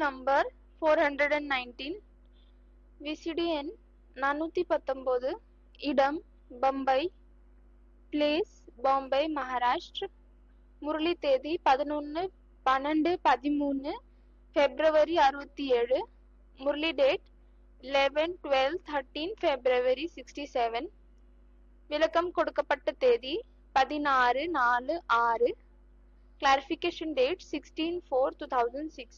Number 419, VCD எண் 419, இடம் பம்பை, place Bombay Maharashtra, Murali தேதி 11/12/13 February 67, முரளி டேட் 11/12/13 February 67, விளக்கம் கொடுக்கப்பட்ட தேதி 16/4/6, clarification date 16/4/2006.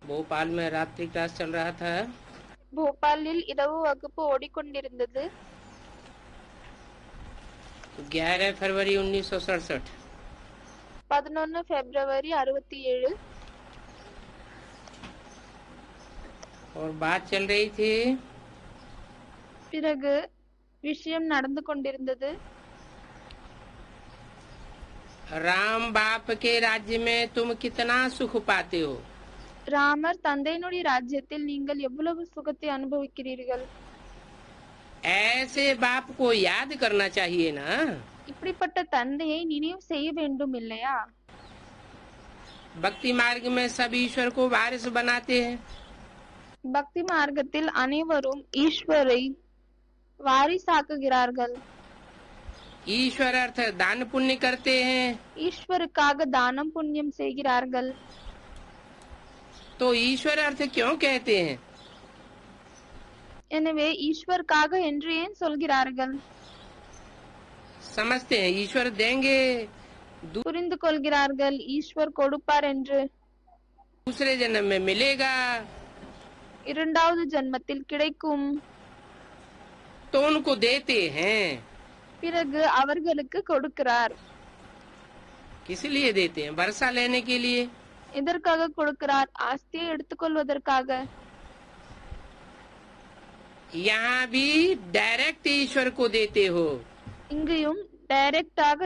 भोपाल में रात्रि क्लास चल रहा था। போபாலில் இரவு வகுப்பு ஓடிக்கொண்டிருந்தது. 11 फरवरी 1967, 11 February 67, और बात चल रही थी பிறகு விஷயம் நடந்து கொண்டிருந்தது. राम बाप के राज्य में तुम कितना सुख पाते हो। ராமர் தந்தையினுடைய ராஜ்யத்தில் நீங்கள் எவ்வளவு சுகத்தை அனுபவிக்கிறீர்கள். ऐसे बाप को याद करना चाहिए ना। இப்படிப்பட்ட தந்தையை நினைவு செய்ய வேண்டும் இல்லையா? भक्ति मार्ग में सब ईश्वर को वारिस बनाते हैं। பக்தி மார்க்கத்தில் அனைவரும் ஈஸ்வரை வாரிசாக்குகிறார்கள். ईश्वर अर्थ दान पुण्य करते हैं। ஈஸ்வருக்காக தானம் புண்ணியம் செய்கிறார்கள். तो ईश्वर अर्थ क्यों कहते हैं। எனவே ஈஸ்வருக்காக என்று ஏன் சொல்கிறார்கள்? समझते हैं ईश्वर देंगे, புரிந்து கொள்கிறார்கள் ஈஸ்வர் கொடுப்பார் என்று. दूसरे जन्म में मिलेगा, இரண்டாவது ஜன்மத்தில் கிடைக்கும். तो उनको देते हैं। பிறகு அவர்களுக்கு கொடுக்கிறார். किस लिए देते हैं। वर्षा लेने के लिए। எதற்காக கொடுக்கிறார்? ஆஸ்தியை எடுத்துக்கொள்வதற்காக. यहाँ भी डायरेक्ट ईश्वर को देते हो। இங்கேயும் டைரக்டாக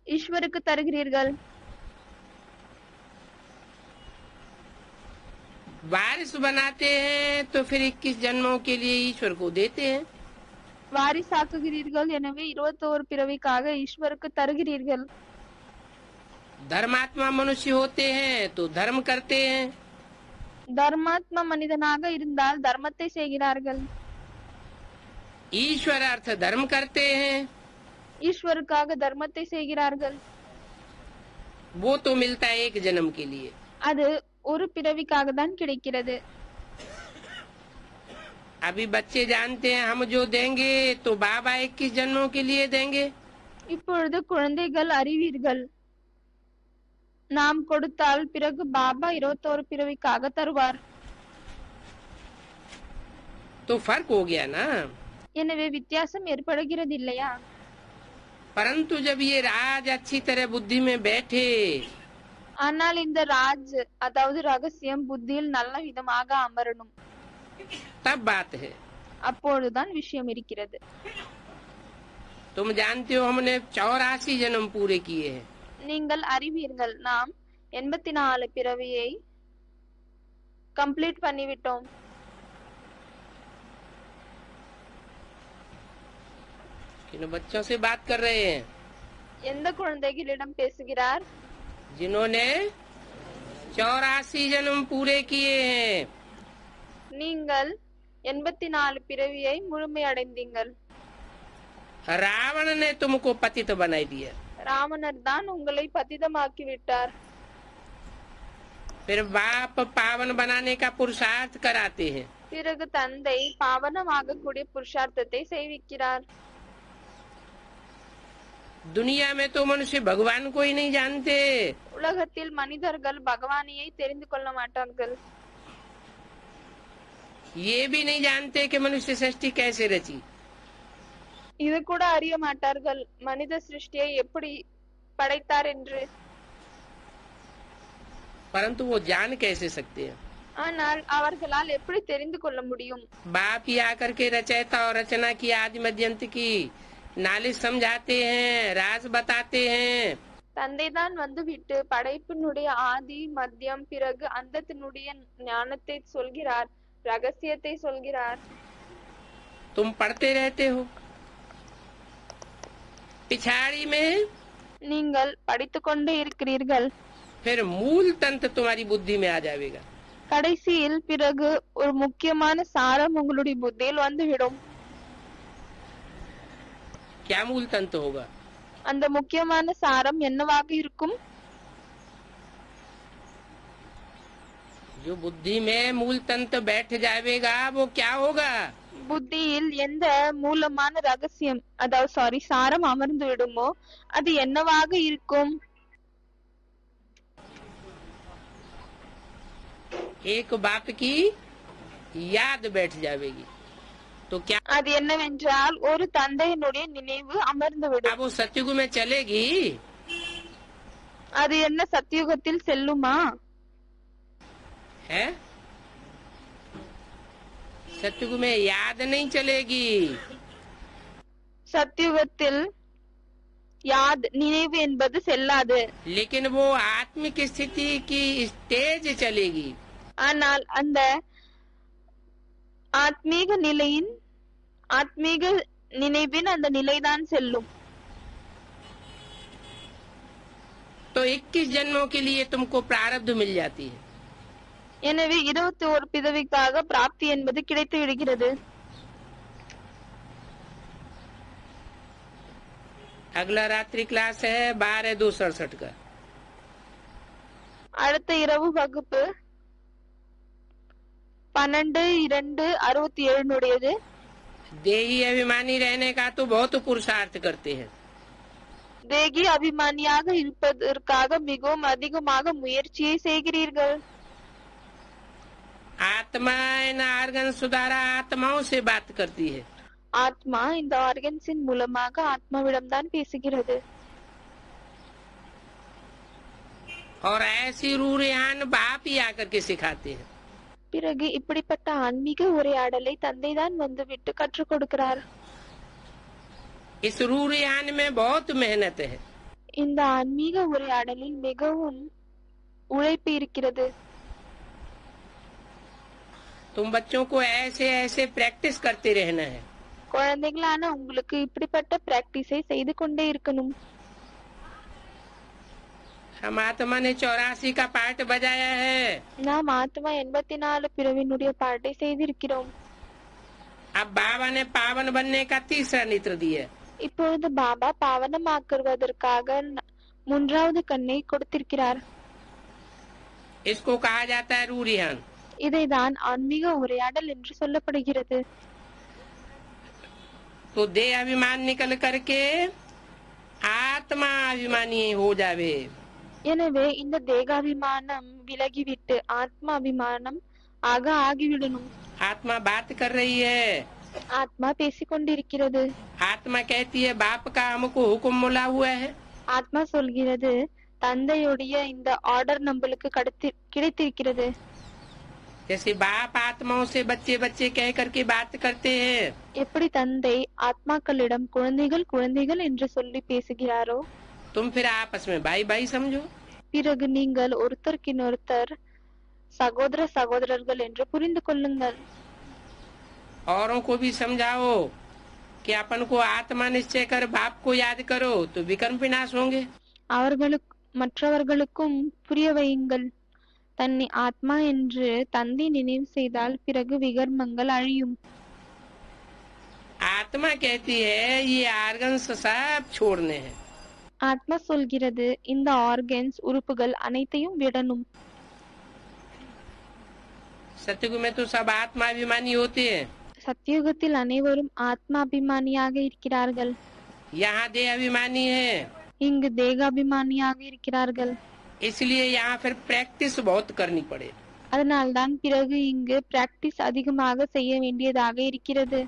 ஈஸ்வருக்கு தருகிறீர்கள். वारिस बनाते हैं तो फिर 21 जन्मों के लिए ईश्वर को देते हैं। வாரிசாக்குகிறீர்கள், எனவே 21 பிறவிக்காக ஈஸ்வருக்கு தருகிறீர்கள். धर्मात्मा मनुष्य होते हैं तो धर्म करते हैं। தர்மாத்மா மனிதனாக இருந்தால் தர்மத்தை செய்கிறார்கள். ईश्वर अर्थ धर्म करते हैं, ஈஸ்வருக்காக தர்மத்தை செய்கிறார்கள். वो तो मिलता है एक जन्म के लिए। அது ஒரு பிறவிக்காக தான் கிடைக்கிறது. अभी बच्चे जानते हैं हम जो देंगे तो बाबा 21 जन्मों के लिए देंगे। இப்பொழுது குழந்தைகள் அறிவீர்கள், நாம் கொடுத்தால் பிறகு பாபா 21 பிறவிக்காக தருவார். तो फर्क हो गया ना। எனவே வித்தியாசம் ஏற்படுகிறது இல்லையா? परंतु जब ये राज अच्छी तरह बुद्धि में बैठे ஆனால் இந்த ராஜ் அதாவது ரகசியம் புத்தியில் நல்ல விதமாக அமரணும். तब बात है। அப்பொழுதுதான் விஷயம் இருக்கிறது. तुम जानते हो हमने 84 जन्म पूरे किए हैं। நீங்கள் அறிவீர்கள், நாம் 84 பிறவியை கம்ப்ளீட் பண்ணிவிட்டோம். किन बच्चों से बात कर रहे हैं। எந்த குழந்தைகளிடம் பேசுகிறார்? जिन्होंने 84 जन्म पूरे किए हैं। நீங்கள் 84 பிறவியை முழுமையடைந்தீங்கள். रावण ने तुमको पतित बनाई दिया। ராவணர் தான் உங்களை பதிதமாக்கி விட்டார். फिर बाप पावन बनाने का पुरुषार्थ कराते हैं। பிறகு தந்தை பாவனமாக கூடிய புருஷார்த்தத்தை செய்விக்கிறார். दुनिया में तो मनुष्य भगवान को ही नहीं जानते। உலகத்தில் மனிதர்கள் பகவானையை தெரிந்து கொள்ள மாட்டார்கள். ये भी नहीं जानते कि मनुष्य सृष्टि कैसे रची। இது கூட அறிய மாட்டார்கள் மனித சிருஷ்டியை எப்படி படைத்தார் என்று. परंतु वो जान कैसे सकते हैं। ஆனால் அவர்களால் எப்படி தெரிந்து கொள்ள முடியும்? बाप ही आकर के रचयिता और रचना की आदि मध्यंत की नालिश समझाते हैं, राज बताते हैं। தந்தை தான் வந்து விட்டு படைப்பினுடைய ஆதி மத்தியம் பிறகு அந்தத்தினுடைய ஞானத்தை சொல்கிறார், ரகசியத்தை சொல்கிறார். तुम पढ़ते रहते हो, पिछाड़ी में நீங்கள் படித்துக் கொண்டே இருக்கிறீர்கள். फिर मूल तंत्र तुम्हारी बुद्धि में आ जाएगा। கடைசியில் பிறகு ஒரு முக்கியமான சாரம் உங்களுடைய புத்தியில் வந்துவிடும். क्या मूल तंत्र होगा? அந்த முக்கியமான சாரம் என்னவாக இருக்கும்? जो बुद्धि में मूल तंत्र बैठ जाएगा वो क्या होगा? புத்தியில் எந்த மூலமான ரகசியம் அதாவது சாரம் அமர்ந்து விடுமோ அது என்னவாக இருக்கும்? एक बाप की याद बैठ जाएगी तो क्या அது என்னவென்றால் ஒரு தந்தையினுடைய நினைவு அமர்ந்து अब விடும். वो सतयुग में चलेगी? அது என்ன சத்தியுகத்தில் செல்லுமா? है सतयुग में याद नहीं चलेगी। சத்தியுகத்தில் நினைவு என்பது செல்லாது. लेकिन वो आत्मिक स्थिति की स्टेज चलेगी। ஆனால் அந்த ஆத்மீக நினைவின் அந்த நிலைதான் செல்லும். तो 21 जन्मों के लिए तुमको प्रारब्ध मिल जाती है। எனவே 21 பிறவிக்காக பிராப்தி என்பது கிடைத்து விடுகிறது. अगला रात्रि क्लास है 12/2/67 का। அடுத்த இரவு வகுப்பு 12/2/67 देही अभिमानी रहने का तो बहुत पुरुषार्थ करते हैं। தேகி அபிமானியாக இருப்பதற்காக மிகவும் அதிகமாக முயற்சியை செய்கிறீர்கள். आत्मा इन आर्गन सुधारा आत्माओं से बात करती है। ஆத்மா இந்த ஆர்கன்ஸின் மூலமாக ஆத்மாவிடம் தான் பேசுகிறது. और ऐसी रूरियान बाप ही आकर के सिखाते हैं। பிறகு இப்படிப்பட்ட ஆன்மீக உரையாடலை தந்தை தான் வந்துவிட்டு கற்றுக் கொடுக்கிறார். इस रूरियान में बहुत मेहनत है। இந்த ஆன்மீக உரையாடலில் மிகவும் உழைப்பு இருக்கிறது. तुम बच्चों को ऐसे ऐसे प्रैक्टिस करते रहना है। குழந்தைகளான உங்களுக்கு இப்படிப்பட்ட பிராக்டிஸை செய்து கொண்டே இருக்கணும். हम आत्मा ने 84 का पार्ट बजाया है। நாம் ஆத்மா 84 பிறவினுடைய பாட்டை செய்திருக்கிறோம். अब बाबा ने पावन बनने का तीसरा नेत्र दिया। இப்பொழுது பாபா பாவனமாக்குவதற்காக 3வது கண்ணை கொடுத்திருக்கிறார். इसको कहा जाता है रूरियान। இதைதான் ஆன்மீக உரையாடல் என்று சொல்லப்படுகிறது. तो देह अभिमान निकल करके आत्मा अभिमानी हो जावे। எனவே இந்த தேகாபிமானம் விலகிவிட்டு ஆத்மா அபிமானம் ஆகிவிடணும். आत्मा बात कर रही है। ஆத்மா பேசிக் கொண்டிருக்கிறது. आत्मा कहती है बाप का हमको हुक्म मिला हुआ है। ஆத்மா சொல்கிறது தந்தையுடைய இந்த ஆர்டர் நம்மளுக்கு கிடைத்திருக்கிறது. जैसे बाप आत्माओं से बच्चे बच्चे कह करके बात करते हैं, எப்படி தந்தை ஆத்மாக்களிடம் குழந்தைகள் குழந்தைகள் என்று சொல்லி பேசுகிறாரோ, तुम फिर आपस में भाई भाई समझो। பிறகு நீங்கள் ஒருத்தருக்கினொருத்தர் சகோதர சகோதரர்கள் என்று புரிந்து கொள்ளுங்கள். औरों को भी समझाओ कि अपन को आत्मा निश्चय कर बाप को याद करो तो विकर्म विनाश होंगे। மற்றவர்களுக்கும் புரிய வையுங்கள். தன்னை ஆத்மா என்று தந்தை நினைவு செய்தால் பிறகு விகர்மங்கள் அழியும். आत्मा कहती है ये आर्गन्स सब छोड़ने हैं। ஆத்மா சொல்கிறது இந்த ஆர்கன்ஸ் உறுப்புகள் அனைத்தையும் விடணும். सतयुग में तो सब आत्माभिमानी होते हैं। சத்தியுகத்தில் அனைவரும் ஆத்மாபிமானியாக இருக்கிறார்கள். यहाँ देह अभिमानी है, இங்கு தேகாபிமானியாக இருக்கிறார்கள். इसलिए यहाँ फिर प्रैक्टिस बहुत करनी पड़े। அதனால்தான் பிறகு இங்கு பிராக்டிஸ் அதிகமாக செய்ய வேண்டியதாக இருக்கிறது.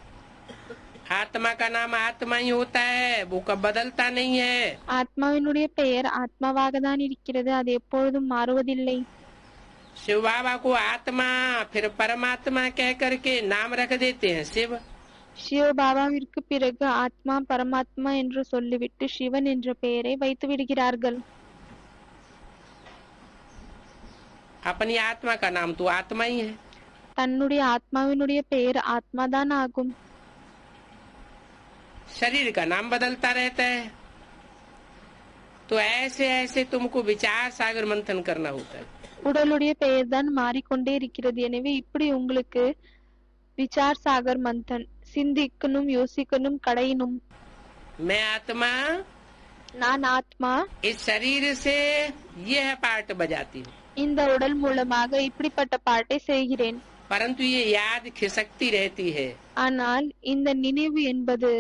आत्मा का नाम आत्मा ही होता है, वो कब बदलता नहीं है। ஆத்மாவினுடைய பெயர் ஆத்மாவாக தான் இருக்கிறது, அது எப்பொழுதும் மாறுவதில்லை. शिव बाबा को आत्मा फिर परमात्मा कह करके नाम रख देते हैं शिव। சிவ பாபாவிற்கு பிறகு ஆத்மா பரமாத்மா என்று சொல்லிவிட்டு சிவன் என்ற பெயரை வைத்து விடுகிறார்கள். अपनी आत्मा का नाम तो आत्मा ही है। தன்னுடைய ஆத்மாவினுடைய பெயர் ஆத்மாதான் ஆகும். शरीर का नाम बदलता रहता है। तो ऐसे ऐसे तुमको विचार सागर मंथन करना होता है। உடலுடைய பெயர் தான் மாறிக்கொண்டே இருக்கிறது. எனவே இப்படி உங்களுக்கு விசார் சாகர் மந்தன் சிந்திக்கணும், யோசிக்கணும், கடையணும். मैं आत्मा நான் ஆத்மா इस शरीर से यह पार्ट बजाती हूँ, இந்த உடல் மூலமாக இப்படிப்பட்ட பாட்டை செய்கிறேன். परंतु ये याद खिसकती रहती है। ஆனால் இந்த நினைவு என்பது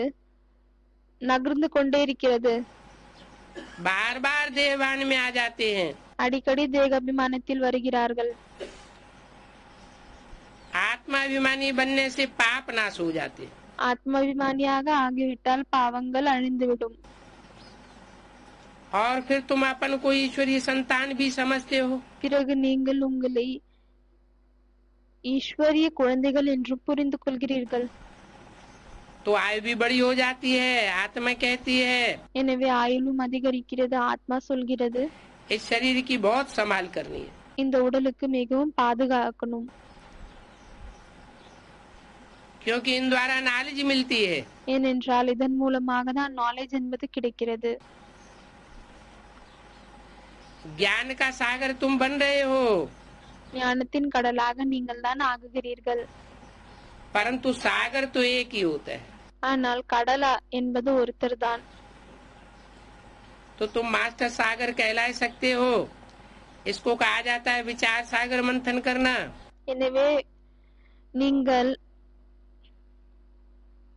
நகர்ந்து கொண்டே இருக்கிறது. बार बार देहवान में आ जाते हैं। அடிக்கடி தேகாபிமானத்தில் வருகிறார்கள். आत्माभिमानी बनने से पाप नाश हो जाते हैं। ஆத்மாபிமானியாக ஆகிவிட்டால் பாவங்கள் அழிந்துவிடும். और फिर तुम अपन को ईश्वरीय संतान भी समझते हो। பிறகு நீங்கள் உங்களை ஈஸ்வரிய குழந்தைகள் என்று புரிந்து கொள்கிறீர்கள். तो आयु भी बड़ी हो जाती है। आत्मा कहती है எனவே ஆயுளும் அதிகரிக்கிறது. ஆத்மா சொல்கிறது इस शरीर की बहुत संभाल करनी है। இந்த உடலுக்கு மிகவும் பாதுகாக்கணும். क्योंकि इन द्वारा नॉलेज मिलती है। ஏனென்றால் இதன் மூலமாக தான் நாலேஜ் என்பது கிடைக்கிறது. ज्ञान का सागर तुम बन रहे हो, ஞானத்தின் கடலாக நீங்கள் தான் ஆகுகிறீர்கள். परंतु सागर तो एक ही होता है। ஆனால் கடலா என்பது ஒருத்தர் தான். तो तुम मास्टर सागर कहला सकते हो। इसको कहा जाता है विचार सागर मंथन करना। எனவே நீங்கள்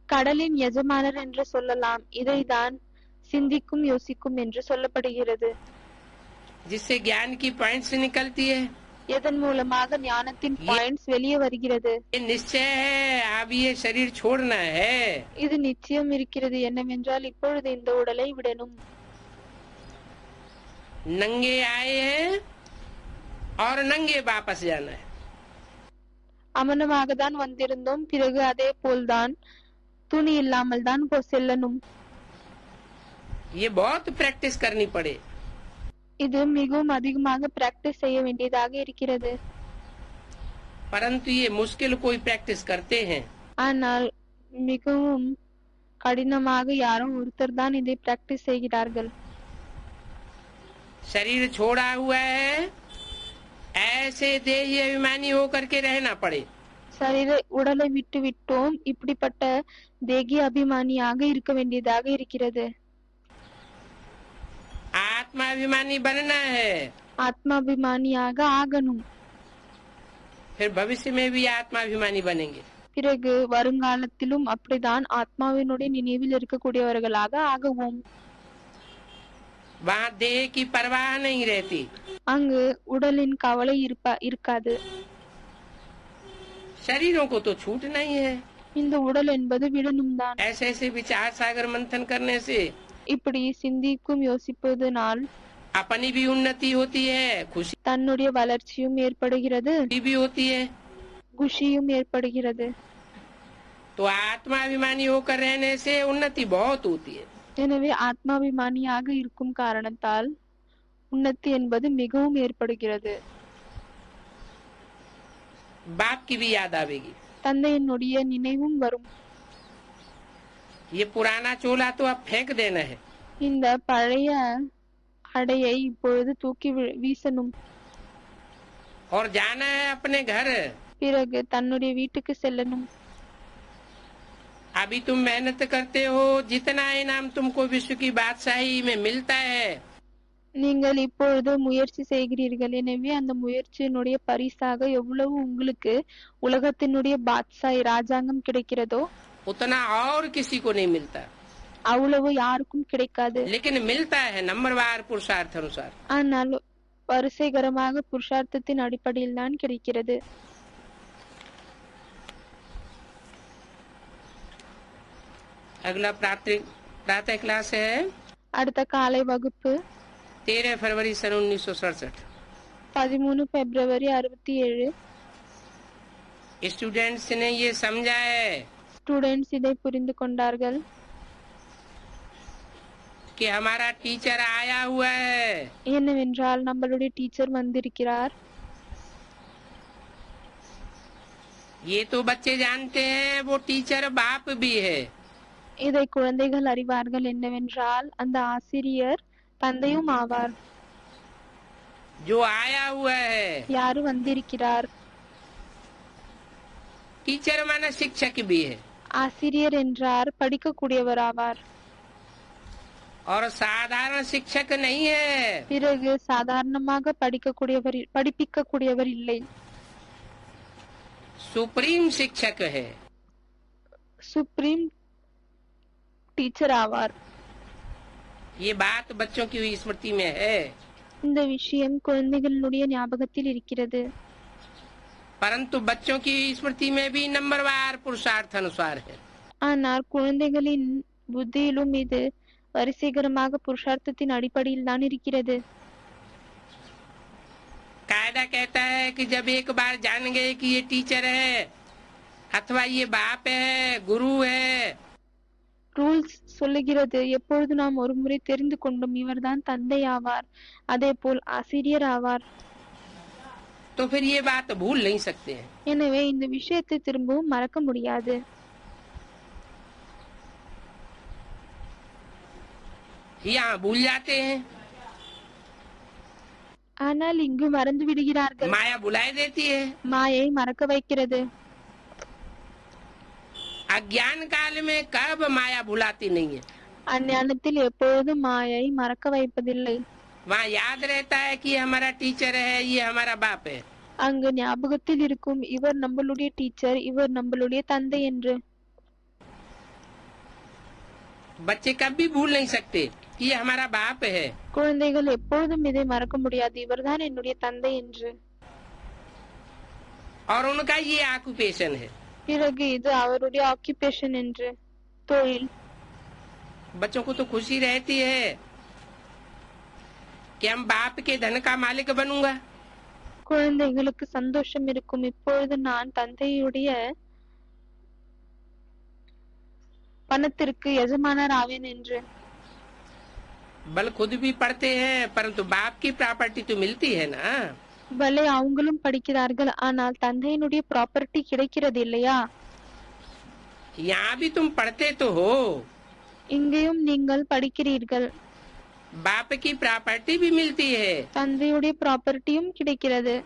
கடலின் எஜமானர் என்று சொல்லலாம். இதைதான் சிந்திக்கும் யோசிக்கும் என்று சொல்லப்படுகிறது. जिससे ज्ञान की पॉइंट्स निकलती है। எதன் மூலமாக ஞானத்தின் பாயிண்ட்ஸ் வெளியே வருகிறது. ये निश्चय है अब ये शरीर छोड़ना है। இது நிச்சயம் இருக்கிறது. என்னவென்றால் இப்பொழுது இந்த உடலை விடணும். नंगे आए हैं और नंगे वापस जाना है। அமனமாக தான் வந்திருந்தோம். பிறகு அதே போல்தான் துணி இல்லாமல் தான் செல்லணும். ये बहुत प्रैक्टिस करनी पड़े। இது மிகவும் அதிகமாக பிராக்டிஸ் செய்ய வேண்டியதாக இருக்கிறது. परंतु ये मुश्किल कोई प्रैक्टिस करते हैं। ஆனால் மிகவும் கடினமாக யாரோ ஒருத்தர் தான் இதை பிராக்டிஸ் செய்கிறார்கள். शरीर छोड़ा हुआ है, ऐसे देही अभिमानी होकर के रहना पड़े। சரீர உடலை விட்டு விட்டோம். இப்படிப்பட்ட தேகி அபிமானியாக இருக்க வேண்டியதாக இருக்கிறது. आत्माभिमानी बनना है। ஆத்மாபிமானியாக ஆகணும். फिर भविष्य में भी आत्माभिमानी बनेंगे। பிறகு வருங்காலத்திலும் அப்படிதான் ஆத்மாவினுடைய நினைவில் இருக்கக்கூடியவர்களாக ஆகவும். वहाँ देह की परवाह नहीं रहती। அங்கு உடலின் கவலை இருக்காது. शरीरों को तो छूटना ही है। இந்த உடல் என்பது விடணும் தான். ऐसे ऐसे विचार सागर मंथन करने से இப்படி சிந்திக்கும் யோசிப்பதனால் अपनी भी उन्नति होती है, खुशी தன்னுடைய வளர்ச்சியும் ஏற்படுகிறது, भी होती है। குஷியும் ஏற்படுகிறது. तो आत्माभिमानी होकर रहने से उन्नति बहुत होती है। எனவே ஆத்மாபிமானியாக இருக்கும் காரணத்தால் உன்னதி என்பது மிகவும் ஏற்படுகிறது. बाप की भी याद आवेगी। தந்தையினுடைய நினைவும் வரும். ये पुराना चोला तो अब फेंक देना है। இந்த பழைய அடையை இப்பொழுது தூக்கி வீசணும். और जाना है अपने घर। பிறகு தன்னுடைய வீட்டுக்கு செல்லணும். अभी तुम मेहनत करते हो, जितना इनाम तुमको विश्व की बादशाही में मिलता है, நீங்கள் இப்பொழுது முயற்சி செய்கிறீர்கள். எனவே அந்த முயற்சியினுடைய பரிசாக எவ்வளவு உங்களுக்கு உலகத்தினுடைய பாத்ஷாய் ராஜாங்கம் கிடைக்கிறதோ उतना और किसी को नहीं मिलता। அவ்வளவு யாருக்கும் கிடைக்காது. लेकिन मिलता है नंबरवार पुरुषार्थ अनुसार। ஆனால் வரிசைகரமாக புருஷார்த்தத்தின் அடிப்படையில் தான் கிடைக்கிறது. अगला प्रातः क्लास है அடுத்த காலை வகுப்பு 13 फरवरी सन 1967। 13 பிப்ரவரி 67. स्टूडेंट्स ने ये समझा है ஸ்டூடெண்ட்ஸ் இதை புரிந்து கொண்டார்கள். कि हमारा टीचर आया हुआ है। என்னவென்றால் நம்மளுடைய டீச்சர் வந்திருக்கிறார். ये तो बच्चे जानते हैं वो टीचर बाप भी है। இதை குழந்தைகள் அறிவார்கள் என்னவென்றால் அந்த ஆசிரியர் தந்தையும் ஆவார். जो आया हुआ है, யாரு வந்திருக்கிறார்? टीचर माना शिक्षक भी है, ஆசிரியர் என்றார் படிக்கக்கூடியவர் ஆவார். और साधारण शिक्षक नहीं है, பிறகு சாதாரணமாக படிப்பிக்கக்கூடியவர் இல்லை, सुप्रीम शिक्षक है. சுப்ரீம் டீச்சர் ஆவார். ये बात बच्चों की स्मृति में है, இந்த விஷயம் குழந்தைகளுடைய ஞாபகத்தில் இருக்கிறது. परंतु बच्चों की स्मृति में भी नंबरवार पुरुषार्थ अनुसार है. ஆனால் குழந்தைகளின் புத்தியிலும் இது வரிசைகரமாக புருஷார்த்தத்தின் அடிப்படையில் தான் இருக்கிறது. कायदा कहता है कि जब एक बार जान गए कि ये टीचर है अथवा ये बाप है, गुरु है, ரூல்ஸ் சொல்லுகிறது, எப்பொழுது நாம் ஒரு முறை தெரிந்து கொண்டோம் இவர்தான் தந்தை ஆவார், அதே போல் ஆசிரியர் ஆவார், तो फिर ये बात भूल नहीं सकते हैं. எனவே இந்த விஷயத்தை திரும்பவும் மறக்க முடியாது. यहाँ भूल जाते हैं, ஆனால் இங்கு மறந்து விடுகிறார்கள். माया बुलाए देती है. மாயை மறக்க வைக்கிறது. अज्ञान काल में कब माया भुलाती नहीं है, அஞ்ஞானத்தில் எப்பொழுதும் மாயை மறக்க வைப்பதில்லை. वहाँ याद रहता है कि ये हमारा टीचर है, ये हमारा बाप है. அங்கு ஞாபகத்தில் இருக்கும் இவர் நம்மளுடைய டீச்சர், இவர் நம்மளுடைய தந்தை என்று. बच्चे कभी भूल नहीं सकते कि ये हमारा बाप है. குழந்தைகள் எப்பொழுதும் இதை மறக்க முடியாது, இவர்தான் என்னுடைய தந்தை என்று. और उनका ये ऑक्यूपेशन है. பிறகு இது அவருடைய ஆக்குபேஷன் என்று, தொழில். बच्चों को तो खुशी रहती है कि हम बाप के धन का मालिक बनूंगा. குழந்தைகளுக்கு சந்தோஷம் இருக்கும், இப்பொழுது நான் தந்தையுடைய பணத்திற்கு எஜமானர் ஆவேன் என்று. बल खुद भी पढ़ते हैं परंतु बाप की प्रॉपर्टी तो मिलती है ना. பலே அவங்களும் படிக்கிறார்கள், ஆனால் தந்தையினுடைய ப்ராப்பர்ட்டி கிடைக்கிறது இல்லையா? यहाँ भी तुम पढ़ते तो हो, இங்கேயும் நீங்கள் படிக்கிறீர்கள், बाप की प्रॉपर्टी भी मिलती है, தந்தையுடைய ப்ராப்பர்ட்டியும் கிடைக்கிறது.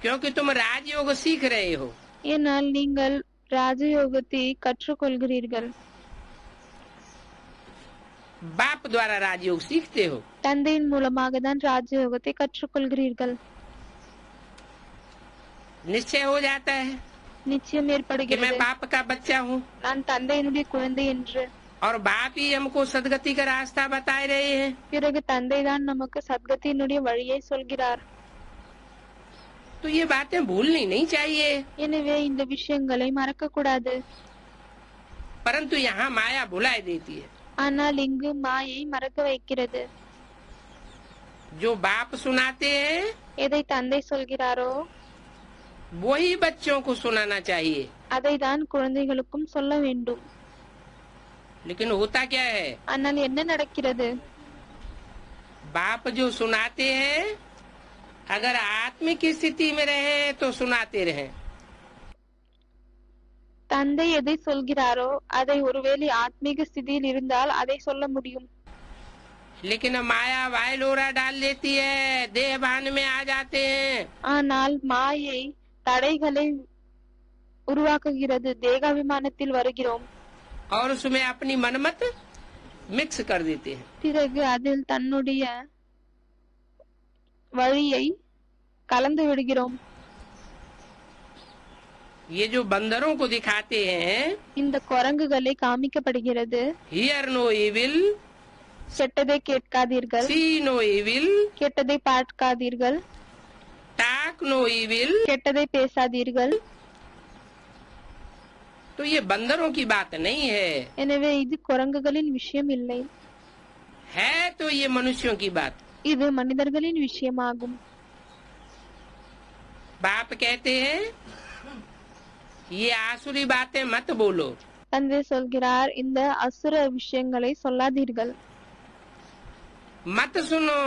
क्योंकि तुम राजयोग सीख रहे हो. ஏனால் நீங்கள் ராஜயோகத்தை கற்றுக்கொள்கிறீர்கள், बाप द्वारा राजयोग सीखते हो. தந்தையின் மூலமாக தான் ராஜயோகத்தை கற்றுக்கொள்கிறீர்கள். निश्चय हो जाता है நிச்சயம் कि मैं ஏற்படுகிறது, बाप का बच्चा हूँ நான் தந்தையினுடைய குழந்தை என்று. और बाप ही हमको सदगति का रास्ता बता रहे हैं. பிறகு தந்தை தான் நமக்கு சத்கத்தினுடைய வழியை சொல்கிறார். तो ये बातें भूलनी नहीं चाहिए. எனவே இந்த விஷயங்களை மறக்க கூடாது. परंतु यहाँ माया भुलाए देती है. ஆனால் இங்கு மாயை மறக்க வைக்கிறது. जो बाप सुनाते हैं எதை தந்தை சொல்கிறாரோ वही बच्चों को सुनाना चाहिए. அதை தான் குழந்தைகளுக்கும் சொல்ல வேண்டும். लेकिन होता क्या है, ஆனால் என்ன நடக்கிறது? बाप जो सुनाते हैं अगर आत्मिक स्थिति में रहे तो सुनाते रहे. தந்தை எதை சொல்கிறாரோ அதை ஒருவேளை ஆத்மீக ஸ்திதியில் இருந்தால் அதை சொல்ல முடியும். लेकिन माया वायलोरा डाल देती है, देह भान में आ जाते हैं. ஆனால் மாயை தடைகளை உருவாக்குகிறது, தேகாபிமானத்தில் வருகிறோம். और उसमें अपनी मनमत मिक्स कर देते हैं. பிறகு அதில் தன்னுடைய வழியை கலந்து விடுகிறோம். ये जो बंदरों को दिखाते हैं, இந்த குரங்குகளை காமிக்கப்படுகிறது, हियर नो इविल, கெட்டதை கேட்காதீர்கள், सी नो इविल, கெட்டதை பார்க்காதீர்கள், टाक नो इविल. கெட்டதை பேசாதீர்கள். तो ये बंदरों की बात नहीं है, எனவே இது குரங்குகளின் விஷயம் இல்லை, है तो ये मनुष्यों की बात. இது மனிதர்களின் விஷயமாகும். बाप कहते हैं ये आसुरी बातें मत बोलो. தந்தை சொல்கிறார், இந்த அசுர விஷயங்களை சொல்லாதீர்கள், मत सुनो,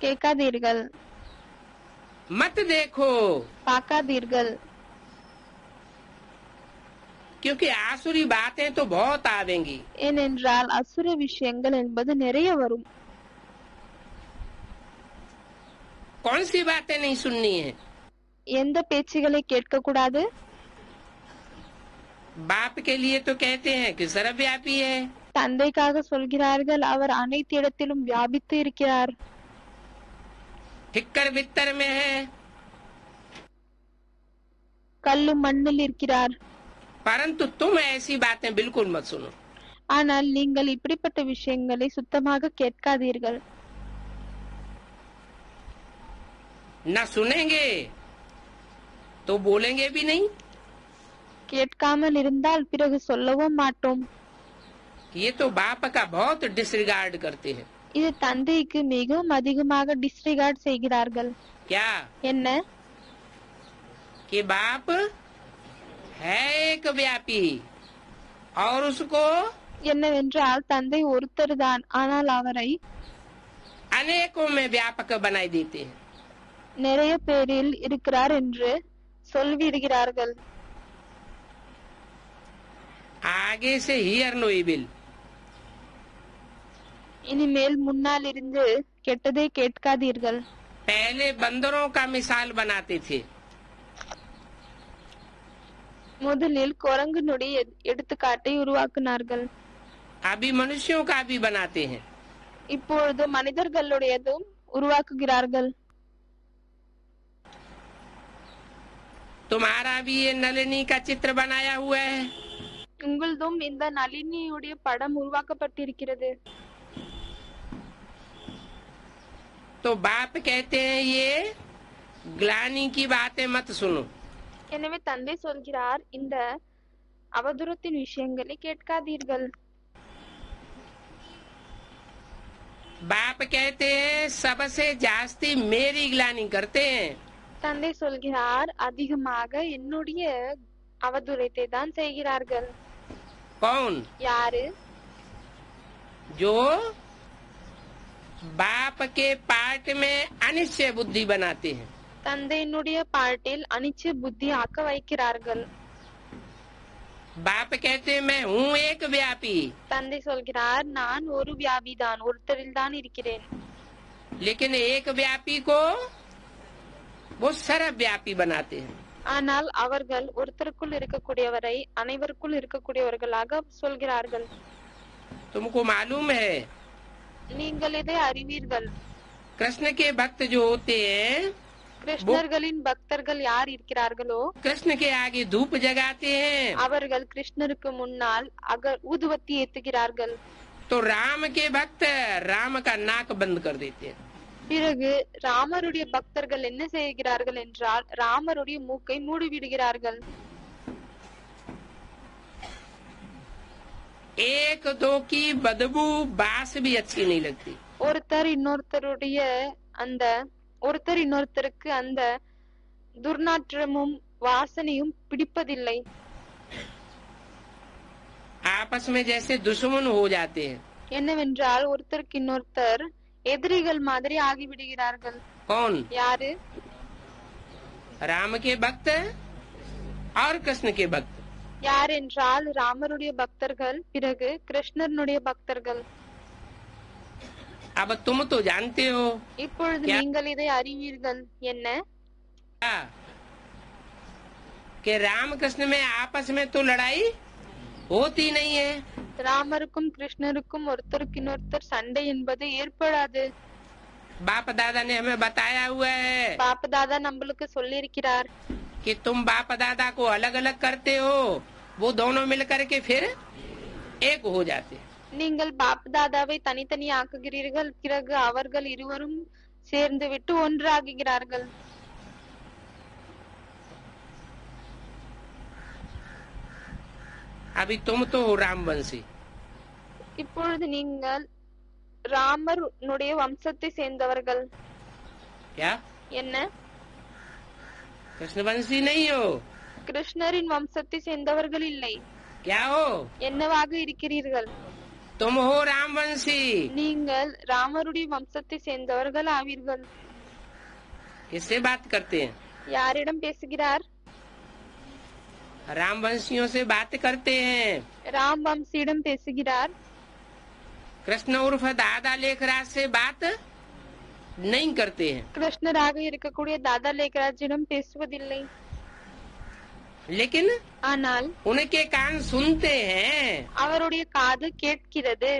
கேட்காதீர்கள், मत देखो. பார்க்காதீர்கள். क्योंकि आसुरी बातें तो बहुत आवेंगी। ஏனென்றால் அசுர விஷயங்கள் என்பது நிறைய வரும். कौन सी बातें नहीं सुननी है? எந்த பேச்சுகளை கேட்கக்கூடாது? बाप के लिए तो कहते हैं कि सर्वव्यापी है, தந்தைக்காக சொல்கிறார்கள் அவர் அனைத்து இடத்திலும் வியாபித்து இருக்கிறார். ठिक्कर बित्तर में है, கல்லும் மண்ணில் இருக்கிறார். परंतु तुम ऐसी बातें बिल्कुल मत सुनो। ஆனால் நீங்கள் இப்படிப்பட்ட விஷயங்களை சுத்தமாக கேட்காதீர்கள். न सुनेंगे तो बोलेंगे भी नहीं। கேட்காமல் இருந்தால் பிறகு சொல்லவும் மாட்டோம். ये तो बाप का बहुत डिसरिगार्ड करते हैं। இது தந்தைக்கு மிகவும் அதிகமாக டிஸ்ரிகார்ட் செய்கிறார்கள். क्या? என்ன? कि बाप है एक व्यापी और उसको என்னவென்றால் தந்தை ஒருத்தர் தான், ஆனால் அவரை अनेकों में व्यापक बनाई देते हैं। நிறைய பேரில் இருக்கிறார் என்று சொல்லிவிடுகிறார்கள். आगे से हियर नो इविल। இனிமேல் முன்னால் இருந்து கெட்டதை கேட்காதீர்கள். पहले बंदरों का मिसाल बनाते थे, முதலில் குரங்கனுடைய எடுத்துக்காட்டை உருவாக்கினார்கள். अभी मनुष्यों का भी बनाते हैं। இப்பொழுது மனிதர்களுடையதும் உருவாக்குகிறார்கள். तुम्हारा भी ये नलिनी का चित्र बनाया हुआ है। உங்களதும் இந்த நளினியுடைய படம் உருவாக்கப்பட்டிருக்கிறது. तो बाप कहते हैं ये ग्लानी की बातें मत सुनो। எனவே தந்தை சொல்கிறார் இந்த அவதூறத்தின் விஷயங்களை கேட்காதீர்கள். बाप कहते हैं सबसे जास्ती मेरी ग्लानी करते हैं। தந்தை சொல்கிறார் அதிகமாக என்னுடைய அவதூறத்தை தான் செய்கிறார்கள். कौन? யாரு? जो बाप के पार्ट में अनिश्चय बुद्धि बनाते हैं। தந்தையினுடைய பாட்டில் அனிச்ச புத்தி ஆக்க வைக்கிறார்கள். बाप कहते हैं मैं हूँ एक व्यापी, தந்தை சொல்கிறார் நான் ஒரு வியாபிதான், ஒருத்தரில் தான் இருக்கிறேன். लेकिन एक व्यापी को वो सर्वव्यापी बनाते हैं। ஆனால் அவர்கள் ஒருத்தருக்குள் இருக்கக்கூடியவரை அனைவருக்குள் இருக்கக்கூடியவர்களாக சொல்கிறார்கள். तुमको मालूम है நீங்கள் இதை அறிவீர்கள். कृष्ण के भक्त जो होते हैं கிருஷ்ணர்களின் பக்தர்கள் யார் இருக்கிறார்களோ कृष्ण के आगे धूप जगाते हैं, அவர்கள் கிருஷ்ணருக்கு முன்னால் ஊதுவத்தி ஏத்துகிறார்கள். तो राम के भक्त राम का नाक बंद कर देते हैं। பிறகு ராமருடைய பக்தர்கள் என்ன செய்கிறார்கள் என்றால் ராமருடைய மூக்கை மூடிவிடுகிறார்கள். एक दो की बदबू बास भी अच्छी नहीं लगती। ஒருத்தர் இன்னொருத்தருக்கு அந்த துர்நாற்றமும் வாசனையும் பிடிப்பதில்லை. आपस में जैसे दुश्मन हो जाते हैं। என்னவென்றால் ஒருத்தருக்கு இன்னொருத்தர் எதிரிகள் மாதிரி ஆகிவிடுகிறார்கள். कौन? யாரு? राम के भक्त और कृष्ण के भक्त। யார் என்றால் ராமருடைய பக்தர்கள், பிறகு கிருஷ்ணனுடைய பக்தர்கள். अब तुम तो जानते हो இப்பொழுது நீங்கள் இதை அறிவீர்கள். என்ன? कि राम कृष्ण में आपस में तो लड़ाई होती नहीं है। ராமருக்கும் கிருஷ்ணருக்கும் ஒருத்தருக்கு இன்னொருத்தர் சண்டை என்பது ஏற்படாது. बाप दादा ने हमें बताया हुआ है பாப்ப தாதா நம்மளுக்கு சொல்லியிருக்கிறார் कि तुम बाप दादा को अलग अलग करते हो, वो दोनों मिलकर के फिर एक हो जाते हैं। நீங்கள் பாப் தாதாவை தனித்தனி ஆக்குகிறீர்கள், பிறகு அவர்கள் இருவரும் சேர்ந்து விட்டு ஒன்றாகுகிறார்கள். अभी तुम तो हो रामवंशी। இப்பொழுது நீங்கள் ராமருடைய வம்சத்தை சேர்ந்தவர்கள். क्या? என்ன? कृष्णवंशी नहीं हो। கிருஷ்ணரின் வம்சத்தை சேர்ந்தவர்கள் இல்லை. क्या हो? என்னவாக இருக்கிறீர்கள்? तुम हो रामवंशी। நீங்கள் ராமருடைய வம்சத்தை சேர்ந்தவர்கள் ஆவீர்கள். किससे बात करते हैं? யாரிடம் பேசுகிறார்? रामवंशियों से बात करते हैं। ராம் வம்சியிடம் பேசுகிறார். कृष्ण उर्फ दादा लेखराज से बात नहीं करते हैं। கிருஷ்ணராக இருக்கக்கூடிய தாதா லேகராஜிடம் பேசுவதில்லை. लेकिन ஆனால் उनके कान सुनते हैं, அவருடைய காது கேட்கிறது.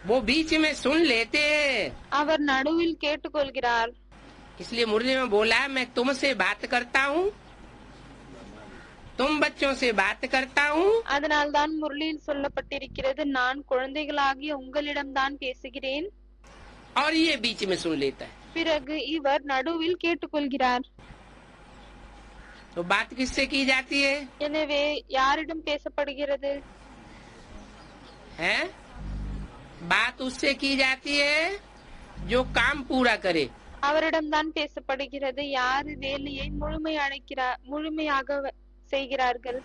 वो बीच में सुन लेते हैं। அவர் நடுவில் கேட்டுக்கொள்கிறார். इसलिए मुरली में बोला, मैं तुमसे बात करता हूँ, तुम बच्चों से बात करता हूँ। அதனால்தான் முரளியில் சொல்லப்பட்டிருக்கிறது, நான் குழந்தைகளாகிய உங்களிடம்தான் பேசுகிறேன். और ये बीच में सुन लेता है। பிறகு இவர் நடுவில் கேட்டுக்கொள்கிறார். तो बात किससे की जाती है? எனவே யாரிடம் பேசப்படுகிறது? हैं? बात उससे की जाती है जो काम पूरा करे। அவரிடம்தான் பேசப்படுகிறது யார் வேலையை முழுமையாக செய்கிறார்கள்.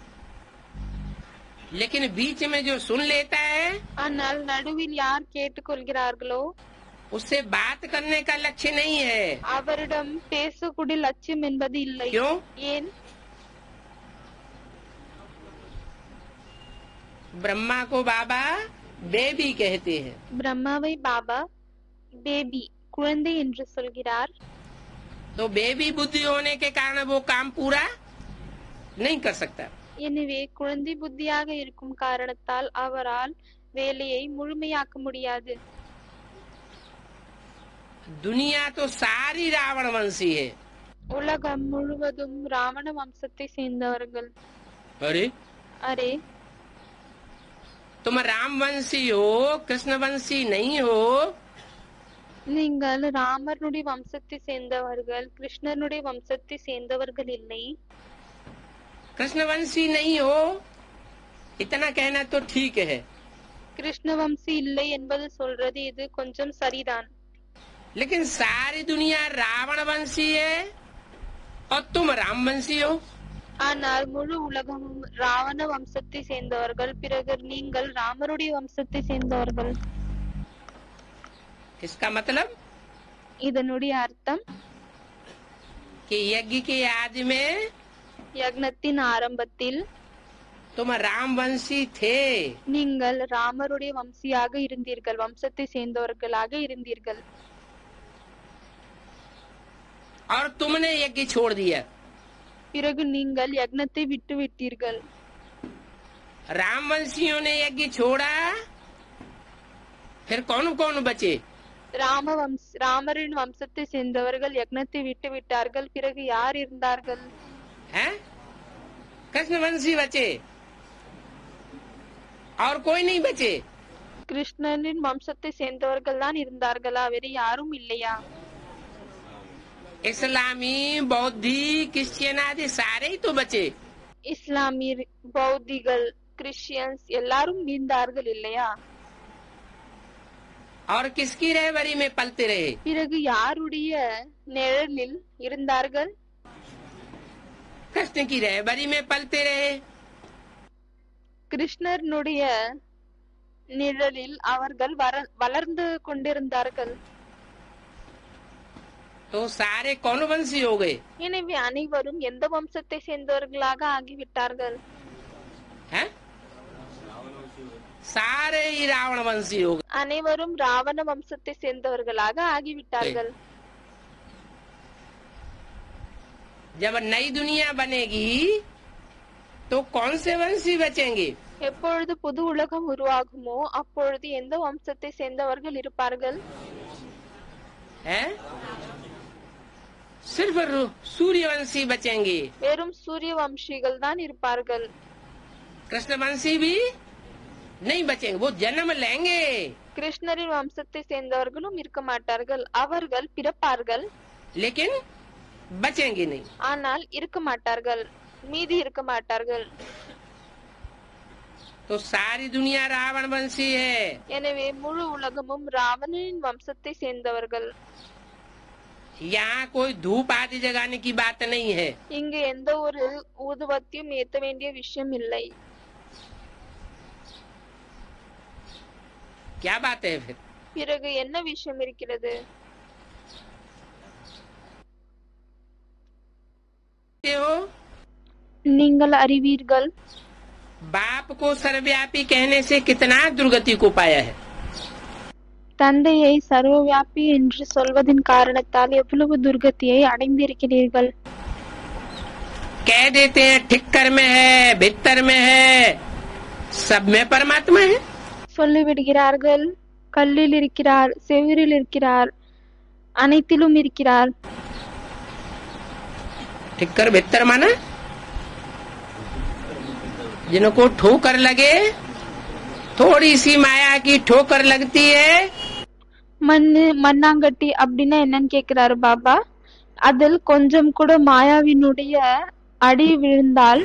लेकिन बीच में जो सुन लेता है, ஆனால் நடுவில் யார் கேட்டுக்கொள்கிறார்களோ उससे बात करने का लक्ष्य नहीं है। அவரிடம் பேசக்கூடிய லட்சியம் என்பது இல்லை. क्यों? ஏன்? ब्रह्मा को बाबा बेबी कहते हैं। பிரம்மாவை பாபா பேபி குழந்தை என்று சொல்கிறார். तो बेबी बुद्धि होने के कारण वो काम पूरा नहीं कर सकता। எனவே குழந்தை புத்தியாக இருக்கும் காரணத்தால் அவரால் வேலையை முழுமையாக்க முடியாது. दुनिया तो सारी रावण वंशी है। உலகம் முழுவதும் ராவண வம்சத்தை சேர்ந்தவர்கள். अरे அரே, तुम राम वंशी हो, कृष्ण वंशी नहीं हो। நீங்கள் ராமனுடைய வம்சத்தை சேர்ந்தவர்கள், கிருஷ்ணனுடைய வம்சத்தை சேர்ந்தவர்கள் இல்லை. कृष्ण वंशी नहीं हो, इतना कहना तो ठीक है। கிருஷ்ண வம்சி இல்லை என்பது சொல்றது இது கொஞ்சம் சரிதான். लेकिन सारी दुनिया रावण वंशी है और तुम राम वंशी हो। ஆனால் முழு உலகமும் ராவண வம்சத்தை சேர்ந்தவர்கள், பிறகு நீங்கள் ராமருடைய வம்சத்தை சேர்ந்தவர்கள். इसका मतलब இதனுடைய அர்த்தம் कि यज्ञ के आदि में யக்னத்தின் ஆரம்பத்தில் तुम राम वंशी थे நீங்கள் ராமருடைய வம்சியாக இருந்தீர்கள், வம்சத்தை சேர்ந்தவர்களாக இருந்தீர்கள். और तुमने यज्ञ छोड़ दिया। பிறகு நீங்கள் யக்னத்தை விட்டு விட்டீர்கள். राम वंशियों ने यज्ञ छोड़ा, फिर कौन कौन बचे? ராமரின் வம்சத்தை சேர்ந்தவர்கள் யக்னத்தை விட்டு விட்டார்கள், பிறகு யார் இருந்தார்கள்? हैं? कृष्ण वंशी बचे और कोई नहीं बचे। கிருஷ்ணனின் வம்சத்தை சேர்ந்தவர்கள் தான் இருந்தார்களா, வேறு யாரும் இல்லையா? इस्लामी, बौद्धि, क्रिश्चियन आदि सारे ही तो बचे। இஸ்லாமிய, பௌத்திகள், கிறிஸ்டியன்ஸ் எல்லாரும் இருந்தார்கள் இல்லையா? और किसकी रहबरी में पलते रहे? பிறகு யாருடைய நிழலில் இருந்தார்கள்? कृष्ण की रहबरी में पलते रहे। கிருஷ்ணனுடைய நிழலில் அவர்கள் வளர்ந்து கொண்டிருந்தார்கள். तो सारे कौन वंशी हो गए? எனவே அனைவரும் எந்த வம்சத்தை சேர்ந்தவர்களாக ஆகிவிட்டார்கள்? हैं? सारे ही रावण वंशी हो गए। அனைவரும் ராவண வம்சத்தை சேர்ந்தவர்களாக ஆகிவிட்டார்கள். जब नई दुनिया बनेगी तो कौन से वंशी बचेंगे? எப்பொழுது புது உலகம் உருவாகுமோ அப்பொழுது எந்த வம்சத்தை சேர்ந்தவர்கள் இருப்பார்கள்? हैं? सिर्फ सूर्यवंशी बचेंगे। வெறும் சூரிய வம்சிகள் தான் இருப்பார்கள். कृष्ण वंशी भी नहीं बचेंगे, वो जन्म लेंगे। கிருஷ்ணரின் வம்சத்தை சேர்ந்தவர்களும் இருக்க மாட்டார்கள், அவர்கள் பிறப்பார்கள், लेकिन बचेंगे नहीं। ஆனால் இருக்க மாட்டார்கள், மீதி இருக்க மாட்டார்கள். तो सारी दुनिया रावण वंशी है। எனவே முழு உலகமும் ராவணனின் வம்சத்தை சேர்ந்தவர்கள். यहाँ कोई धूप आदि जगाने की बात नहीं है। இங்கு எந்த ஒரு ஊதுவத்தியும் ஏத்த வேண்டிய விஷயம் இல்லை. क्या बात है फिर? பிறகு என்ன விஷயம் இருக்கிறது? हो நீங்கள் அறிவீர்கள். बाप को सर्वव्यापी कहने से कितना दुर्गति को पाया है. தந்தையை சர்வவியாபி என்று சொல்வதின் காரணத்தால் எவ்வளவு துர்கதியை அடைந்திருக்கிறீர்கள். कह देते हैं ठिक्कर में है, भीतर में है, सब में परमात्मा है. சொல்லிவிடுகிறார்கள், கல்லில் இருக்கிறார், செவிரில் இருக்கிறார், அனைத்திலும் இருக்கிறார். ठिक्कर भीतर माना जिनको ठोकर लगे, थोड़ी सी माया की ठोकर लगती है. மண்ணாங்கட்டி அப்படின்னா என்னன்னு கேக்குறாரு பாபா. அதில் கொஞ்சம் கூட மாயாவினுடைய அடி விழுந்தால்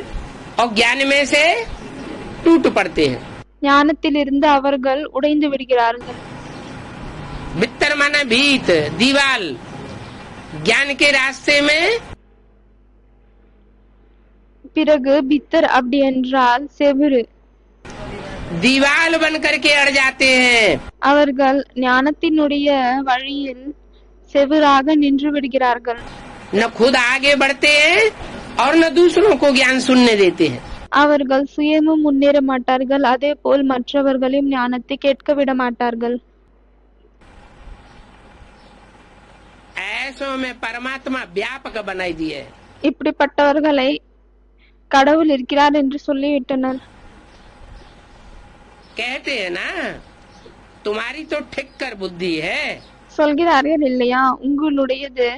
और ज्ञान में से टूट पड़ते हैं. ஞானத்திலிருந்து அவர்கள் உடைந்து விடுகிறார்கள். भीतर माना भीत, दीवाल. ज्ञान के रास्ते में பிறகு பித்தர் அப்படி என்றால் செவிறு. दीवाल बन करके अड़ जाते हैं. அவர்கள் ஞானத்தினுடைய வழியில் செவிராக நின்று விடுகிறார்கள். न खुद आगे बढ़ते हैं और न दूसरों को ज्ञान सुनने देते हैं. அவர்கள் சுயமும் முன்னேற மாட்டார்கள், அதே போல் மற்றவர்களையும் ஞானத்தை கேட்க விட மாட்டார்கள். ऐसों में परमात्मा व्यापक बनाई दिए. இப்படிப்பட்டவர்களை கடவுள் இருக்கிறார் என்று சொல்லிவிட்டனர். कहते हैं ना, तुम्हारी तो ठिक्कर बुद्धि है. சொல்கிறார்கள் இல்லையா, உங்களுடையது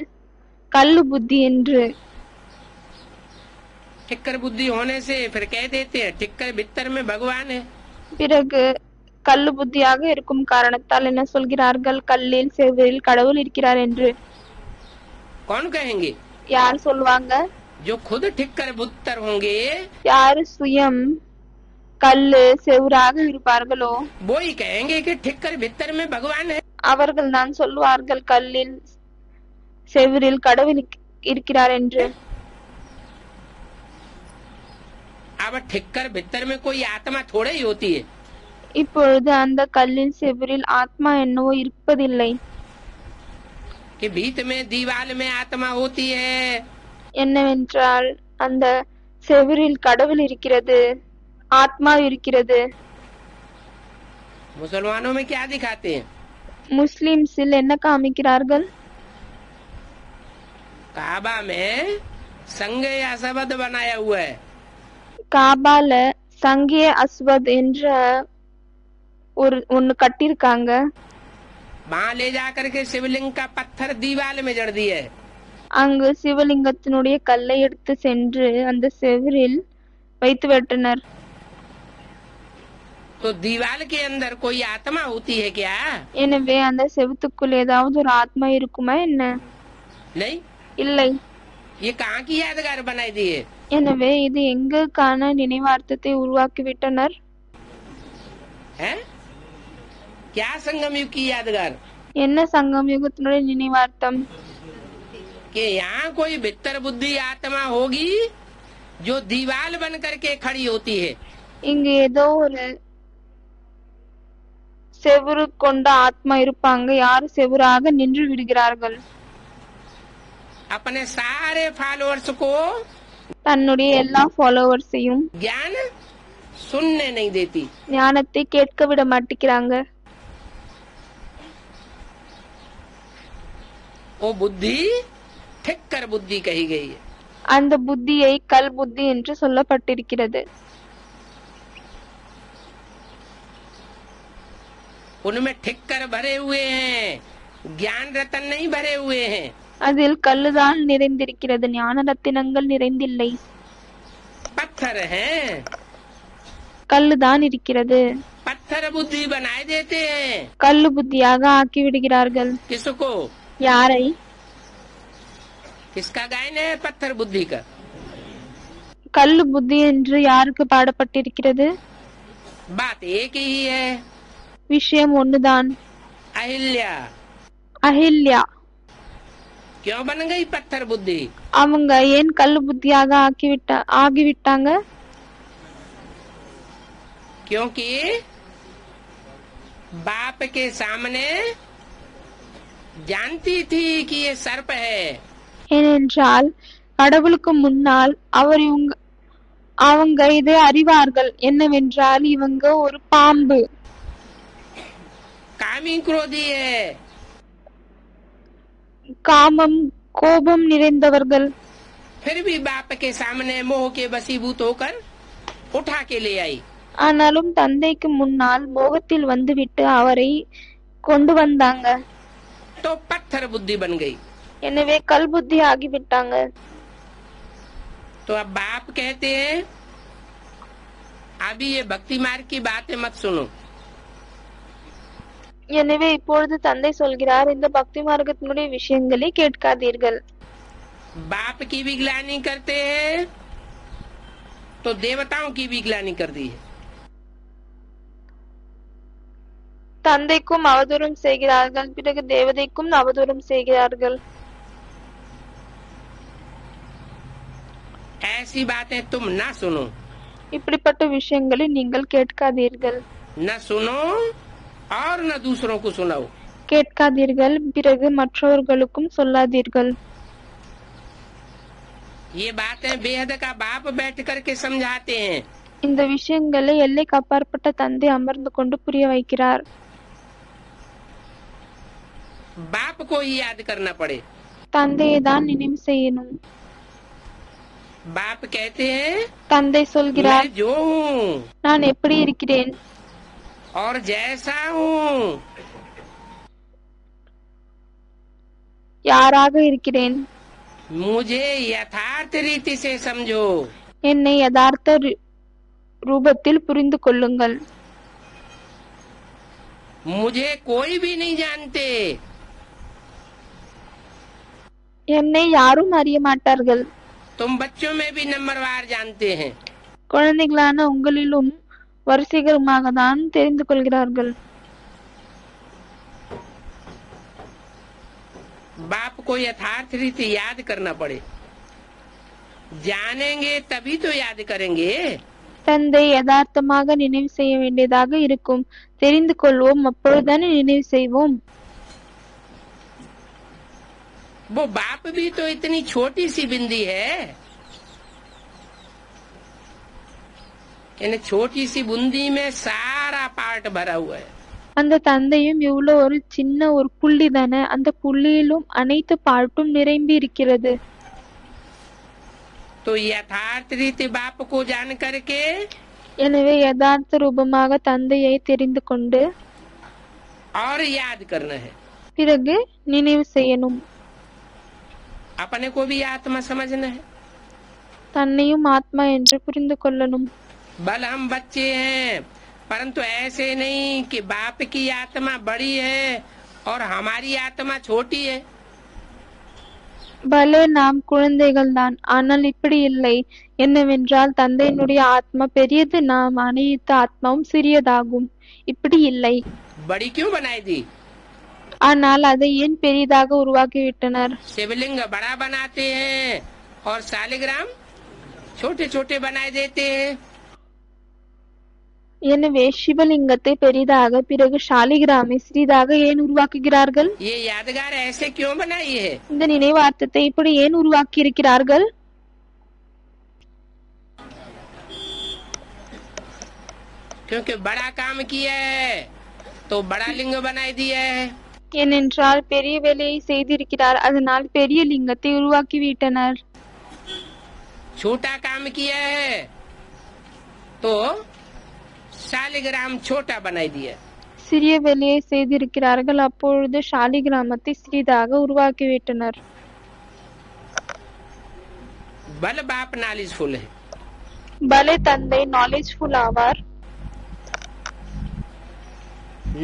கல்லு புத்தி என்று. ठिक्कर बुद्धि होने से फिर कह देते हैं ठिक्कर भीतर में भगवान है. பிறகு கல்லு புத்தியாக இருக்கும் காரணத்தால் என்ன சொல்கிறார்கள், கல்லில் செவிரில் கடவுள் இருக்கிறார் என்று. कौन कहेंगे? யார் சொல்வாங்க? जो खुद ठिक्कर भीतर होंगे, யாரு சுயம் கல்லு செவுராக இருப்பார்களோ वो ही कहेंगे कि ठिक्कर भीतर में भगवान है. அவர்கள் தான் சொல்வார்கள் கல்லில் செவிரில் கடவுள் இருக்கிறார் என்று. अब ठिक्कर भीतर में कोई आत्मा थोड़े ही होती है. இப்பொழுது அந்த கல்லில் செவிரில் ஆத்மா என்னவோ இருப்பதில்லை. कि भीत में दीवाल में आत्मा होती है. என்னவென்றால் அந்த செவிரில் கடவுள் இருக்கிறது, ஆத்மா இருக்கிறது. मुसलमानों में क्या दिखाते हैं? முஸ்லிம்ஸில் என்ன காமிக்கிறார்கள்? काबा में संग या शब्द बनाया हुआ है. காபால சங்கே அஸ்வத் என்ற ஒன்னு கட்டிருக்காங்க. वहाँ ले जाकर के शिवलिंग का पत्थर दीवाल में जड़ दिया है. அங்கு சிவலிங்கத்தினுடைய கல்லை எடுத்து சென்று அந்த செவிரில் வைத்து விட்டனர். तो दीवाल के अंदर कोई आत्मा होती है क्या? எனவே அந்த செவுத்துக்குள் ஏதாவது ஒரு ஆத்மா இருக்குமா என்ன? नहीं. இல்லை. ये कहाँ की यादगार बनाई दी है? எனவே இது எங்குக்கான நினைவார்த்தத்தை உருவாக்கி விட்டனர். हैं? क्या संगम युग की यादगार? என்ன சங்கம் யுகத்தினுடைய நினைவார்த்தம்? कि यहाँ कोई भीतर बुद्धि आत्मा होगी जो दीवाल बन करके खड़ी होती है. இங்கு ஏதோ ஒரு செவுரு கொண்ட ஆத்மா இருப்பாங்க, யாரு செவுராக நின்று விடுகிறார்கள். अपने सारे फॉलोअर्स को தன்னுடைய எல்லா ஃபாலோவர்ஸையும் ज्ञान सुनने नहीं देती. ஞானத்தை கேட்க விட மாட்டேங்கிறாங்க. वो बुद्धि ठिक्कर बुद्धि कही गई है. அந்த புத்தியை கல் புத்தி என்று சொல்லப்பட்டிருக்கிறது. उनमें ठिक्कर भरे हुए हैं, ज्ञान रतन नहीं भरे हुए हैं. அதில் கல்லுதான் நிறைந்திருக்கிறது, ஞான ரத்தினங்கள் நிறைந்தில்லை. पत्थर हैं. கல்லுதான் இருக்கிறது. पत्थर बुद्धि बनाए देते हैं. கல்லு புத்தியாக ஆக்கி விடுகிறார்கள். किसको? யாரை? किसका गायन है? पत्थर बुद्धि का. கல்லு புத்தி என்று யாருக்கு பாடப்பட்டிருக்கிறது? बात एक ही है. விஷயம் ஒண்ணுதான். अहिल्या அஹில்யா क्यों बन गई पत्थर बुद्धि? அவங்க ஏன் கல்லு புத்தியாக ஆகிவிட்டாங்க? क्योंकि बाप के सामने जानती थी कि ये सर्प है. ஏனென்றால் கடவுளுக்கு முன்னால் அவங்க இதை அறிவார்கள். என்னவென்றால் இவங்க ஒரு பாம்பு, कामी क्रोधी है, காமம் கோபம் நிறைந்தவர்கள். फिर भी बाप के सामने मोह के वशीभूत होकर उठा के ले आई। ஆனாலும் தந்தைக்கு முன்னால் மோகத்தில் வந்துவிட்டு அவரை கொண்டு வந்தாங்க. तो पत्थर बुद्धि बन गई। எனவே கல் புத்தி ஆகிவிட்டாங்க. तो अब बाप कहते हैं अभी ये भक्ति मार्ग की बातें मत सुनो। எனவே இப்பொழுது தந்தை சொல்கிறார், இந்த பக்தி மார்க்கத்தினுடைய விஷயங்களை கேட்காதீர்கள். बाप की भी ग्लानि करते हैं तो देवताओं की भी ग्लानि कर दी है। தந்தைக்கும் அவதூறம் செய்கிறார்கள், பிறகு தேவதைக்கும் அவதூறம் செய்கிறார்கள். ऐसी बातें तुम ना सुनो, இப்படிப்பட்ட விஷயங்களை நீங்கள் கேட்காதீர்கள். न सुनो और न दूसरों को सुनाओ। கேட்காதீர்கள், பிறகு மற்றவர்களுக்கும் சொல்லாதீர்கள். ये बातें बेहद का बाप बैठ करके समझाते हैं। இந்த விஷயங்களை எல்லைக்கு அப்பாற்பட்ட தந்தை அமர்ந்து கொண்டு புரிய வைக்கிறார். बाप को ही याद करना पड़े। தந்தையை தான் நினைவு செய்யணும். बाप कहते हैं தந்தை சொல்கிறார், मैं जो हूँ நான் எப்படி இருக்கிறேன், और जैसा हूँ யாராக இருக்கிறேன், मुझे यथार्थ रीति से समझो। என்னை யதார்த்த ரூபத்தில் புரிந்து கொள்ளுங்கள். मुझे कोई भी नहीं जानते, என்னை யாரும் அறிய மாட்டார்கள். तुम बच्चों में भी नंबरवार जानते हैं। குழந்தைகளான உங்களிலும் வரிசைகரமாக தான் தெரிந்து கொள்கிறார்கள். बाप को यथार्थ रीति याद करना पड़े। जानेंगे तभी तो याद करेंगे। தந்தை யதார்த்தமாக நினைவு செய்ய வேண்டியதாக இருக்கும். தெரிந்து கொள்வோம், அப்பொழுதுதானே நினைவு செய்வோம். वो बाप भी तो इतनी छोटी सी बिंदी है। इन छोटी सी बूंदी में सारा पार्ट भरा हुआ है। அந்த தந்தையும் இவ்வளவு ஒரு சின்ன ஒரு புள்ளி தானே, அந்த புள்ளியிலும் அனைத்து பாட்டும் நிரம்பி இருக்கிறது. तो यथार्थ रीति बाप को जान करके எனவே யதார்த்த ரூபமாக தந்தையை தெரிந்து கொண்டு और याद करना है। பிறகு நினைவு செய்யணும். अपने को भी आत्मा समझना है। தன்னையும் ஆத்மா என்று புரிந்து கொள்ளணும். बल हम बच्चे हैं, परंतु ऐसे नहीं कि बाप की आत्मा बड़ी है और हमारी आत्मा छोटी है। பலே நாம் குழந்தைகள் தான், ஆனால் இப்படி இல்லை. என்னவென்றால் தந்தையினுடைய ஆத்மா பெரியது, நாம் அனைத்து ஆத்மாவும் சிறியதாகும். இப்படி இல்லை. बड़ी क्यों बनाई दी? ஆனால் அதை ஏன் பெரிதாக உருவாக்கிவிட்டனர்? शिवलिंग बड़ा बनाते हैं और शालिग्राम छोटे छोटे बनाए देते हैं। எனவே சிவலிங்கத்தை பெரிதாக, பிறகு ஷாலிகிராமை சிறிதாக ஏன் உருவாக்குகிறார்கள்? ये यादगार ऐसे क्यों बनाई है? இந்த நினைவார்த்தத்தை இப்படி ஏன் உருவாக்கி இருக்கிறார்கள்? क्योंकि बड़ा काम किया है तो बड़ा लिंग बनाई दिया है। ஏனென்றால் பெரிய வேலையை செய்திருக்கிறார், அதனால் பெரிய லிங்கத்தை உருவாக்கிவிட்டனர். छोटा काम किया है तो शालिग्राम छोटा बनाई दिया। சிறிய வேலையை செய்திருக்கிறார்கள், அப்பொழுது ஷாலிகிராமத்தை சிறிதாக உருவாக்கிவிட்டனர். बल बाप नॉलेजफुल है। பலே தந்தை நாலேஜ்ஃபுல் ஆவார்.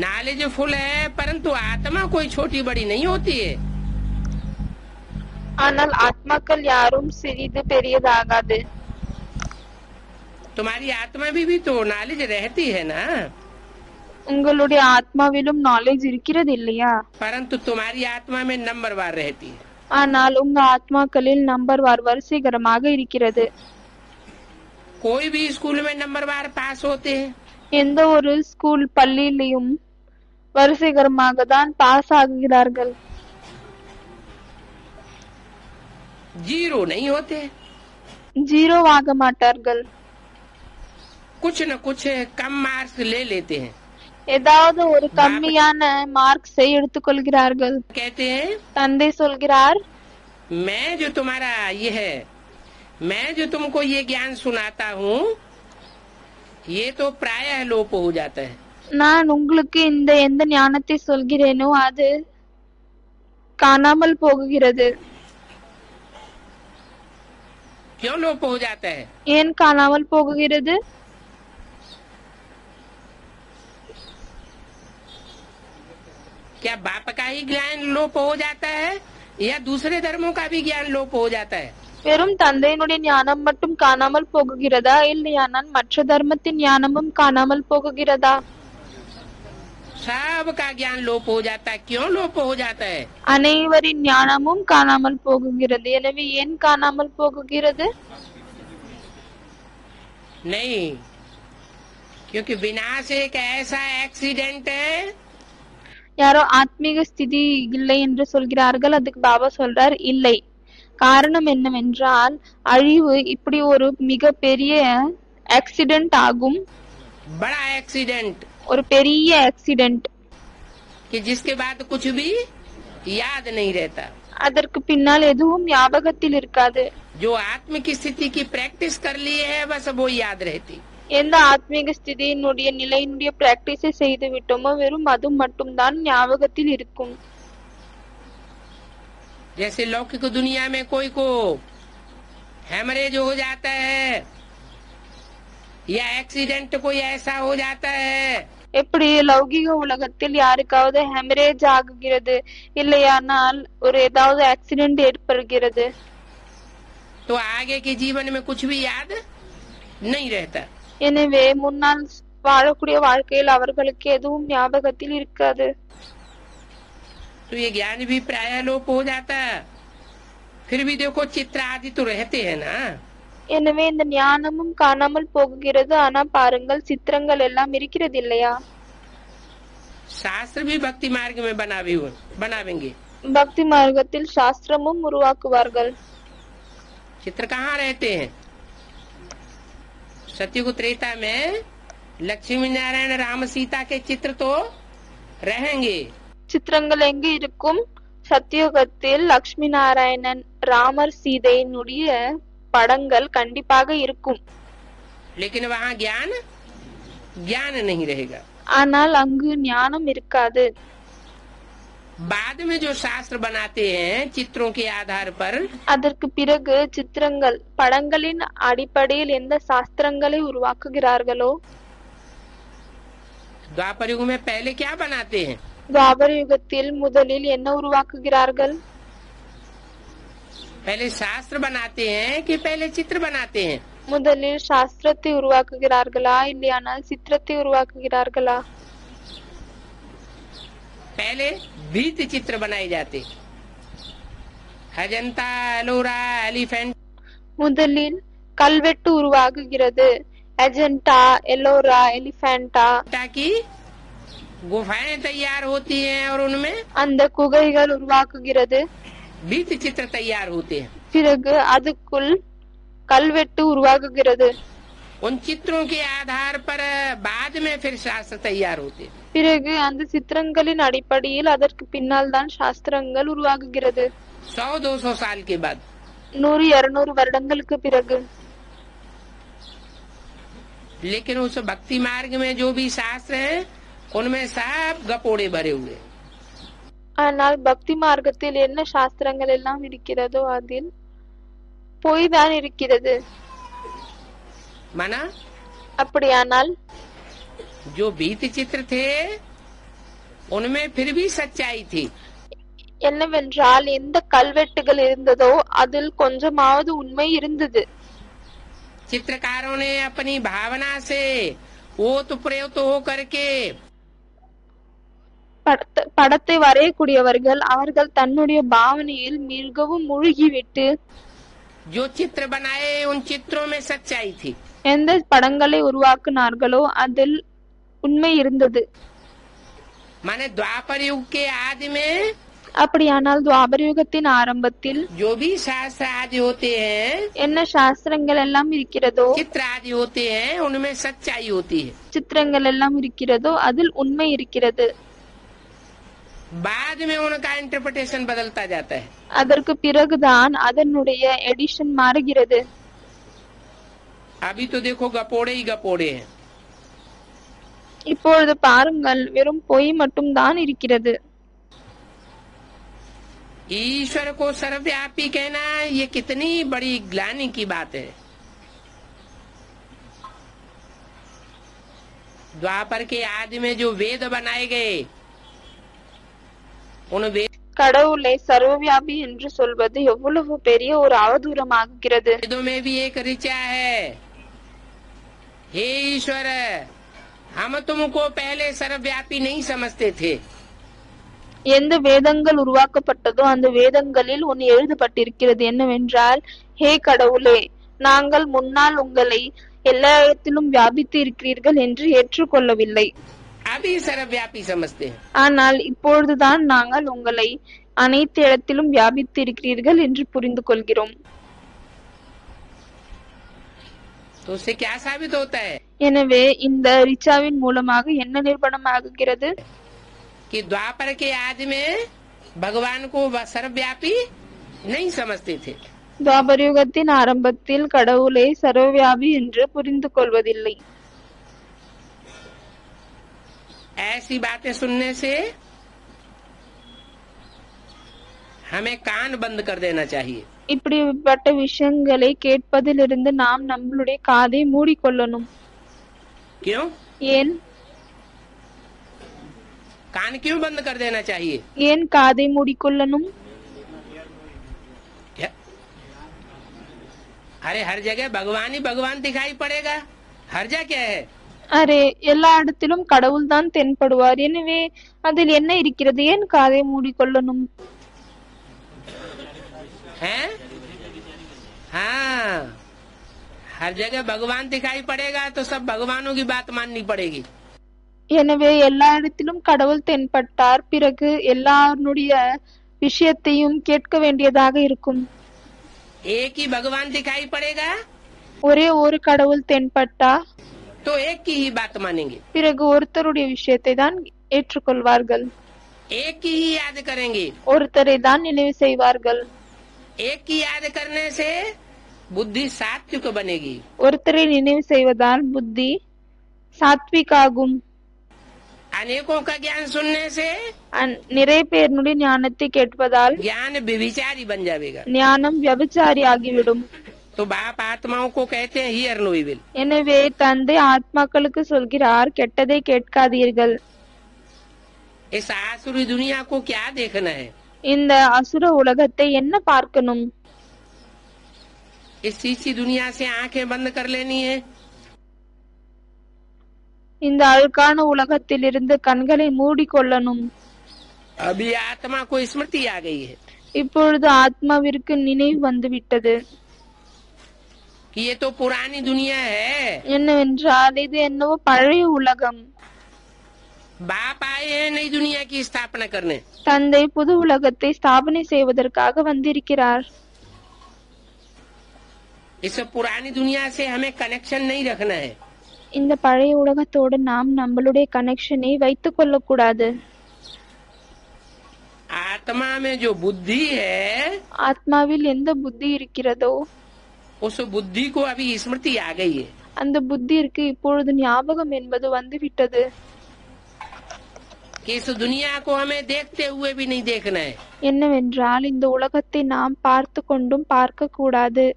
नॉलेजफुल है, परंतु आत्मा कोई छोटी बड़ी नहीं होती है। ஆனால் ஆத்மாக்கள் யாரும் சிறிது பெரியதாகாது. तुम्हारी आत्मा भी तो नॉलेज रहती है ना, உங்களுடைய ஆத்மாவிலும் நாலேஜ் இருக்கிறது இல்லையா? परंतु तुम्हारी आत्मा में नंबरवार रहती है। ஆனால் உங்க ஆத்மாக்களில் நம்பர் வரிசைகரமாக இருக்கிறது. कोई भी स्कूल में नंबरवार पास होते हैं, எந்த ஒரு ஸ்கூல் பள்ளியிலையும் வரிசைகரமாக தான் பாஸ் ஆகுகிறார்கள். जीरो नहीं होते। ஜீரோ ஆக மாட்டார்கள். कुछ न कुछ कम मार्क्स ले लेते हैं। ஏதாவது ஒரு கம்மியான மார்க்ஸை எடுத்துக்கொள்கிறார்கள். कहते हैं தந்தை சொல்கிறார், मैं जो तुम्हारा ये है, मैं जो तुमको ये ज्ञान सुनाता हूँ, ये तो प्रायः लोप हो जाता है। நான் உங்களுக்கு எந்த ஞானத்தை சொல்கிறேனோ அது காணாமல் போகிறது. क्यों लोप हो जाता है? ஏன் காணாமல் போகிறது? क्या बाप का ही ज्ञान लोप हो जाता है या दूसरे धर्मों का भी ज्ञान लोप हो जाता है? வெறும் தந்தையினுடைய ஞானம் மட்டும் காணாமல் போகிறதா, இல்லையானால் மற்ற தர்மத்தின் ஞானமும் காணாமல் போகிறதா? सबका ज्ञान लोप हो जाता है। क्यों लोप हो जाता है? அனைவரின் ஞானமும் காணாமல் போகிறது. எனவே ஏன் காணாமல் போகிறது? नहीं, क्योंकि विनाश एक ऐसा एक्सीडेंट है। யாரோ ஆத்மீக ஸ்திதி இல்லை என்று சொல்கிறார்கள். அதுக்கு பாபா சொல்றார், இல்லை. காரணம் என்னவென்றால் அழிவு இப்படி ஒரு மிக பெரிய ஆக்சிடென்ட் ஆகும். बड़ा एक्सीडेंट, ஒரு பெரிய ஆக்சிடென்ட், कि जिसके बाद कुछ भी याद नहीं रहता। அதற்கு பின்னால் எதுவும் ஞாபகத்தில் இருக்காது. जो आत्म की स्थिति की प्रैक्टिस कर ली है बस वो याद रहती। எந்த ஆத்மீக ஸ்திதியினுடைய நிலையினுடைய பிராக்டிஸை செய்து விட்டோமோ வெறும் அது மட்டும்தான் ஞாபகத்தில் இருக்கும். जैसे लौकिक दुनिया में कोई को हेमरेज हो जाता है या एक्सीडेंट कोई ऐसा हो जाता है, எப்படி லௌகிக உலகத்தில் யாருக்காவது ஹெமரேஜ் ஆகுகிறது, இல்லையானால் ஒரு ஏதாவது ஆக்சிடென்ட் ஏற்படுகிறது, तो आगे के जीवन में कुछ भी याद नहीं रहता। எனவே முன்னால் வாழக்கூடிய வாழ்க்கையில் அவர்களுக்கு எதுவும் ஞாபகத்தில் இருக்காது. तो ये ज्ञान भी प्रायः लोप हो जाता है। फिर भी देखो चित्र आदि तो रहते हैं ना। எனவே இந்த ஞானமும் காணாமல் போகிறது. ஆனா பாருங்கள், சித்திரங்கள் எல்லாம் இருக்கிறது இல்லையா? शास्त्र भी भक्ति मार्ग में बनावेंगे। பக்தி மார்க்கத்தில் சாஸ்திரமும் உருவாக்குவார்கள். चित्र कहाँ रहते हैं? सतयुग त्रेता में लक्ष्मी नारायण राम सीता के चित्र तो रहेंगे। சித்திரங்கள் எங்கு இருக்கும்? சத்தியுகத்தில் லக்ஷ்மி நாராயணன் ராமர் சீதையினுடைய படங்கள் கண்டிப்பாக இருக்கும். लेकिन वहाँ ज्ञान नहीं रहेगा। ஆனால் அங்கு ஞானம் இருக்காது. बाद में जो शास्त्र बनाते हैं चित्रों के आधार पर, அதற்கு பிறகு சித்திரங்கள் படங்களின் அடிப்படையில் எந்த சாஸ்திரங்களை உருவாக்குகிறார்களோ, द्वापर युग में पहले क्या बनाते हैं? துவாபர யுகத்தில் முதலில் என்ன உருவாக்குகிறார்கள்? पहले शास्त्र बनाते हैं कि पहले चित्र बनाते हैं? முதலில் சாஸ்திரத்தை உருவாக்குகிறார்களா, இல்லையானால் சித்திரத்தை உருவாக்குகிறார்களா? पहले भित्ति चित्र बनाए जाते, अजंता एलोरा एलिफेंट। முதலில் கல்வெட்டு உருவாகுகிறது. அஜெண்டா, எல்லோரா, எலிஃபென்டா, ताकि गुफाएं तैयार होती हैं और उनमें அந்த குகைகள் உருவாக்குகிறது. भित्ति चित्र तैयार होते हैं। பிறகு அதுக்குள் கல்வெட்டு உருவாகுகிறது. उन चित्रों के आधार पर बाद में फिर शास्त्र तैयार होते हैं। பிறகு அந்த சித்திரங்களின் அடிப்படையில் அதற்கு பின்னால் தான் சாஸ்திரங்கள் உருவாகுகிறது. 100-200 साल के बाद 100-200 வருடங்களுக்கு பிறகு. लेकिन उस भक्ति मार्ग में जो भी शास्त्र है उनमें सब गपोड़े भरे हुए। ஆனால் பக்தி மார்க்கத்தில் என்ன சாஸ்திரங்கள் எல்லாம் இருக்கிறதோ அதில் பொய் தான் இருக்கிறது. माना அப்படியானால் जो भित्ति चित्र थे उनमें फिर भी सच्चाई थी। என்னவென்றால் எந்த கல்வெட்டுகள் இருந்ததோ அதில் கொஞ்சமாவது உண்மை இருந்தது. चित्रकारों ने अपनी भावना से ओत प्रोत हो करके படத்தை வரையக்கூடியவர்கள் அவர்கள் தன்னுடைய பாவனையில் மிகவும் மூழ்கிவிட்டு जो चित्र बनाए उन चित्रों में सच्चाई थी। எந்த படங்களை உருவாக்கினார்களோ அதில் உண்மை இருந்தது. माने द्वापर युग के आदि में அப்படியானால் துவாபர யுகத்தின் ஆரம்பத்தில் जो भी शास्त्र आदि होते हैं, என்ன சாஸ்திரங்கள் எல்லாம் இருக்கிறதோ, चित्र आदि होते हैं, उनमें सच्चाई होती है। சித்திரங்கள் எல்லாம் இருக்கிறதோ அதில் உண்மை இருக்கிறது. बाद में उनका इंटरप्रिटेशन बदलता जाता है। அதற்கு பிறகுதான் அதனுடைய எடிஷன் மாறுகிறது. अभी तो देखो गपोड़े ही गपोड़े हैं। இப்பொழுது பாருங்கள், வெறும் பொய் மட்டும் தான் இருக்கிறது. ईश्वर को सर्वव्यापी कहना ये कितनी बड़ी ग्लानि की बात है। द्वापर के आदि में जो वेद बनाए गए, उन கடவுளை சர்வவியாபி என்று சொல்வது எவ்வளவு பெரிய ஒரு அவதூறமாகிறது. वेदों में भी एक ऋचा है, हे ईश्वर हम तुमको पहले सर्वव्यापी नहीं समझते थे। எந்த வேதங்கள் உருவாக்கப்பட்டதோ அந்த வேதங்களில் ஒன்று எழுதப்பட்டிருக்கிறது என்னவென்றால், ஹே கடவுளே, நாங்கள் முன்னால் உங்களை எல்லா இடத்திலும் வியாபித்து இருக்கிறீர்கள் என்று ஏற்றுக்கொள்ளவில்லை. अभी सर्वव्यापी समझते हैं। ஆனால் இப்பொழுதுதான் நாங்கள் உங்களை அனைத்து இடத்திலும் வியாபித்து இருக்கிறீர்கள் என்று புரிந்து கொள்கிறோம். तो उससे क्या साबित होता है எனவே இந்த ரிச்சாவின் மூலமாக என்ன நிரூபணமாகுகிறது? कि द्वापर के आदि में भगवान को सर्वव्यापी नहीं समझते थे। துவாபர யுகத்தின் ஆரம்பத்தில் கடவுளை சர்வவியாபி என்று புரிந்து கொள்வதில்லை. ऐसी बातें सुनने से हमें कान बंद कर देना चाहिए। இப்படிப்பட்ட விஷயங்களை கேட்பதிலிருந்து நாம் நம்மளுடைய காதை மூடிக்கொள்ளணும். क्यों? ஏன் कान क्यों बंद कर देना चाहिए? ஏன் காதை மூடிக்கொள்ளணும்? क्या? अरे हर जगह भगवान ही भगवान दिखाई पड़ेगा, हर्जा क्या है? அரே, எல்லா இடத்திலும் கடவுள் தான் தென்படுவார், எனவே அதில் என்ன இருக்கிறது? ஏன் காதை மூடிக்கொள்ளணும்? हैं? हाँ, हर जगह भगवान दिखाई पड़ेगा तो सब भगवानों की बात माननी पड़ेगी। எனவே எல்லா இடத்திலும் கடவுள் தென்பட்டார், பிறகு எல்லாருடைய விஷயத்தையும் கேட்க வேண்டியதாக இருக்கும். एक ही भगवान दिखाई पड़ेगा ஒரே ஒரு கடவுள் தென்பட்டா तो एक की ही बात मानेंगे, பிறகு ஒருத்தருடைய விஷயத்தை தான் ஏற்றுக்கொள்வார்கள், एक की ही याद करेंगे। ஒருத்தரை தான் நினைவு செய்வார்கள். एक की याद करने से बुद्धि सात्विक बनेगी। ஒருத்தரை நினைவு செய்வதால் புத்தி சாத்விகாகும். अनेकों का ज्ञान सुनने से நிறைய பேருடைய ஞானத்தை கேட்பதால் ज्ञान विविचारी बन जाएगा। ஞானம் விபச்சாரி ஆகிவிடும். तो बाप आत्माओं को कहते हैं हियर नो इविल। எனவே தந்தை ஆத்மாக்களுக்கு சொல்கிறார், கெட்டதை கேட்காதீர்கள். इस आसुरी दुनिया को क्या देखना है? இந்த அசுர உலகத்தை என்ன பார்க்கணும்? इस चीची दुनिया से आंखें बंद कर लेनी है। இந்த அழுக்கான உலகத்திலிருந்து கண்களை மூடிக்கொள்ளணும். अभी आत्मा को स्मृति आ गई है இப்பொழுது ஆத்மாவிற்கு நினைவு வந்துவிட்டது. कि ये तो पुरानी दुनिया है, என்னவென்றால் இது என்னவோ பழைய உலகம். बाप आए हैं नई दुनिया की स्थापना करने। தந்தை புது உலகத்தை ஸ்தாபனை செய்வதற்காக வந்திருக்கிறார். इस पुरानी दुनिया से हमें कनेक्शन नहीं रखना है। இந்த பழைய உலகத்தோடு நாம் நம்மளுடைய கனெக்ஷனை வைத்துக் கொள்ளக்கூடாது. आत्मा में जो बुद्धि है, ஆத்மாவில் எந்த புத்தி இருக்கிறதோ उस बुद्धि को अभी स्मृति आ गई है அந்த புத்திற்கு இப்பொழுது ஞாபகம் என்பது வந்துவிட்டது. कि इस दुनिया को हमें देखते हुए भी नहीं देखना है। என்னவென்றால் இந்த உலகத்தை நாம் பார்த்து கொண்டும் பார்க்க கூடாது.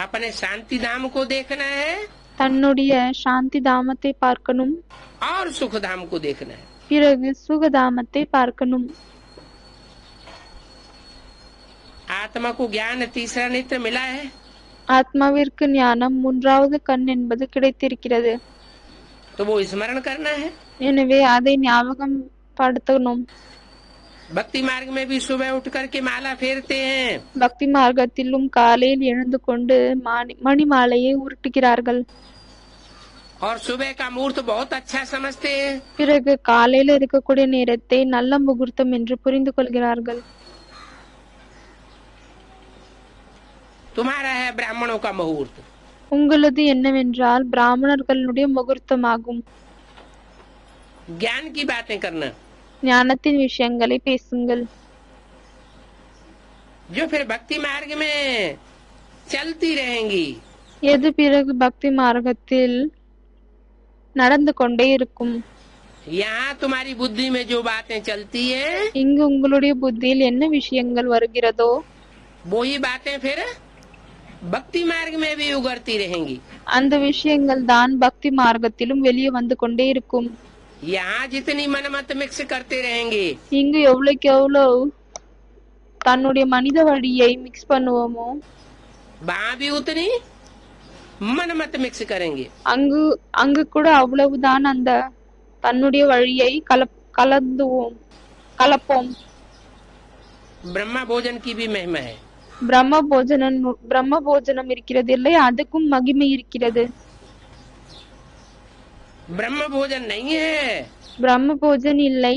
अपने शांति धाम को देखना है தன்னுடைய சாந்தி தாமத்தை பார்க்கணும், और सुख धाम को देखना है। பிறகு சுகதாமத்தை பார்க்கணும். आत्मा को ज्ञान तीसरा नेत्र मिला है, ஆத்மாவிற்கு ஞானம் மூன்றாவது கண் என்பது கிடைத்திருக்கிறது. तो वो स्मरण करना है। எனவே அதை ஞாபகம் படுத்தணும். भक्ति मार्ग में भी सुबह उठ करके माला फेरते हैं, பக்தி மார்க்கத்திலும் காலையில் எழுந்து கொண்டு மணிமாலையை உருட்டுகிறார்கள். और सुबह का मुहूर्त बहुत अच्छा समझते हैं। பிறகு காலையில இருக்கக்கூடிய நேரத்தை நல்ல முகூர்த்தம் என்று புரிந்து கொள்கிறார்கள். तुम्हारा है ब्राह्मणों का मुहूर्त। உங்களது என்னவென்றால் பிராமணர்களுடைய முகூர்த்தமாகும். ज्ञान की बातें करना, ஞானத்தின் விஷயங்களை பேசுங்கள். जो फिर भक्ति मार्ग में चलती रहेंगी। எது பிறகு பக்தி மார்க்கத்தில் நடந்து கொண்டே இருக்கும். यहाँ तुम्हारी बुद्धि में जो बातें चलती है, இங்கு உங்களுடைய புத்தியில் என்ன விஷயங்கள் வருகிறதோ वो ही बातें फिर भक्ति मार्ग में भी उगरती रहेंगी। அந்த விஷயங்கள் தான் பக்தி மார்க்கத்திலும் வெளியே வந்து கொண்டே இருக்கும். यहाँ जितनी मनमत मिक्स करते रहेंगे, இங்கு எவ்வளவுக்கு எவ்வளவு தன்னுடைய மனித வழியை மிக்ஸ் பண்ணுவோமோ वहाँ भी उतनी मनमत मिक्स करेंगे। அங்கு கூட அவ்வளவுதான் அந்த தன்னுடைய வழியை கலப்போம். ब्रह्मा भोजन की भी महिमा है। பிரம்ம போஜனம் இருக்கிறது இல்லை, அதுக்கும் மகிமை இருக்கிறது. ब्रह्म भोजन नहीं है, பிரம்ம போஜன் இல்லை,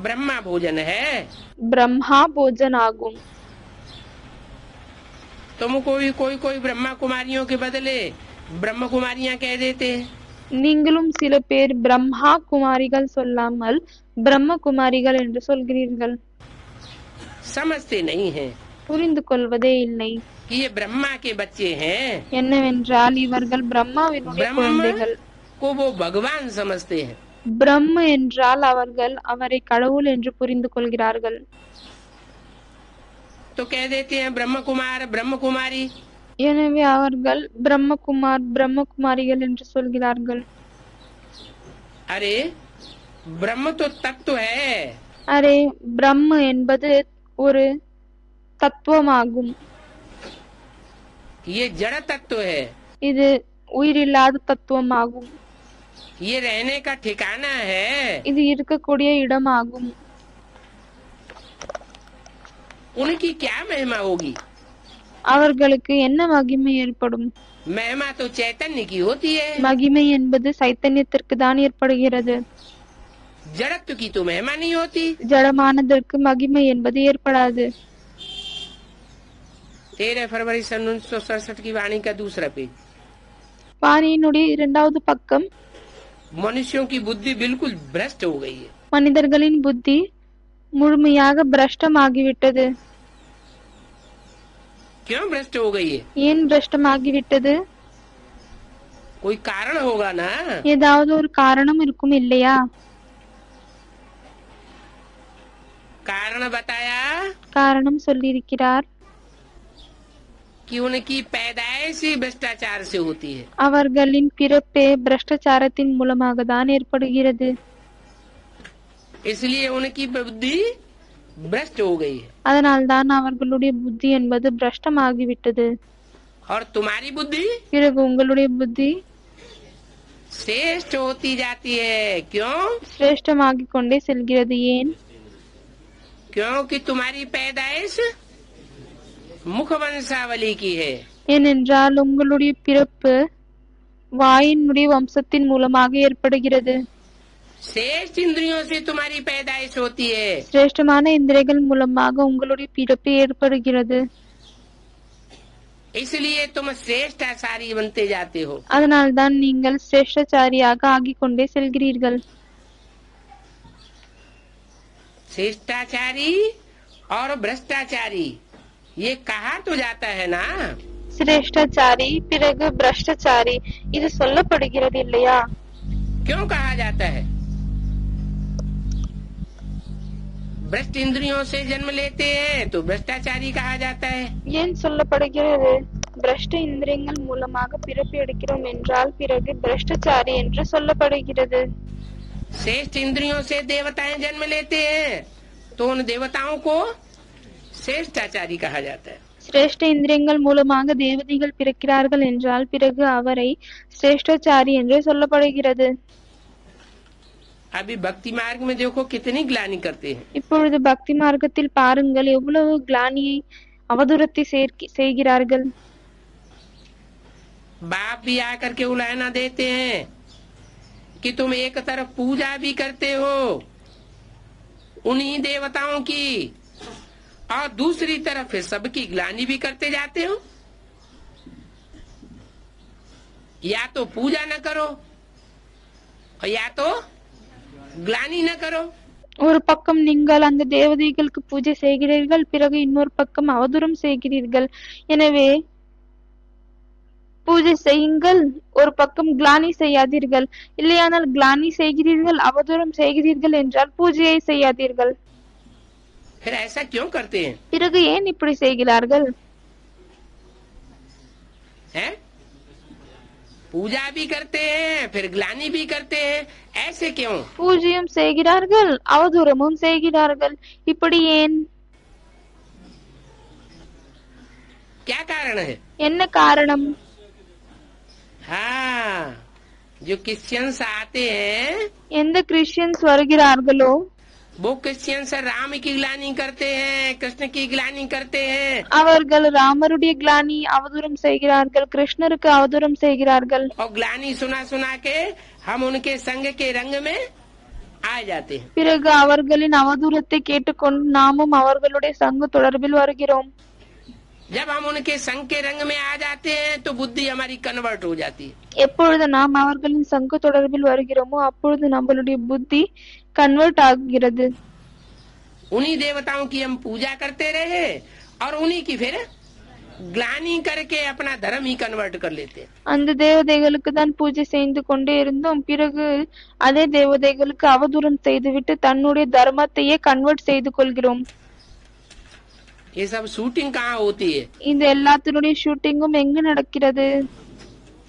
ब्रह्मा भोजन है। பிரம்மா போஜன் ஆகும். तुमको भी कोई ब्रह्मा कुमारियों के बदले ब्रह्म कुमारियां कह देते हैं। நீங்களும் சில பேர் பிரம்மா குமாரிகள் சொல்லாமல் பிரம்ம குமாரிகள் என்று சொல்கிறீர்கள். समझते नहीं है புரிந்து கொள்வதே இல்லை. कि ये ब्रह्मा के बच्चे हैं। என்னவென்றால் இவர்கள் பிரம்மாவினுடைய ब्रह्म குழந்தைகள். को वो भगवान समझते हैं। பிரம்ம என்றால் அவர்கள் அவரை கடவுள் என்று புரிந்து கொள்கிறார்கள். तो कह देते हैं ब्रह्म कुमार ब्रह्म कुमारी। எனவே அவர்கள் பிரம்மகுமார் பிரம்மகுமாரிகள் என்று சொல்கிறார்கள். अरे ब्रह्म तो तत्व है, அரே, பிரம்ம என்பது ஒரு தத்துவமாகும். ये जड़ तत्व है, இது உயிரில்லாத தத்துவமாகும். ये रहने का ठिकाना है। இது இருக்கக்கூடிய இடமாகும். उनकी क्या महिमा होगी? அவர்களுக்கு என்ன மகிமை ஏற்படும்? महिमा तो चैतन्य की होती है, மகிமை என்பது சைத்தன்யத்திற்கு தான் ஏற்படுகிறது. जड़त्व की तो महिमा नहीं होती। ஜடமானதற்கு மகிமை என்பது ஏற்படாது. 13 फरवरी सन 1967 की वाणी का दूसरा पेज। வாணியினுடைய 2வது பக்கம். मनुष्यों की बुद्धि बिल्कुल भ्रष्ट हो गई है। மனிதர்களின் புத்தி முழுமையாக பிரஷ்டமாகிவிட்டது. क्यों भ्रष्ट हो गई है? ஏன் பிரஷ்டமாகிவிட்டது? कोई कारण होगा ना। ஏதாவது ஒரு காரணம் இருக்கும் இல்லையா? कारण बताया காரணம் சொல்லியிருக்கிறார். कि उनकी पैदाइश ही भ्रष्टाचार से होती है। அவர்களின் பிறப்பே பிரஷ்டச்சாரத்தின் மூலமாக தான் ஏற்படுகிறது. इसलिए उनकी बुद्धि भ्रष्ट हो गई है। அதனால் தான் அவர்களுடைய புத்தி என்பது பிரஷ்டமாகிவிட்டது. और तुम्हारी बुद्धि பிறகு உங்களுடைய புத்தி श्रेष्ठ होती जाती है। क्यों? சிரேஷ்டமாகிக் கொண்டே செல்கிறது. ஏன்? क्योंकि तुम्हारी पैदाइश मुख वंशावली की है। ஏனென்றால் உங்களுடைய பிறப்பு வாயினுடைய வம்சத்தின் மூலமாக ஏற்படுகிறது. श्रेष्ठ इंद्रियों से तुम्हारी पैदाइश होती है। சிரேஷ்டமான இந்திரியங்கள் மூலமாக உங்களுடைய பிறப்பு ஏற்படுகிறது. इसलिए तुम श्रेष्ठ आचार्य बनते जाते हो। அதனால் தான் நீங்கள் சிரேஷ்டாச்சாரியாக ஆகிக் கொண்டே செல்கிறீர்கள். श्रेष्ठाचारी और भ्रष्टाचारी ये कहा तो जाता है ना। சிரேஷ்டாச்சாரி பிறகு பிரஷ்டச்சாரி இது சொல்லப்படுகிறது இல்லையா? क्यों कहा जाता है? भ्रष्ट इंद्रियों से जन्म लेते हैं तो भ्रष्टाचारी कहा जाता है। ஏன் சொல்லப்படுகிறது? பிரஷ்ட இந்திரியங்கள் மூலமாக பிறப்பு எடுக்கிறோம் என்றால் பிறகு பிரஷ்டச்சாரி என்று சொல்லப்படுகிறது. श्रेष्ठ इंद्रियों से देवताएं जन्म लेते हैं तो उन देवताओं को श्रेष्ठाचारी कहा जाता है। சிரேஷ்ட இந்திரியங்கள் மூலமாக தேவதைகள் பிறக்கிறார்கள் என்றால் பிறகு அவரை சிரேஷ்டாச்சாரி என்று சொல்லப்படுகிறது. अभी भक्ति मार्ग में देखो कितनी ग्लानि करते हैं। இப்பொழுது பக்தி மார்க்கத்தில் பாருங்கள் எவ்வளவு கிளானியை அவதூறத்தை செய்கிறார்கள். बाप भी आकर के उलाहना देते हैं कि तुम एक तरफ पूजा भी करते हो उन्हीं देवताओं की और दूसरी तरफ फिर सबकी ग्लानि भी करते जाते हो। या तो पूजा न करो और या तो ग्लानि न करो। ஒரு பக்கம் நீங்கள் அந்த தேவதைகளுக்கு பூஜை செய்கிறீர்கள், பிறகு இன்னொரு பக்கம் அவதூறம் செய்கிறீர்கள். எனவே பூஜை செய்யுங்கள், ஒரு பக்கம் கிளானி செய்யாதீர்கள். இல்லையானால் கிளானி செய்கிறீர்கள், அவதூறம் செய்கிறீர்கள் என்றால் பூஜையை செய்யாதீர்கள். फिर ऐसा क्यों करते हैं? பிறகு ஏன் இப்படி செய்கிறார்கள்? हैं? पूजा भी करते हैं फिर ग्लानि भी करते हैं, ऐसे क्यों? பூஜையும் செய்கிறார்கள், அவதூறமும் செய்கிறார்கள். இப்படி ஏன்? क्या कारण है? என்ன காரணம்? हाँ, जो क्रिश्चियंस आते हैं எந்த கிறிஸ்டியன்ஸ் வருகிறார்களோ वो क्रिश्चियंस राम की ग्लानि करते हैं, कृष्ण की ग्लानि करते हैं அவர்கள் ராமருடைய கிளானி அவதூறம் செய்கிறார்கள், கிருஷ்ணருக்கு அவதூறம் செய்கிறார்கள். और ग्लानि सुना सुना के हम उनके संग के रंग में आ जाते हैं। பிறகு அவர்களின் அவதூறத்தை கேட்டுக்கொண்டு நாமும் அவர்களுடைய சங்க தொடர்பில் வருகிறோம். जब हम उनके संग के रंग में आ जाते हैं तो बुद्धि हमारी कन्वर्ट हो जाती है। எப்பொழுது நாம் அவர்களின் சங்க தொடர்பில் வருகிறோமோ அப்பொழுது நம்மளுடைய புத்தி கன்வெர்ட் ஆகிறது. उन्हीं देवताओं की हम पूजा करते रहे और उन्हीं की फिर ग्लानि करके अपना धर्म ही कन्वर्ट कर लेते हैं। அந்த தேவதைகளுக்கு தான் பூஜை செய்து கொண்டே இருந்தோம், பிறகு அதே தேவதைகளுக்கு அவதூறம் செய்துவிட்டு தன்னுடைய தர்மத்தையே கன்வெர்ட் செய்து கொள்கிறோம். ये सब शूटिंग कहाँ होती है? இந்த எல்லாத்தினுடைய ஷூட்டிங்கும் எங்க நடக்கிறது?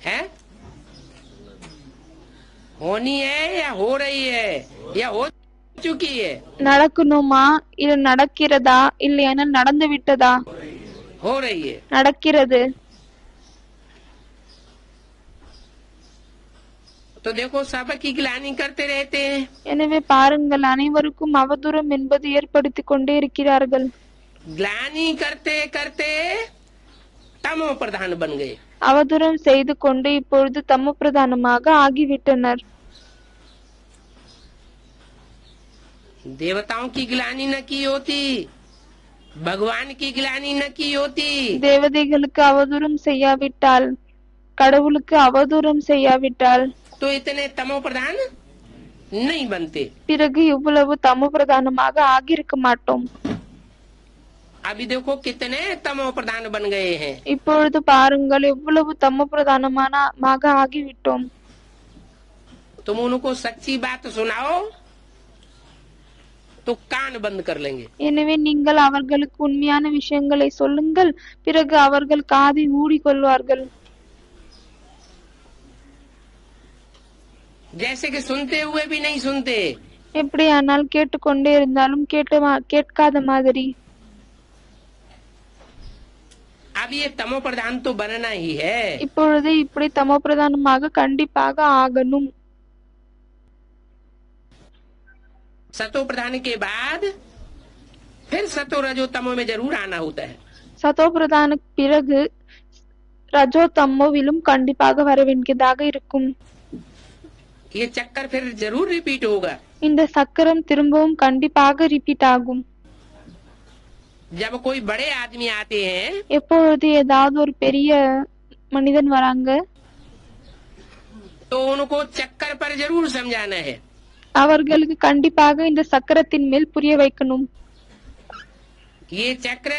है होनी है या हो रही है या हो चुकी है? நடக்கணுமா இல்ல நடக்கிறதா இல்லையானால் நடந்து விட்டதா? हो रही है। நடக்கிறது. तो देखो सबकी ग्लानि करते रहते हैं। எனவே பாருங்கள், அனைவருக்கும் அவதூறம் என்பது ஏற்படுத்தி கொண்டே இருக்கிறார்கள். ग्लानि करते करते तमो प्रधान बन गए। அவதூறம் செய்து கொண்டு இப்பொழுது தமோ பிரதானமாக ஆகிவிட்டனர். देवताओं की ग्लानि न की होती, भगवान की ग्लानि न की होती, தேவதைகளுக்கு அவதூறம் செய்யாவிட்டால், கடவுளுக்கு அவதூறம் செய்யாவிட்டால் तो इतने तमो प्रधान नहीं बनते। பிறகு இவ்வளவு தமோ பிரதானமாக ஆகியிருக்க மாட்டோம். अभी देखो कितने तमो प्रधान बन गए हैं। இப்பொழுது பாருங்கள், எவ்வளவு தமோ பிரதானமாக ஆகிவிட்டோம். तुम उनको सच्ची बात सुनाओ तो कान बंद कर लेंगे। எனவே நீங்கள் அவர்களுக்கு உண்மையான விஷயங்களை சொல்லுங்கள், பிறகு அவர்கள் காதை மூடிக்கொள்வார்கள். जैसे कि सुनते हुए भी नहीं सुनते। எப்படியானால் கேட்டுக்கொண்டே இருந்தாலும் கேட்காத மாதிரி. अब ये तमो प्रधान तो बनना ही है। இப்பொழுது இப்படி தமோ பிரதானமாக கண்டிப்பாக ஆகணும். सतो प्रधान के बाद फिर सतो रजो तमो में जरूर आना होता है। சதோ பிரதானுக்கு பிறகு ரஜோ தம்மோவிலும் கண்டிப்பாக வர வேண்டியதாக இருக்கும். ये चक्कर फिर जरूर रिपीट होगा। இந்த சக்கரம் திரும்பவும் கண்டிப்பாக ரிப்பீட் ஆகும். जब कोई बड़े आदमी आते हैं எப்பொழுது ஏதாவது ஒரு பெரிய மனிதன் வராங்க, तो उनको चक्कर पर जरूर समझाना है। அவர்களுக்கு கண்டிப்பாக இந்த சக்கரத்தின் மேல் புரிய வைக்கணும். ये चक्र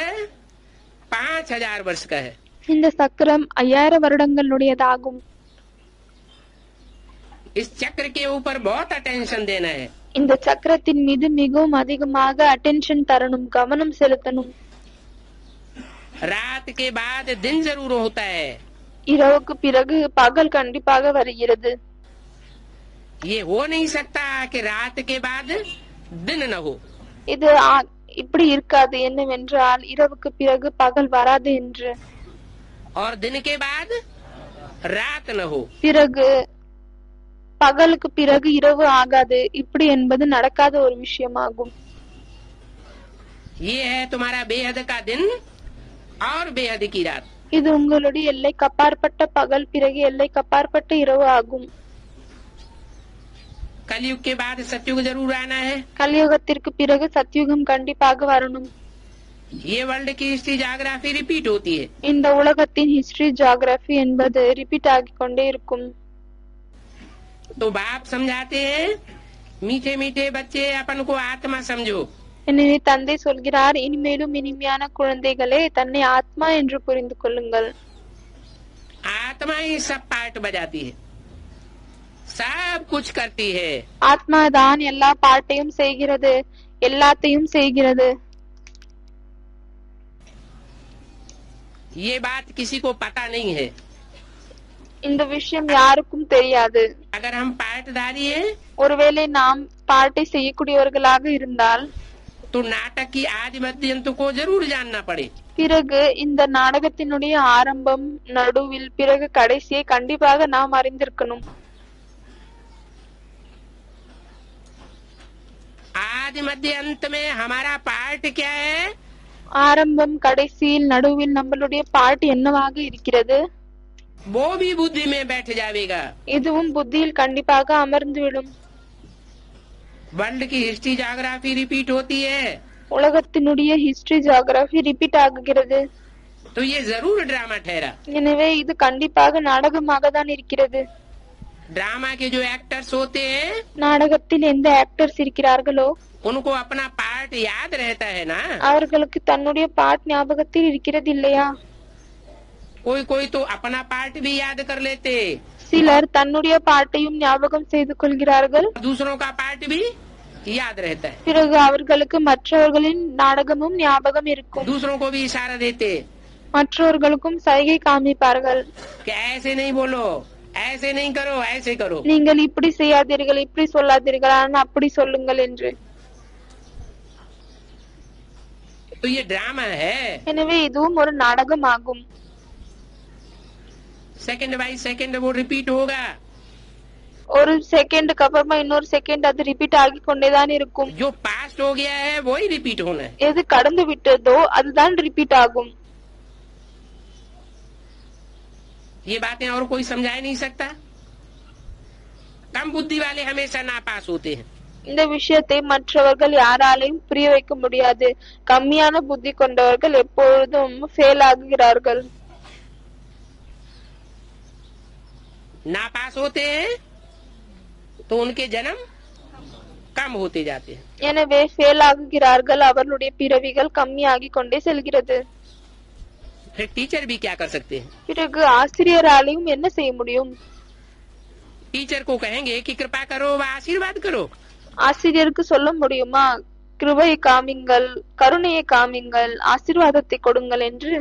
5000 वर्ष का है। இந்த சக்கரம் 5000 வருடங்களுடையதாகும். इस चक्र के ऊपर बहुत अटेंशन देना है। இந்த சக்கரத்தின் மீது மிகவும் அதிகமாக அட்டென்ஷன் தரணும், கவனம் செலுத்தணும். रात के बाद दिन जरूर होता है। இரவுக்கு பிறகு பகல் கண்டிப்பாக வருகிறது. ये हो नहीं सकता कि रात के बाद दिन न हो। இது இப்படி இருக்காது, என்னவென்றால் இரவுக்கு பிறகு பகல் வராது என்று, और दिन के बाद रात न हो। பிறகு பகலுக்கு பிறகு இரவு ஆகாது, இப்படி என்பது நடக்காத ஒரு விஷயமாகும். ये है तुम्हारा बेहद का दिन और बेहद की रात। இது உங்களுடைய எல்லைக்கு அப்பாற்பட்ட பகல், பிறகு எல்லைக்கு அப்பாற்பட்ட இரவு ஆகும். कलयुग के बाद सतयुग जरूर आना है। கலியுகத்திற்கு பிறகு சத்யுகம் கண்டிப்பாக வரணும். ये वर्ल्ड की हिस्ट्री जाग्राफी रिपीट होती है। இந்த உலகத்தின் ஹிஸ்டரி ஜியோகிராபி என்பது ரிப்பீட் ஆகிக் கொண்டே இருக்கும். तो बाप समझाते हैं मीठे मीठे बच्चे अपन को आत्मा समझो। எனவே தந்தை சொல்கிறார், இனிமேலும் இனிமையான குழந்தைகளே, தன்னை ஆத்மா என்று புரிந்து கொள்ளுங்கள். आत्मा ही सब पार्ट बजाती है, सब कुछ करती है। ஆத்மா தான் எல்லா பாட்டையும் செய்கிறது, எல்லாத்தையும் செய்கிறது. ये बात किसी को पता नहीं है। இந்த விஷயம் யாருக்கும் தெரியாது. अगर हम पार्टधारी हैं ஒருவேளை நாம் பாட்டை செய்யக்கூடியவர்களாக இருந்தால் तो नाटक की आदि मध्य अंत को जरूर जानना पड़े। பிறகு இந்த நாடகத்தினுடைய ஆரம்பம், நடுவில், பிறகு கடைசியை கண்டிப்பாக நாம் அறிந்திருக்கணும். आदि मध्य अंत में हमारा पार्ट क्या है? ஆரம்பம், கடைசியில், நடுவில் நம்மளுடைய பாட்டு என்னவாக இருக்கிறது? वो भी बुद्धि में बैठ जाएगा। இதுவும் புத்தியில் கண்டிப்பாக அமர்ந்துவிடும். वर्ल्ड की हिस्ट्री जाग्राफी रिपीट होती है உலகத்தினுடைய ஹிஸ்டரி ஜியோகிராபி ரிப்பீட் ஆகுகிறது. तो ये जरूर ड्रामा ठहरा। எனவே இது கண்டிப்பாக நாடகமாக தான் இருக்கிறது. ड्रामा के जो एक्टर्स होते हैं நாடகத்தில் எந்த ஆக்டர்ஸ் இருக்கிறார்களோ उनको अपना पार्ट याद रहता है ना। அவர்களுக்கு தன்னுடைய பாட் ஞாபகத்தில் இருக்கிறது இல்லையா? कोई कोई तो अपना पार्ट भी याद कर लेते, சிலர் தன்னுடைய பாட்டையும் ஞாபகம் செய்து கொள்கிறார்கள். दूसरों का पार्ट भी याद रहता है। பிறகு அவர்களுக்கு மற்றவர்களின் நாடகமும் ஞாபகம் இருக்கும். दूसरों को भी इशारा देते மற்றவர்களுக்கும் சைகை காமிப்பார்கள். कि ऐसे नहीं बोलो, ऐसे नहीं करो, ऐसे करो। நீங்கள் இப்படி செய்யாதீர்கள், இப்படி சொல்லாதீர்கள், ஆனால் அப்படி சொல்லுங்கள் என்று. तो ये ड्रामा है। எனவே இதுவும் ஒரு நாடகம் ஆகும். सेकंड बाय सेकंड वो रिपीट होगा। ஒரு செகண்டுக்கு அப்புறமா இன்னொரு செகண்ட் அது ரிப்பீட் ஆகி கொண்டேதான் இருக்கும். जो पास्ट हो गया है वो ही रिपीट होना है। எது கடந்து விட்டதோ அதுதான் ரிப்பீட் ஆகும். ये बातें और कोई समझा नहीं सकता। कम बुद्धि वाले हमेशा नापास होते हैं। இந்த விஷயத்தை மற்றவர்கள் யாராலையும் புரிய வைக்க முடியாது. கம்மியான புத்தி கொண்டவர்கள் எப்பொழுதும் ஃபெயில் ஆகுகிறார்கள். नापास होते हैं तो उनके जन्म कम होते जाते हैं। எனவே ஃபெயில் ஆகுகிறார்கள், அவர்களுடைய பிறவிகள் கம்மியாகி கொண்டே செல்கிறது. फिर टीचर भी क्या कर सकते हैं? பிறகு ஆசிரியராலையும் என்ன செய்ய முடியும்? टीचर को कहेंगे कि कृपा करो व आशीर्वाद करो। ஆசிரியருக்கு சொல்ல முடியுமா, கிருபையை காமிங்கள், கருணையை காமிங்கள், ஆசீர்வாதத்தை கொடுங்கள் என்று?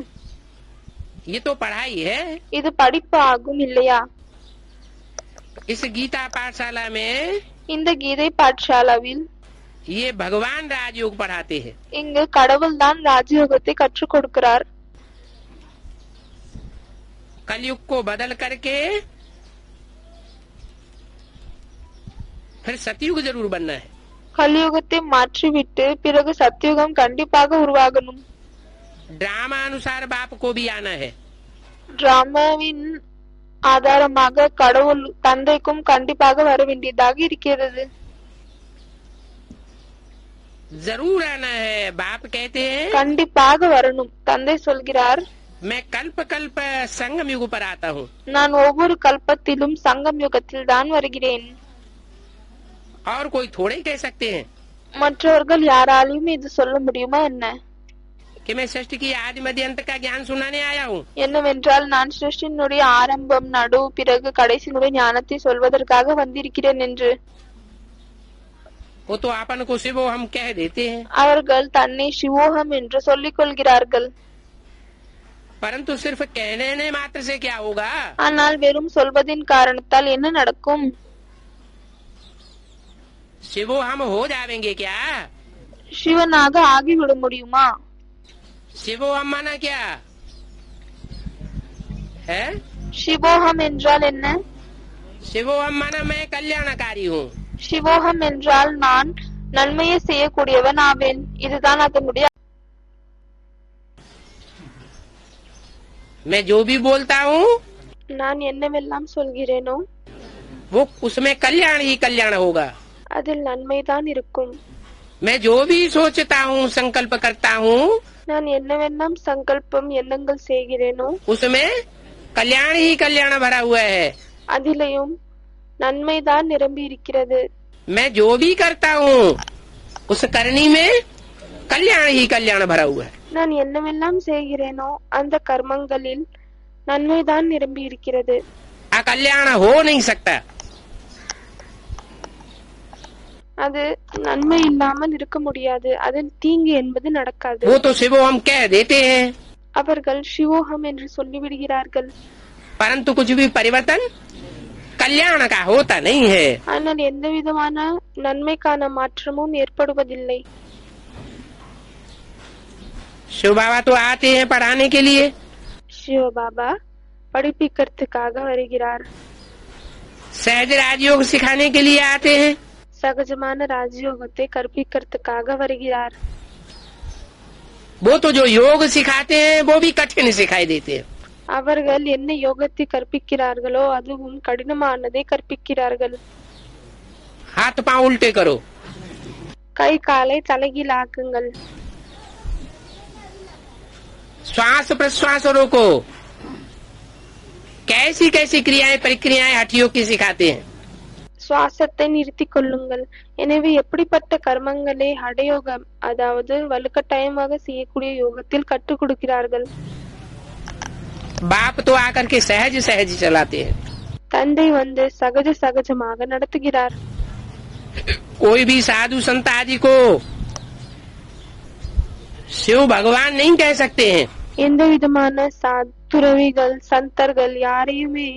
ये तो पढ़ाई है। இது படிப்பு ஆகும் இல்லையா? इस गीता पाठशाला में இந்த கீதை பாठशालाவில் ये भगवान राजयोग पढ़ाते हैं। இங்கு கடவுள் தான் ராஜயோகத்தை கற்றுக் கொடுக்கிறார். कलयुग को बदल करके फिर सतयुग जरूर बनना है। கலியுகத்தை மாற்றிவிட்டு பிறகு சத்யுகம் கண்டிப்பாக உருவாகணும். ड्रामा अनुसार बाप को भी आना है। டிராமாவின் ஆதாரமாக கடவுள் தந்தைக்கும் கண்டிப்பாக வர வேண்டியதாக இருக்கிறது. जरूर आना है। बाप कहते हैं கண்டிப்பாக வரணும். தந்தை சொல்கிறார், मैं कल्प कल्प संगम युग पर आता हूँ। நான் ஒவ்வொரு கல்பத்திலும் சங்கம் யுகத்தில் தான் வருகிறேன். और कोई थोड़े ही कह सकते हैं மற்றவர்கள் யாராலையும் இது சொல்ல முடியுமா என்ன? कि मैं सृष्टि की आदि मध्य अंत का ज्ञान सुनाने आया हूँ। என்னவென்றால் நான் சிருஷ்டியினுடைய ஆரம்பம், நடு, பிறகு கடைசியினுடைய ஞானத்தை சொல்வதற்காக வந்திருக்கிறேன் என்று. वो तो आपन को शिवो हम कह देते हैं, அவர்கள் தன்னை சிவோகம் என்று சொல்லிக் கொள்கிறார்கள். परंतु सिर्फ कहने मात्र से क्या होगा? ஆனால் வெறும் சொல்வதின் காரணத்தால் என்ன நடக்கும்? शिवो हम हो जाएंगे क्या? சிவனாக ஆகிவிட முடியுமா? शिवो हम माना क्या है? சிவோகம் என்றால் என்ன? शिवो हम माना मैं कल्याणकारी हूँ। சிவோகம் என்றால் நான் நன்மையை செய்யக்கூடியவன் ஆவேன். இதுதான் அதனுடைய मैं जो भी बोलता हूँ நான் என்னவெல்லாம் சொல்கிறேனோ वो उसमें कल्याण ही कल्याण होगा। அதில் நன்மைதான் இருக்கும்। मैं जो भी सोचता हूँ संकल्प करता हूँ நான் என்னவெல்லாம் சங்கல்பம் எண்ணங்கள் செய்கிறேனோ उसमें कल्याण ही कल्याण भरा हुआ है। அதிலையும் நன்மைதான் நிரம்பி இருக்கிறது। मैं जो भी करता हूँ उस करनी में कल्याण ही कल्याण भरा हुआ है। நான் என்னவெல்லாம் செய்கிறேனோ அந்த கர்மங்களில் நன்மைதான் நிரம்பி இருக்கிறது। अकल्याण हो नहीं सकता। அது நன்மை இல்லாமல் இருக்க முடியாது, அதில் தீங்கு என்பது நடக்காது। वो तो शिवो हम कह देते हैं அவர்கள் சிவோகம் என்று சொல்லிவிடுகிறார்கள், परंतु कुछ भी परिवर्तन कल्याण का होता नहीं है। ஆனால் எந்த விதமான நன்மைக்கான மாற்றமும் ஏற்படுவதில்லை। शिव बाबा तो आते हैं पढ़ाने के लिए, சிவபாபா படிப்பிக்கிறதுக்காக வருகிறார், सहज राजयोग सिखाने के लिए आते हैं, சகஜமான ராஜயோகத்தை கற்பிக்கிறதுக்காக வருகிறார்। वो तो जो योग सिखाते हैं वो भी कठिन सिखाई देते हैं। அவர்கள் என்ன யோகத்தை கற்பிக்கிறார்களோ அதுவும் கடினமானதை கற்பிக்கிறார்கள்। हाथ पांव उल्टे करो, கை காலை தலைகீழாக்குங்கள், श्वास प्रश्वास रोको, कैसी कैसी क्रियाएं प्रक्रियाएं हठियों की सिखाते हैं। சுவாசத்தை நிறுத்திக் கொள்ளுங்கள்। எனவே எப்படிப்பட்ட கர்மங்களை ஹடயோகம் அதாவது வலுக்கட்டாயமாக செய்யக்கூடிய யோகத்தில் கற்றுக் கொடுக்கிறார்கள்। बाप तो आकर के सहज सहज चलाते हैं। தந்தை வந்து சகஜமாக நடத்துகிறார்। कोई भी साधु संत आदि को शिव भगवान नहीं कह सकते हैं। எந்த விதமான துறவிகள் சந்தர்கள் யாரையுமே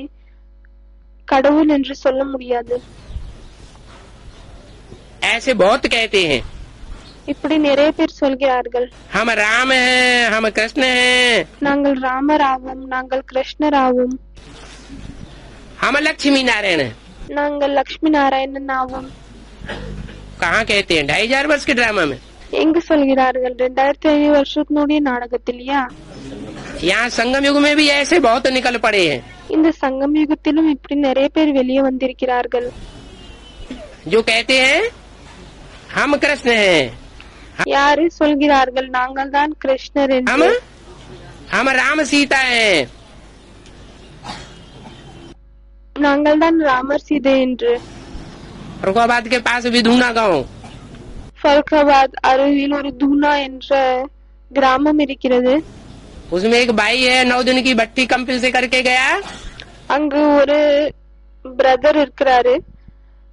கடவுள் என்று சொல்ல முடியாது। ऐसे बहुत कहते हैं, இப்படி நிறைய பேர் சொல்கிறார்கள், हम राम हैं, हम कृष्ण हैं, நாங்கள் ராமராவும், நாங்கள் கிருஷ்ணராவும், हम लक्ष्मी नारायण हैं। நாங்கள் லட்சுமி நாராயணன் ஆவோம்। कहाँ कहते हैं? 2500 वर्ष के ड्रामा में। எங்கு சொல்கிறார்கள்? 2500 வருஷத்தினுடைய நாடகத்திலையா? यहाँ संगम युग में भी ऐसे बहुत निकल पड़े हैं இந்த சங்கம் யுகத்திலும் இப்படி நிறைய பேர் வெளியே வந்திருக்கிறார்கள், जो कहते हैं हम कृष्ण हैं, யாரு சொல்கிறார்கள் நாங்கள் தான் கிருஷ்ணர் हम என்று, हम राम सीता हैं, நாங்கள் தான் ராமர் சீதை என்று। फरुखाबाद के पास विधुना गांव, ஃபருக்காபாத் அருகில் ஒரு தூனா என்ற கிராமம் இருக்கிறது। उसमें एक भाई है 9 दिन की भट्टी कंपिल से करके गया। அங்கு ஒரு பிரதர் இருக்கிறாரு,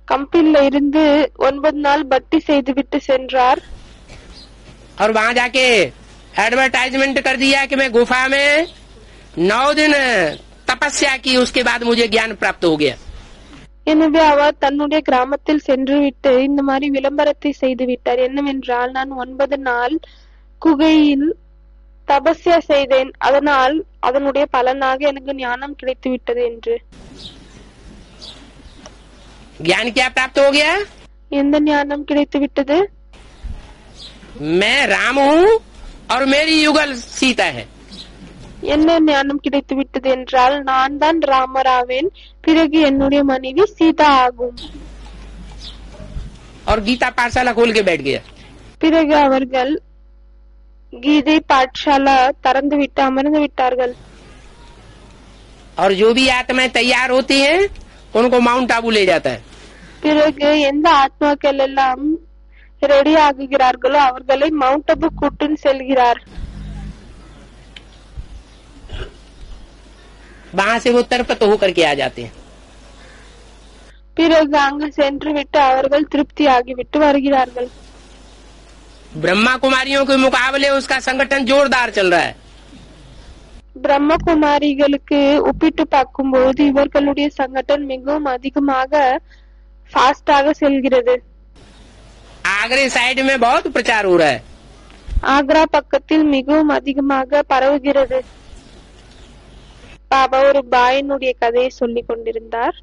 கம்பில்ல இருந்து 9 நாள் பட்டி செய்து விட்டு சென்றார்। और वहाँ जाके एडवर्टाइजमेंट कर दिया कि मैं गुफा में 9 दिन तपस्या की, उसके बाद मुझे ज्ञान प्राप्त हो गया। எனவே அவர் தன்னுடைய கிராமத்தில் சென்று விட்டு இந்த மாதிரி விளம்பரத்தை செய்து விட்டார், என்னவென்றால் நான் 9 நாள் குகையில் தபஸ்யா செய்தேன், அதனால் அதனுடைய பலனாக எனக்கு ஞானம் கிடைத்து விட்டது என்று। ज्ञान क्या प्राप्त हो गया? எந்த ஞானம் கிடைத்து விட்டது? मैं राम हूँ और मेरी युगल सीता है। என்ன ஞானம் கிடைத்து விட்டது என்றால் நான் தான் ராமராவேன், பிறகு என்னுடைய மனைவி சீதா ஆகும்। और गीता पाठशाला खोल के बैठ गया। பிறகு அவர்கள் கீதை பாठशाला திறந்து விட்டு அமர்ந்து விட்டார்கள்। और जो भी आत्माएं तैयार होती हैं उनको माउंट आबू ले जाता है। பிறகு எந்த ஆத்மாக்கள் எல்லாம் ரெடி ஆகுகிறார்களோ அவர்களை மவுண்ட் அபு கூட்டுன்னு செல்கிறார்। वहाँ से वो तरपत होकर के आ जाते हैं। பிறகு அங்கு சென்று விட்டு அவர்கள் திருப்தி ஆகிவிட்டு வருகிறார்கள்। ब्रह्मा कुमारियों के मुकाबले उसका संगठन जोरदार चल रहा है। பிரம்மகுமாரிகளுக்கு ஒப்பிட்டு பார்க்கும்போது இவர்களுடைய சங்கடன் மிகவும் அதிகமாக ஃபாஸ்டாக செல்கிறது। आगरे साइड में बहुत प्रचार हो रहा है। ஆக்ரா பக்கத்தில் மிகவும் அதிகமாக பரவுகிறது। பாபா ஒரு பாயினுடைய கதையை சொல்லிக் கொண்டிருந்தார்।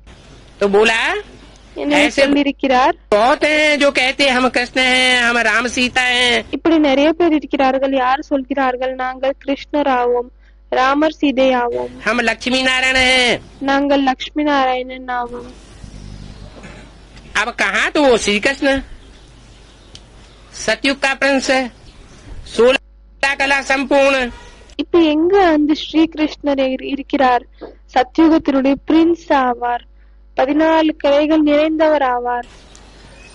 तो बोला என்ன ऐसे சொல்லியிருக்கிறார்? बहुत हैं जो कहते हैं हम कृष्ण हैं, हम राम सीता हैं। இப்படி நிறைய பேர் இருக்கிறார்கள், யார் சொல்கிறார்கள் நாங்கள் கிருஷ்ணர் ஆவோம், ராமர் சீதை ஆவோம். हम लक्ष्मी नारायण हैं। நாங்கள் லக்ஷ்மி நாராயணன் ஆவோம். अब कहाँ तो वो श्री कृष्ण सतयुग का प्रिंस है, 16 कला संपूर्ण। இப்ப எங்க அந்த ஸ்ரீகிருஷ்ணர் இருக்கிறார்? சத்யுகத்தினுடைய பிரின்ஸ் ஆவார், 14 கலைகள் நிறைந்தவர் ஆவார்.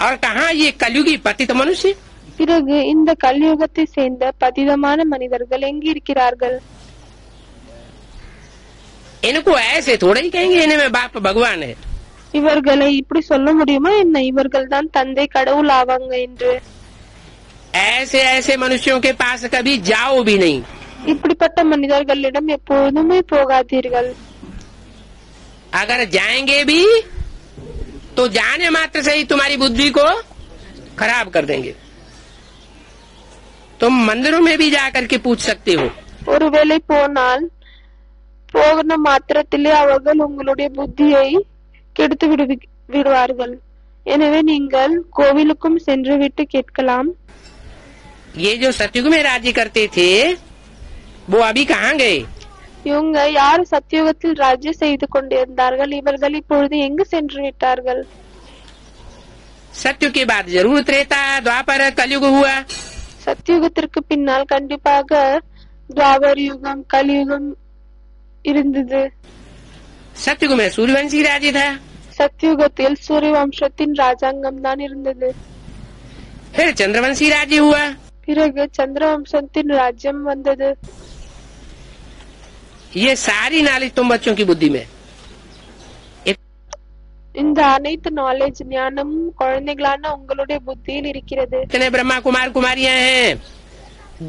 और कहाँ ये कलयुगी पतित मनुष्य? பிறகு இந்த கலியுகத்தை சேர்ந்த பதிதமான மனிதர்கள் எங்க இருக்கிறார்கள்? इनको ऐसे थोड़ा ही कहेंगे इनमें बाप भगवान है। இவர்களை இப்படி சொல்ல முடியுமா என்ன, இவர்கள் தான் தந்தை கடவுள் ஆவாங்க என்று? ऐसे ऐसे मनुष्यों के पास कभी जाओ भी नहीं। இப்படிப்பட்ட மனிதர்களிடம் எப்போதுமே போகாதீர்கள். अगर जाएंगे भी तो जाने मात्र से ही तुम्हारी बुद्धि को खराब कर देंगे। तुम मंदिरों में भी जाकर के पूछ सकते हो। ஒருவேளை போனால் போன மாத்திரத்திலே அவர்கள் உங்களுடைய புத்தியை கெடுத்து விடுவார்கள். எனவே நீங்கள் கோவிலுக்கும் சென்று விட்டு கேட்கலாம். ये जो सतयुग में राज्य करते थे वो अभी कहाँ गए? இவங்க யார் சத்தியுகத்தில் ராஜ்யம் செய்து கொண்டிருந்தார்கள், இவர்கள் இப்பொழுது எங்கு சென்று விட்டார்கள்? सत्युग के बाद जरूर त्रेता द्वापर कलयुग हुआ। சத்தியுகத்திற்கு பின்னால் கண்டிப்பாக துவாபர் யுகம் கலியுகம் இருந்தது. सत्युग में सूर्यवंशी राज्य था। சத்தியுகத்தில் சூரிய வம்சத்தின் ராஜாங்கம் தான் இருந்தது. फिर चंद्रवंशी राज्य हुआ। பிறகு சந்திர வம்சத்தின் ராஜ்யம் வந்தது. ये सारी नॉलेज तुम बच्चों की बुद्धि में। இந்த அனைத்து நாலேஜ் ஞானமும் குழந்தைகளான உங்களுடைய புத்தியில் இருக்கிறது. इतने ब्रह्मा कुमार कुमारियां हैं,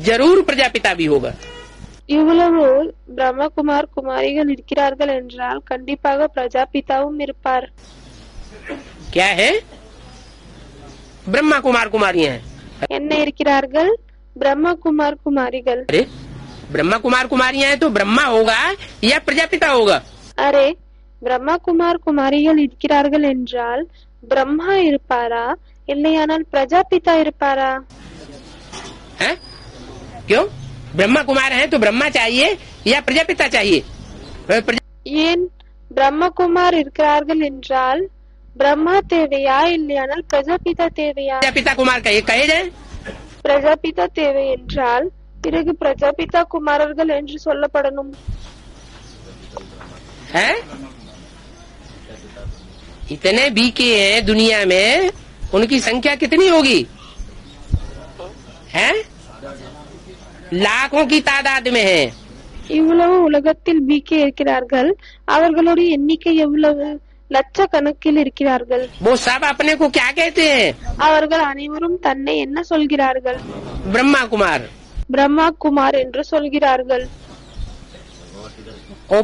जरूर प्रजापिता भी होगा। இவ்வளவு பிரம்மகுமார் குமாரிகள் இருக்கிறார்கள் என்றால் கண்டிப்பாக பிரஜாபிதாவும் இருப்பார். क्या है? ब्रह्मा कुमार कुमारियां हैं। என்ன இருக்கிறார்கள்? பிரம்மகுமார் குமாரிகள். अरे ब्रह्मा कुमार कुमारियां हैं तो ब्रह्मा होगा या प्रजापिता होगा? அரே பிரம்மகுமார் குமாரிகள் இருக்கிறார்கள் என்றால் பிரம்மா இருப்பாரா இல்லையானால் பிரஜாபிதா இருப்பாரா? है? क्यों? ब्रह्मा कुमार हैं तो ब्रह्मा चाहिए या प्रजापिता चाहिए? ஏன் பிரம்மகுமார் இருக்கிறார்கள் என்றால் பிரம்மா தேவையா இல்லையானால் பிரஜாபிதா தேவையா? प्रजापिता कुमार कहे जाए। பிரஜாபிதா தேவை என்றால் பிறகு பிரஜாபிதா குமாரர்கள் என்று சொல்லப்படணும். है? इतने बीके हैं दुनिया में, उनकी संख्या कितनी होगी? है? लाखों की तादाद में है। இவ்வளவு உலகத்தில் பிகே இருக்கிறார்கள், அவர்களுடைய எண்ணிக்கை எவ்வளவு? லட்சக்கணக்கில் இருக்கிறார்கள். वो सब अपने को क्या कहते हैं? அவர்கள் அனைவரும் தன்னை என்ன சொல்கிறார்கள்? ब्रह्मा कुमार। பிரம்மா குமார் என்று சொல்கிறார்கள். और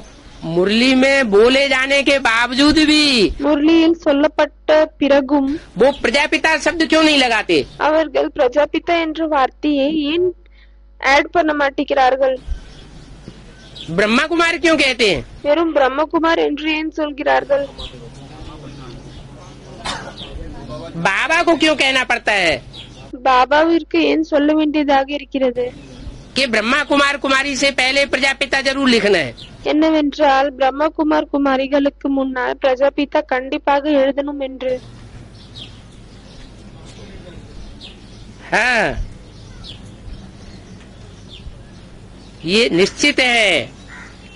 मुरली में बोले जाने के बावजूद भी முரளியில் சொல்லப்பட்ட பிறகும் वो प्रजापिता शब्द क्यों नहीं लगाते? அவர்கள் பிரஜாபிதா என்ற வார்த்தையை ஏன் ஆட் பண்ண மாட்டேங்கிறார்கள்? ब्रह्मा कुमार क्यों कहते हैं? வெறும் பிரம்மகுமார் என்று ஏன் சொல்கிறார்கள்? बाबा को क्यों कहना पड़ता है? பாபாவிற்கு ஏன் சொல்ல வேண்டியதாக இருக்கிறது? कि ब्रह्मा कुमार कुमारी से पहले प्रजापिता जरूर लिखना है। என்னவென்றால் பிரம்மகுமார் குமாரிகளுக்கு முன்னால் பிரஜாபிதா கண்டிப்பாக எழுதணும் என்று. हाँ, ये निश्चित है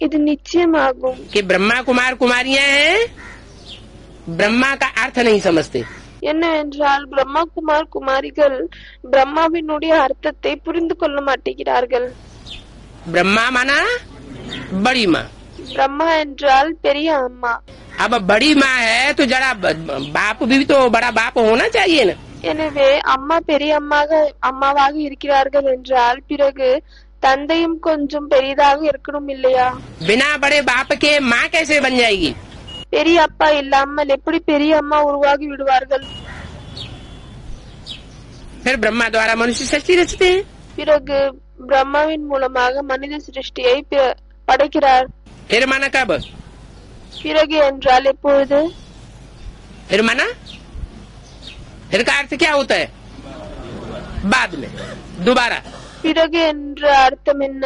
இது நிச்சயமாகும். कि ब्रह्मा कुमार कुमारियां हैं, ब्रह्मा का अर्थ नहीं समझते। என்னவென்றால் பிரம்மகுமார் குமாரிகள் பிரம்மாவினுடைய அர்த்தத்தை புரிந்து கொள்ள மாட்டேங்கிறார்கள். ब्रह्मा माना बड़ी माँ। பிரம்மா என்றால் பெரிய அம்மா. अब बड़ी माँ है तो जरा बाप भी तो बड़ा बाप होना चाहिए ना। எனவே அம்மா பெரிய அம்மாவாக இருக்கிறார்கள் என்றால் பிறகு தந்தையும் கொஞ்சம் பெரிதாக இருக்கணும் இல்லையா? बिना बड़े बाप के माँ कैसे बन जाएगी? பெரிய அப்பா இல்லாமல் எப்படி பெரிய அம்மா உருவாகி விடுவார்கள்? फिर ब्रह्मा द्वारा मनुष्य सृष्टि रचते हैं। பிறகு பிரம்மாவின் மூலமாக மனித சிருஷ்டியை படைக்கிறார். फिर माना कब? பிறகு என்றால் எப்பொழுது? फिर माना फिर का अर्थ क्या होता है? बाद में दोबारा। பிறகு என்ற அர்த்தம் என்ன?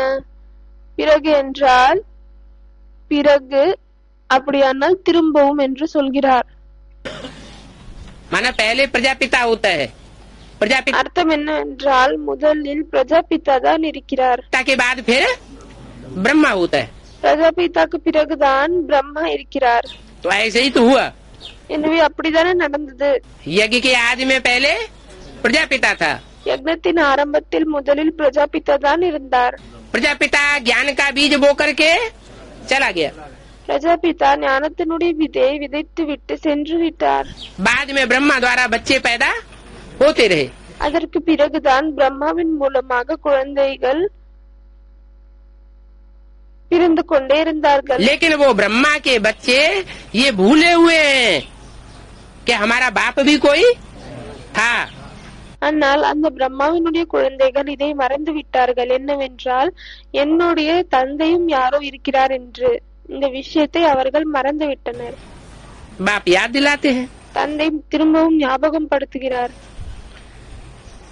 பிறகு என்றால் பிறகு, அப்படியானால் திரும்பவும் என்று சொல்கிறார். माना पहले प्रजापिता होता है, प्रजापिता அர்த்தம் என்னவென்றால் முதலில் பிரஜாபிதா தான் இருக்கிறார். के बाद फिर ब्रह्मा होता है. பிரஜாபிதாக்கு பிறகுதான் பிரம்மா இருக்கிறார். तो ऐसे ही तो हुआ. எனவே அப்படித்தானே நடந்தது. यज्ञ के आदि में पहले प्रजापिता था. யக்னத்தின் ஆரம்பத்தில் முதலில் பிரஜாபிதா தான் இருந்தார். प्रजापिता ज्ञान का बीज बो करके चला गया. பிரஜாபிதா ஞானத்தினுடைய விதையை விதைத்து விட்டு சென்று விட்டார். बाद में ब्रह्मा द्वारा बच्चे पैदा होते रहे. அதற்கு பிறகுதான் பிரம்மாவின் மூலமாக குழந்தைகள் பிறந்து கொண்டே இருந்தார்கள். लेकिन वो ब्रह्मा के बच्चे ये भूले हुए हैं कि हमारा बाप भी कोई था. ஆனால் அந்த பிரம்மாவினுடைய குழந்தைகள் இதை மறந்து விட்டார்கள். என்னவென்றால் என்னுடைய தந்தையும் யாரோ இருக்கிறார் என்று இந்த விஷயத்தை அவர்கள் மறந்து விட்டனர். बाप याद दिलाते हैं தந்தை திரும்பவும் ஞாபகம் படுத்துகிறார்.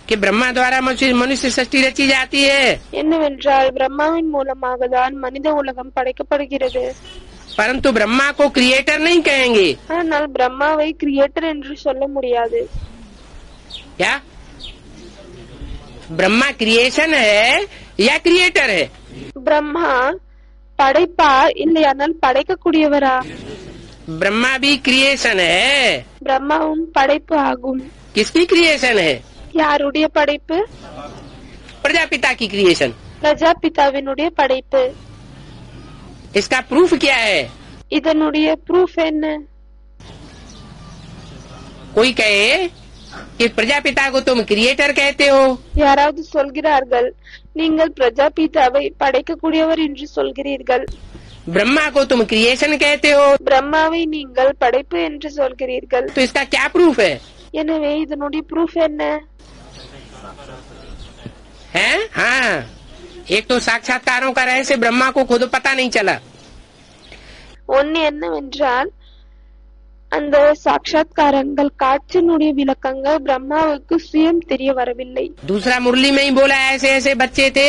कि ब्रह्मा द्वारा मनुष्य सृष्टि रची जाती है. என்னவென்றால் பிரம்மாவின் மூலமாக தான் மனித உலகம் படைக்கப்படுகிறது. परंतु ब्रह्मा को क्रिएटर नहीं कहेंगे. ஆனால் பிரம்மாவை கிரியேட்டர் என்று சொல்ல முடியாது. क्या ब्रह्मा क्रिएशन है या क्रिएटर है? பிரம்மா படைப்பா இல்லையானால் படைக்கக்கூடியவரா? ब्रह्मा भी क्रिएशन है. பிரம்மாவும் படைப்பு ஆகும். किसकी क्रिएशन है? யாருடைய படைப்பு? प्रजापिता की क्रिएशन. பிரஜாபிதாவினுடைய படைப்பு. इसका प्रूफ क्या है? இதனுடைய ப்ரூஃப் என்ன? कोई कहे कि प्रजापिता को तुम क्रिएटर कहते हो, யாராவது சொல்கிறார்கள் நீங்கள் பிரஜாபிதாவை படைக்கக்கூடியவர் என்று சொல்கிறீர்கள், ब्रह्मा को तुम क्रिएशन कहते हो, பிரம்மாவை நீங்கள் படைப்பு என்று சொல்கிறீர்கள். तो इसका क्या प्रूफ है? எனவே இதனுடைய ப்ரூஃப் என்ன? हैं? हाँ, एक तो साक्षात्कारों का रहस्य ब्रह्मा को खुद पता नहीं चला. ஒன்னு என்னவென்றால் அந்த சாட்சாத்காரங்கள் காட்சியினுடைய விளக்கங்கள் பிரம்மாவுக்கு சுயம் தெரிய வரவில்லை. दूसरा मुरली में ही बोला ऐसे ऐसे बच्चे थे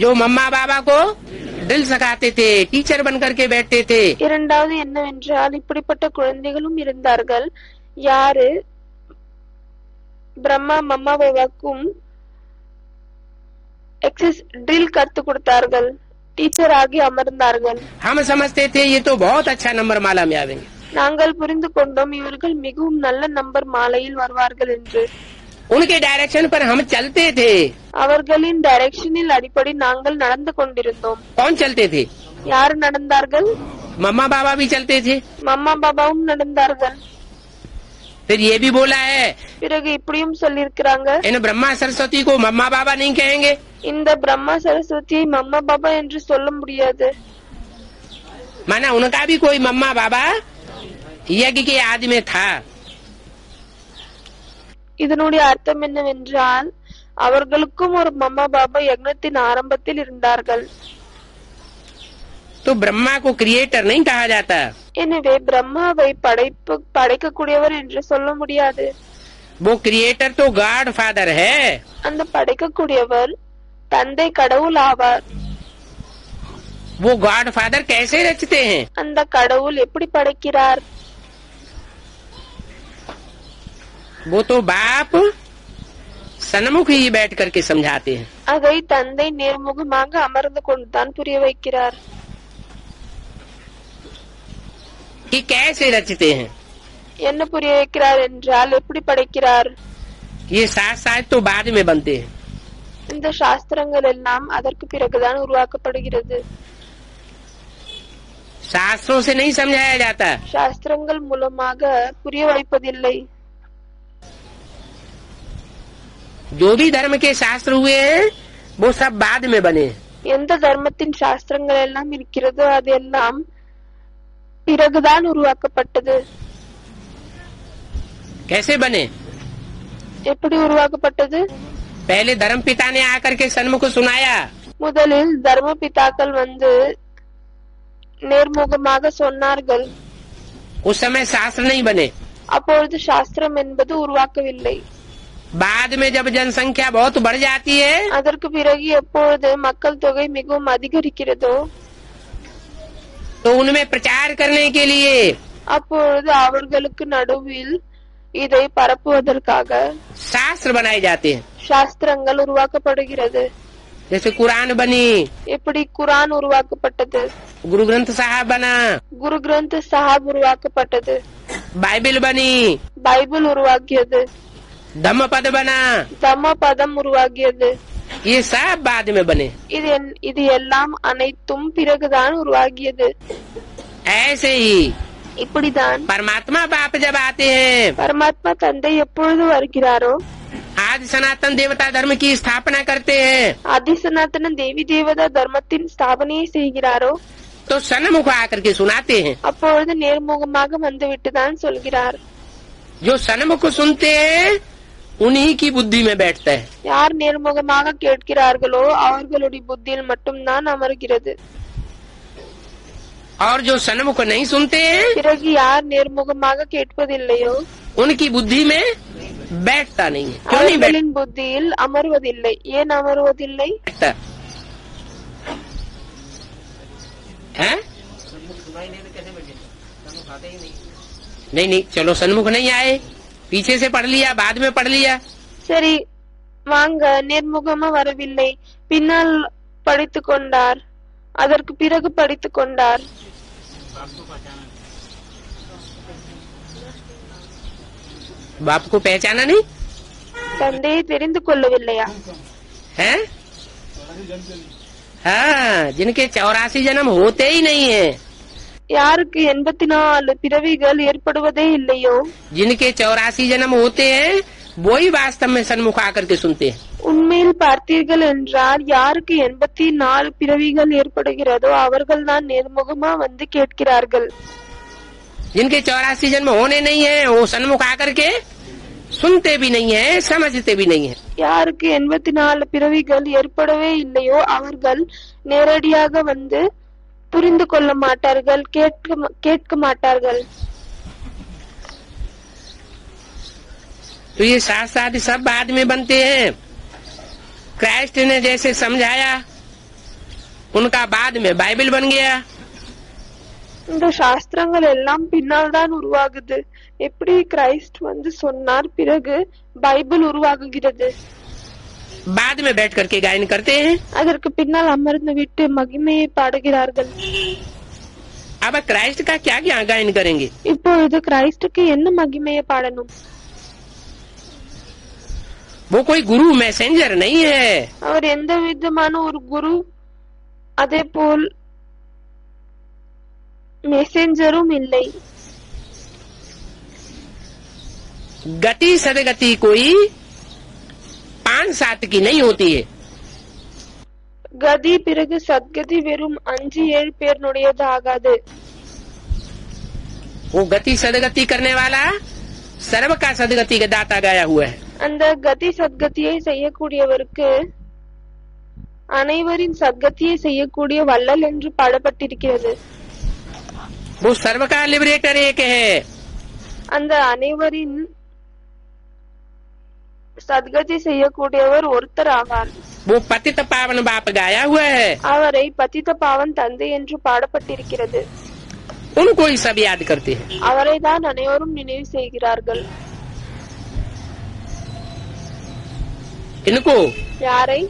जो मम्मा बाबा को ड्रिल सिखाते थे, टीचर बन करके बैठते थे. இரண்டாவது என்னவென்றால் இப்படிப்பட்ட குழந்தைகளும் இருந்தார்கள். யாரு பிரம்மா மம்மா பாபாக்கும் எக்ஸஸ் ட்ரில் கத்து கொடுத்தார்கள், டீச்சர் ஆகி அமர்ந்தார்கள். हम समझते थे ये तो बहुत अच्छा नंबर माला में आवेंगे. நாங்கள் புரிந்து கொண்டோம் இவர்கள் மிகவும் நல்ல நம்பர் மாலையில் வருவார்கள் என்று. उनके डायरेक्शन पर हम चलते थे. அவர்களின் டைரக்ஷனில் அடிப்படை நாங்கள் நடந்து கொண்டிருந்தோம். कौन चलते थे? யாரு நடந்தார்கள்? मम्मा बाबा भी चलते थे. மம்மா பாபாவும் நடந்தார்கள். फिर ये भी बोला है பிறகு இப்படியும் சொல்லியிருக்கிறாங்க, इन ब्रह्मा सरस्वती को मम्मा बाबा नहीं कहेंगे. இந்த பிரம்மா சரஸ்வதியை மம்மா பாபா என்று சொல்ல முடியாது. माना उनका भी कोई मम्मा बाबा यज्ञ के आदि में था. இதனுடைய அர்த்தம் என்னவென்றால் அவர்களுக்கும் ஒரு மம்மா பாபா யக்னத்தின் ஆரம்பத்தில் இருந்தார்கள். तो ब्रह्मा को क्रिएटर नहीं कहा जाता. எனவே பிரம்மாவை படைக்கக்கூடியவர் என்று சொல்ல முடியாது. वो क्रिएटर तो गॉड फादर है. அந்த படைக்கக்கூடியவர் தந்தை கடவுள் ஆவார். वो गॉड फादर कैसे रचते हैं? அந்த கடவுள் எப்படி படைக்கிறார்? वो तो बाप सन्मुख ही बैठ करके समझाते हैं. அதை தந்தை நேர்முகமாக அமர்ந்து கொண்டுதான் புரிய வைக்கிறார். कि कैसे रचते हैं. என்ன புரிய வைக்கிறார் என்றால் எப்படி படைக்கிறார்? ये साथ साथ तो बाद में बनते हैं. இந்த சாஸ்திரங்கள் எல்லாம் அதற்கு பிறகுதான் உருவாக்கப்படுகிறது. शास्त्रों से नहीं समझाया जाता. சாஸ்திரங்கள் மூலமாக புரிய வைப்பதில்லை. जो भी धर्म के शास्त्र हुए हैं वो सब बाद में बने. எந்த தர்மத்தின் சாஸ்திரங்கள் எல்லாம் இருக்கிறதோ அதெல்லாம் பிறகுதான் உருவாக்கப்பட்டது. कैसे बने? எப்படி உருவாக்கப்பட்டது? पहले धर्म पिता ने आकर के सन्मुख सुनाया. முதலில் தர்ம பிதாக்கள் வந்து நேர்முகமாக சொன்னார்கள். उस समय शास्त्र नहीं बने. அப்பொழுது சாஸ்திரம் என்பது உருவாக்கவில்லை. बाद में जब जनसंख्या बहुत बढ़ जाती है அதற்கு பிறகு எப்பொழுது மக்கள் தொகை மிகவும் அதிகரிக்கிறதோ तो उनमें प्रचार करने के लिए அப்பொழுது அவர்களுக்கு நடுவில் இதை பரப்புவதற்காக शास्त्र बनाए जाते हैं। சாஸ்திரங்கள் உருவாக்கப்படுகிறது। जैसे कुरान बनी, எப்படி குரான் உருவாக்கப்பட்டது, गुरु ग्रंथ साहब बना, குரு கிரந்த் சாஹிப் உருவாக்கப்பட்டது, बाइबिल बनी, பைபிள் உருவாக்கியது, धम्मपद बना, தம்மபதம் உருவாகியது। ये सब बाद में बने। இது எல்லாம் அனைத்தும் பிறகுதான் உருவாகியது। ऐसे ही இப்படிதான் परमात्मा बाप जब आते हैं, பரமாத்மா தந்தை எப்பொழுது வருகிறாரோ आज सनातन देवता धर्म की स्थापना करते हैं, ஆதி சனாதன தேவி தேவதா தர்மத்தின் ஸ்தாபனையை செய்கிறாரோ तो सन्मुख आकर के सुनाते हैं। அப்பொழுது நேர்முகமாக வந்துவிட்டுதான் சொல்கிறார்। जो सन्मुख सुनते हैं उन्हीं की बुद्धि में बैठता है, யார் நேர்முகமாக கேட்கிறார்களோ அவர்களுடைய புத்தியில் மட்டும்தான் அமர்கிறது। और जो सन्मुख नहीं सुनते हैं பிறகு யார் நேர்முகமாக கேட்பதில்லையோ उनकी बुद्धि में बैठता नहीं है। क्यों नहीं அவர்களின் புத்தியில் அமர்வதில்லை। ஏன் அமர்வதில்லை? बैठता है? नहीं, चलो सन्मुख नहीं आए, पीछे से पढ़ लिया, बाद में पढ़ लिया। சரி வாங்க, நேர்முகமா வரவில்லை, பின்னால் படித்துக் கொண்டார், அதற்கு பிறகு படித்துக் கொண்டார்। बाप को पहचाना नहीं தந்தையை தெரிந்து கொள்ளவில்லையா? है? हाँ, जिनके 84 जन्म होते ही नहीं है, யாருக்கு 84 பிறவிகள் ஏற்படுவதே இல்லையோ जिनके 84 जन्म होते हैं वही वास्तव में सन्मुख आकर के सुनते हैं। உண்மையில் பார்த்தீர்கள் என்றால் யாருக்கு 84 பிறவிகள் ஏற்படுகிறதோ அவர்கள் தான் நேர்முகமா வந்து கேட்கிறார்கள்। जिनके 84 जन्म होने नहीं है वो सन्मुख आकर के सुनते भी नहीं है, समझते भी नहीं है। யாருக்கு 84 பிறவிகள் ஏற்படவே இல்லையோ அவர்கள் நேரடியாக வந்து புரிந்து கொள்ள மாட்டார்கள், கேட்க மாட்டார்கள்। तो ये साथ साथ सब बाद में बनते हैं। क्राइस्ट ने जैसे समझाया उनका बाद में बाइबल बन गया। இந்த சாஸ்திரங்கள் எல்லாம் பின்னால் தான் உருவாகுது। எப்படி கிரைஸ்ட் வந்து சொன்னார், பிறகு பைபிள் உருவாகுகிறது। बाद में बैठ करके गायन करते हैं। அதற்கு பின்னால் அமர்ந்து விட்டு மகிமையை பாடுகிறார்கள்। अब क्राइस्ट का क्या क्या गायन करेंगे? இப்பொழுது கிரைஸ்டுக்கு என்ன மகிமையை பாடணும்? वो कोई गुरु मैसेंजर नहीं है। அவர் எந்த விதமான ஒரு குரு, அதே போல் மெசேஞ்சரும் இல்லை। गति सदगति कोई 5-7 की नहीं होती है। கதி பிறகு சத்கதி வெறும் 5-7 பேருடையது ஆகாது। वो गति सदगति करने वाला सर्व का सदगति का दाता गाया हुआ है। அந்த கதி சத்கதியை செய்யக்கூடியவருக்கு அனைவரின் சத்கதியை செய்யக்கூடிய வள்ளல் என்று பாடப்பட்டிருக்கிறது। वो सर्व का लिबरेटर एक है। அந்த அனைவரின் சத்கதி செய்யக்கூடியவர் ஒருத்தர் ஆவார்। वो पतित पावन बाप गाया हुआ है। அவரை பதித பாவன் தந்தை என்று பாடப்பட்டிருக்கிறது। उनको ही सब याद करते हैं। அவரை தான் அனைவரும் நினைவு செய்கிறார்கள்। इनको யாரை?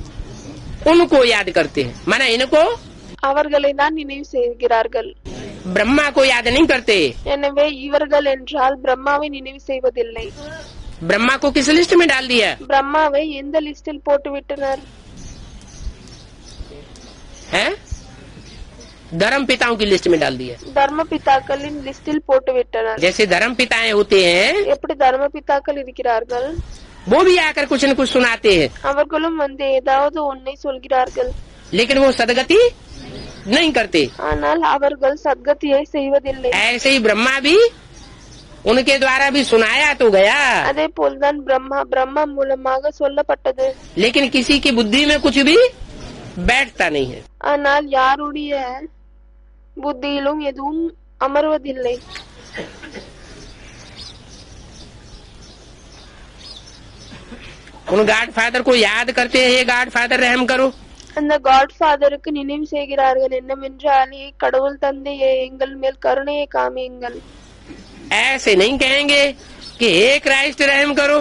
उनको याद करते हैं, माना इनको அவர்களை தான் நினைவு செய்கிறார்கள்। ब्रह्मा को याद नहीं करते। எனவே இவர்கள் என்றால் பிரம்மாவை நினைவு செய்வதில்லை। ब्रह्मा को किस लिस्ट में डाल दिया பிரம்மாவை எந்த லிஸ்டில் போட்டு விட்டனர்? है? धर्म पिताओं की लिस्ट में डाल दिया। தர்ம பிதாக்களின் லிஸ்டில் போட்டு விட்டனர்। जैसे धर्म पिताएं होते हैं எப்படி தர்ம பிதாக்கள் இருக்கிறார்கள், वो भी आकर कुछ न कुछ सुनाते हैं, அவர்களும் வந்து ஏதாவது ஒன்றை சொல்கிறார்கள்। लेकिन वो सदगति नहीं करते। ஆனால் அவர்கள் சத்கதியை செய்வதில்லை। ऐसे ही ब्रह्मा भी उनके द्वारा भी सुनाया तो गया, அதே போல்தான் பிரம்மா மூலமாக சொல்லப்பட்டது। लेकिन किसी की बुद्धि में कुछ भी बैठता नहीं है। ஆனால் யாருடைய புத்தியிலும் எதுவும் அமர்வதில்லை। उन गॉड फादर को याद करते हैं, हे गॉड फादर रहम करो। அந்த காட்ஃபாதருக்கு நினைவு செய்கிறார்கள் என்னவென்றால் கடவுள் தந்தையே எங்கள் மேல் கருணையை காமியுங்கள். ऐसे नहीं कहेंगे कि हे क्राइस्ट रहम करो,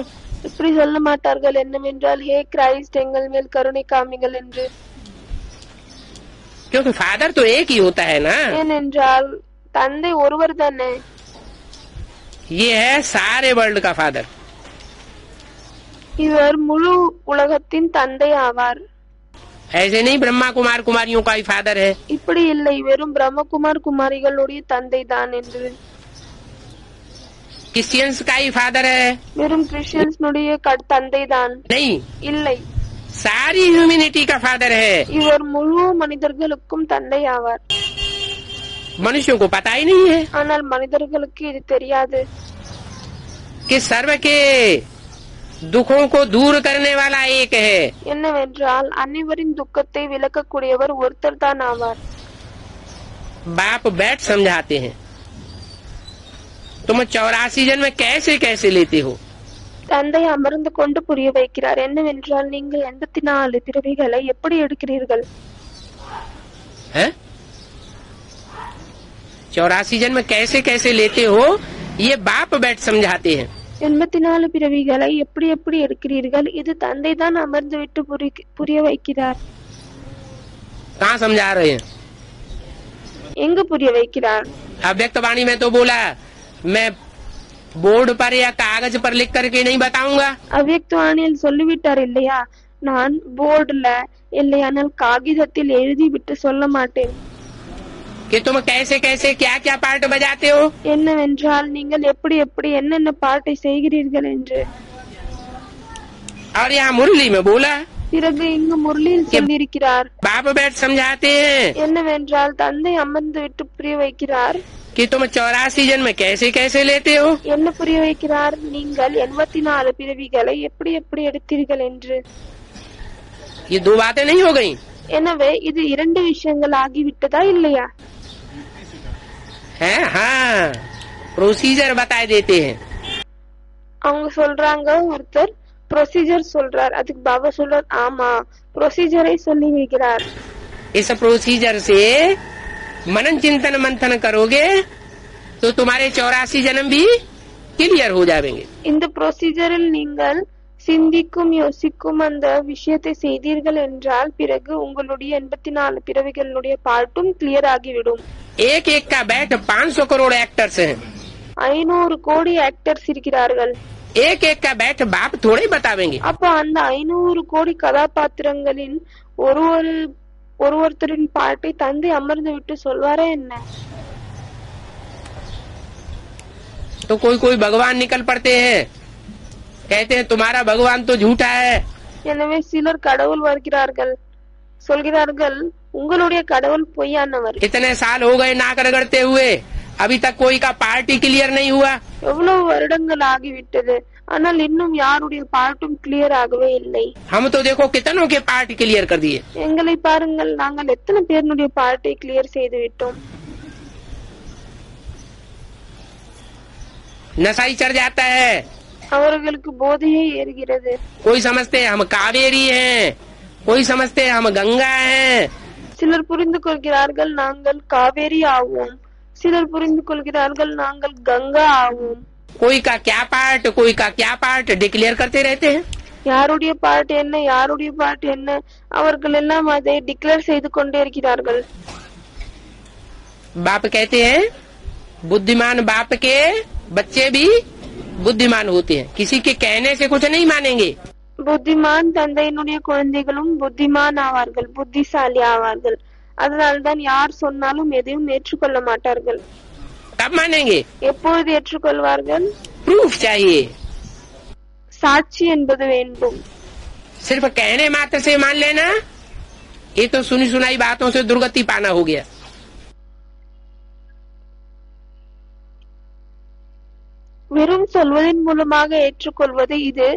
இப்படி சொல்ல மாட்டார்கள் என்னவென்றால் ஹே கிரைஸ்ட் எங்கள் மேல் கருணை காமிங்கள் என்று. क्योंकि फादर तो एक ही होता है ना। ஏனென்றால் தந்தை ஒருவர் தானே. ये है सारे वर्ल्ड का फादर। இவர் முழு உலகத்தின் தந்தை ஆவார். ऐसे नहीं ब्रह्मा कुमार कुमारियों का ही फादर है। இப்படி இல்லை வெறும் பிரம்மகுமார் குமாரிகளுடைய தந்தை தான் என்று. क्रिश्चियंस का ही फादर है। வெறும் கிறிஸ்டியன்ஸ்னுடைய தந்தை தான் नहीं, இல்லை. सारी ह्यूमैनिटी का फादर है। இவர் முழு மனிதர்களுக்கும் தந்தை ஆவார். मनुष्यों को पता ही नहीं है ஆனால் மனிதர்களுக்கு இது தெரியாது. कि सर्व के दुखों को दूर करने वाला एक है। என்னவென்றால் அனைவரின் துக்கத்தை விலக்கக்கூடியவர் ஒருத்தர் தான் ஆவார். बाप बैठ समझाते हैं, तुम 84 जन्म कैसे कैसे लेते हो। தந்தை அமர்ந்து கொண்டு புரிய வைக்கிறார் என்னவென்றால் நீங்கள் 84 பிறவிகளை எப்படி எடுக்கிறீர்கள். 84 जन्म कैसे कैसे लेते हो, ये बाप बैठ समझाते हैं। 84 பிறவிகளை எப்படி எப்படி எடுக்கிறீர்கள் இது தந்தை தான் அமர்ந்து விட்டு புரிய வைக்கிறார். कहाँ समझा रहे हैं? எங்க புரிய வைக்கிறார்? अव्यक्त वाणी में तो बोला मैं बोर्ड पर या कागज पर लिख करके नहीं बताऊंगा। அவ்யக்த வாணியில் சொல்லிவிட்டார் இல்லையா, நான் போர்டுல இல்லையானால் காகிதத்தில் எழுதி விட்டு சொல்ல மாட்டேன். कि तुम कैसे कैसे क्या क्या पार्ट बजाते हो। என்னவென்றால் நீங்கள் எப்படி எப்படி என்னென்ன பாட்டை செய்கிறீர்கள் என்று. और यहाँ मुरली में बोला பிறகு இங்கு முரளியில் சொல்லியிருக்கிறார் बाप बैठ समझाते हैं என்னவென்றால் தந்தை அமர்ந்து விட்டு புரிய வைக்கிறார். कि तुम 84 जन्म कैसे कैसे लेते हो। என்ன புரிய வைக்கிறார்? நீங்கள் 84 பிறவிகளை எப்படி எப்படி எடுத்தீர்கள் என்று. ये दो बातें नहीं हो गई। எனவே இது 2 விஷயங்கள் ஆகிவிட்டதா இல்லையா? है हाँ, प्रोसीजर बता देते हैं। அவங்க சொல்றாங்க, ஒருத்தர் ப்ரொசீஜர் சொல்றார், அதுக்கு பாபா சொல்றார் ஆமா ப்ரொசீஜரை சொல்லி வைக்கிறார். इस प्रोसीजर से मनन चिंतन मंथन करोगे तो तुम्हारे 84 जन्म भी क्लियर हो जाएंगे। இந்த ப்ரொசீஜரில் நீங்கள் சிந்திக்கும் யோசிக்கும் அந்த விஷயத்தை செய்தீர்கள் என்றால் பிறகு உங்களுடைய 84 பிறவிகளுடைய பாட்டும் கிளியர் ஆகிவிடும். एक एक का बैठ 500 करोड़ एक्टर्स हैं। 500 கோடி ஆக்டர்ஸ் இருக்கிறார்கள். एक एक का बैठ बाप थोड़े बतावेंगे। அப்ப அந்த 500 கோடி கதாபாத்திரங்களின் ஒருவரின் பாட்டை தந்தை அமர்ந்து விட்டு சொல்வாரே என்ன? तो कोई कोई भगवान निकल पड़ते हैं, कहते हैं तुम्हारा भगवान तो झूठा है। எனவே சிலர் கடவுள் வருகிறார்கள், சொல்கிறார்கள் உங்களுடைய கடவுள் பொய்யானவர். इतने साल हो गए नाक रगड़ते हुए, अभी तक कोई का पार्टी क्लियर नहीं हुआ। எவ்வளவு வருடங்கள் ஆகிவிட்டது, ஆனால் இன்னும் யாருடைய பாட்டும் கிளியர் ஆகவே இல்லை. हम तो देखो कितनों के पार्ट क्लियर कर दिए। எங்களை பாருங்கள், நாங்கள் எத்தனை பேருடைய பாட்டை கிளியர் செய்து விட்டோம். नशा ही चढ़ जाता है। அவர்களுக்கு போதையே ஏறுகிறது. कोई समझते हैं हम कावेरी हैं, कोई समझते हैं हम गंगा हैं। சிலர் புரிந்து கொள்கிறார்கள் நாங்கள் காவேரி ஆவோம், சிலர் புரிந்து கொள்கிறார்கள் நாங்கள் கங்கா ஆவோம். कोई का क्या पार्ट, कोई का क्या पार्ट डिक्लेयर करते रहते हैं। யாருடைய பாட்டு என்ன யாருடைய பாட்டு என்ன அவர்கள் எல்லாம் அதை டிக்ளேர் செய்து கொண்டே இருக்கிறார்கள். बाप कहते हैं बुद्धिमान बाप के बच्चे भी बुद्धिमान होते हैं, किसी के कहने से कुछ नहीं मानेंगे। புத்திமான் தந்தையினுடைய குழந்தைகளும் புத்திமான் ஆவார்கள், புத்திசாலி ஆவார்கள். அதனால்தான் யார் சொன்னாலும் எதையும் ஏற்றுக்கொள்ள மாட்டார்கள். कब मानेंगे? எப்பொழுது ஏற்றுக்கொள்வார்கள்? प्रूफ चाहिए। சாட்சி என்பது வேண்டும். सिर्फ कहने मात्र से मान लेना, ये तो सुनी सुनाई बातों से दुर्गति पाना हो गया। வெறும் சொல்வதன் மூலமாக ஏற்றுக்கொள்வது, இது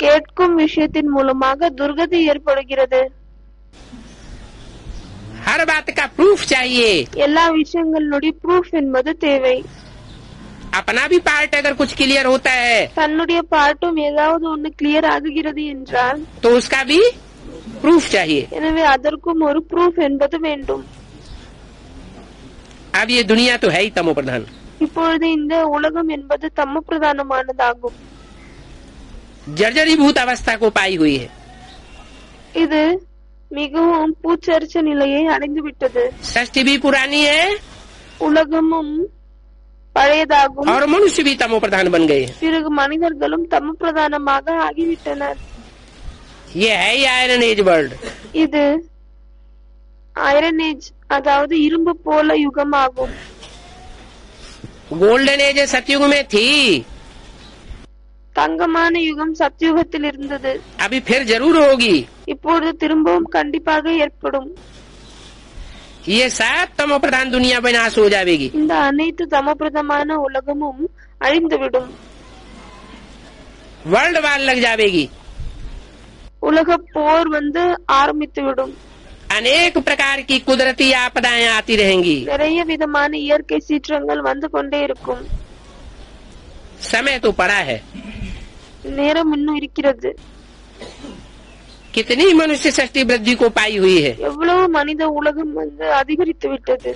கேட்கும் விஷயத்தின் மூலமாக துர்கதி ஏற்படுகிறது. हर बात का प्रूफ चाहिए। எல்லா விஷயங்களுடைய ப்ரூஃப் என்பது தேவை. अपना भी पार्ट अगर कुछ क्लियर होता है தன்னுடைய பார்ட்டும் ஏதாவது ஒண்ணு கிளியர் ஆகுகிறது என்றால் तो उसका भी प्रूफ चाहिए। எனவே அதற்கும் ஒரு ப்ரூஃப் என்பது வேண்டும்। अब ये दुनिया तो है ही तमो प्रधान, இப்பொழுது இந்த உலகம் என்பது தமோ பிரதானமானதாகும்। जर्जरीभूत अवस्था को पाई हुई है। இது மிகவும் பூச்சரிச்ச நிலையை அடைந்து விட்டது। सृष्टि भी पुरानी है உலகமும் பழையதாகும், और मनुष्य भी तमो प्रधान बन गए हैं। பிறகு மனிதர்களும் தமோ பிரதானமாக ஆகிவிட்டனர்। ये है ही आयरन एज वर्ल्ड। இது ஐரன் ஏஜ் அதாவது இரும்பு போல யுகமாகும்। गोल्डन एज सतयुग में थी, தங்கமான யுகம் சத்யுகத்தில் இருந்தது, अभी फिर जरूर होगी। இப்பொழுது திரும்பவும் கண்டிப்பாக ஏற்படும்। ये सब तमो प्रधान दुनिया विनाश हो जाएगी। இந்த அனைத்து தமோபிரதமான உலகமும் அழிந்துவிடும், वर्ल्ड वार लग जाएगी। உலக போர் ஆரம்பித்துவிடும்। अनेक प्रकार की कुदरती आपदाएं आती रहेंगी। நிறைய விதமான இயற்கை சீற்றங்கள் வந்து கொண்டே இருக்கும்। समय तो पड़ा है, நேரம் இன்னும் இருக்கிறது। कितनी मनुष्य सृष्टि वृद्धि को पाई हुई है। எவ்வளவு மனித உலகம் அதிகரித்து விட்டது।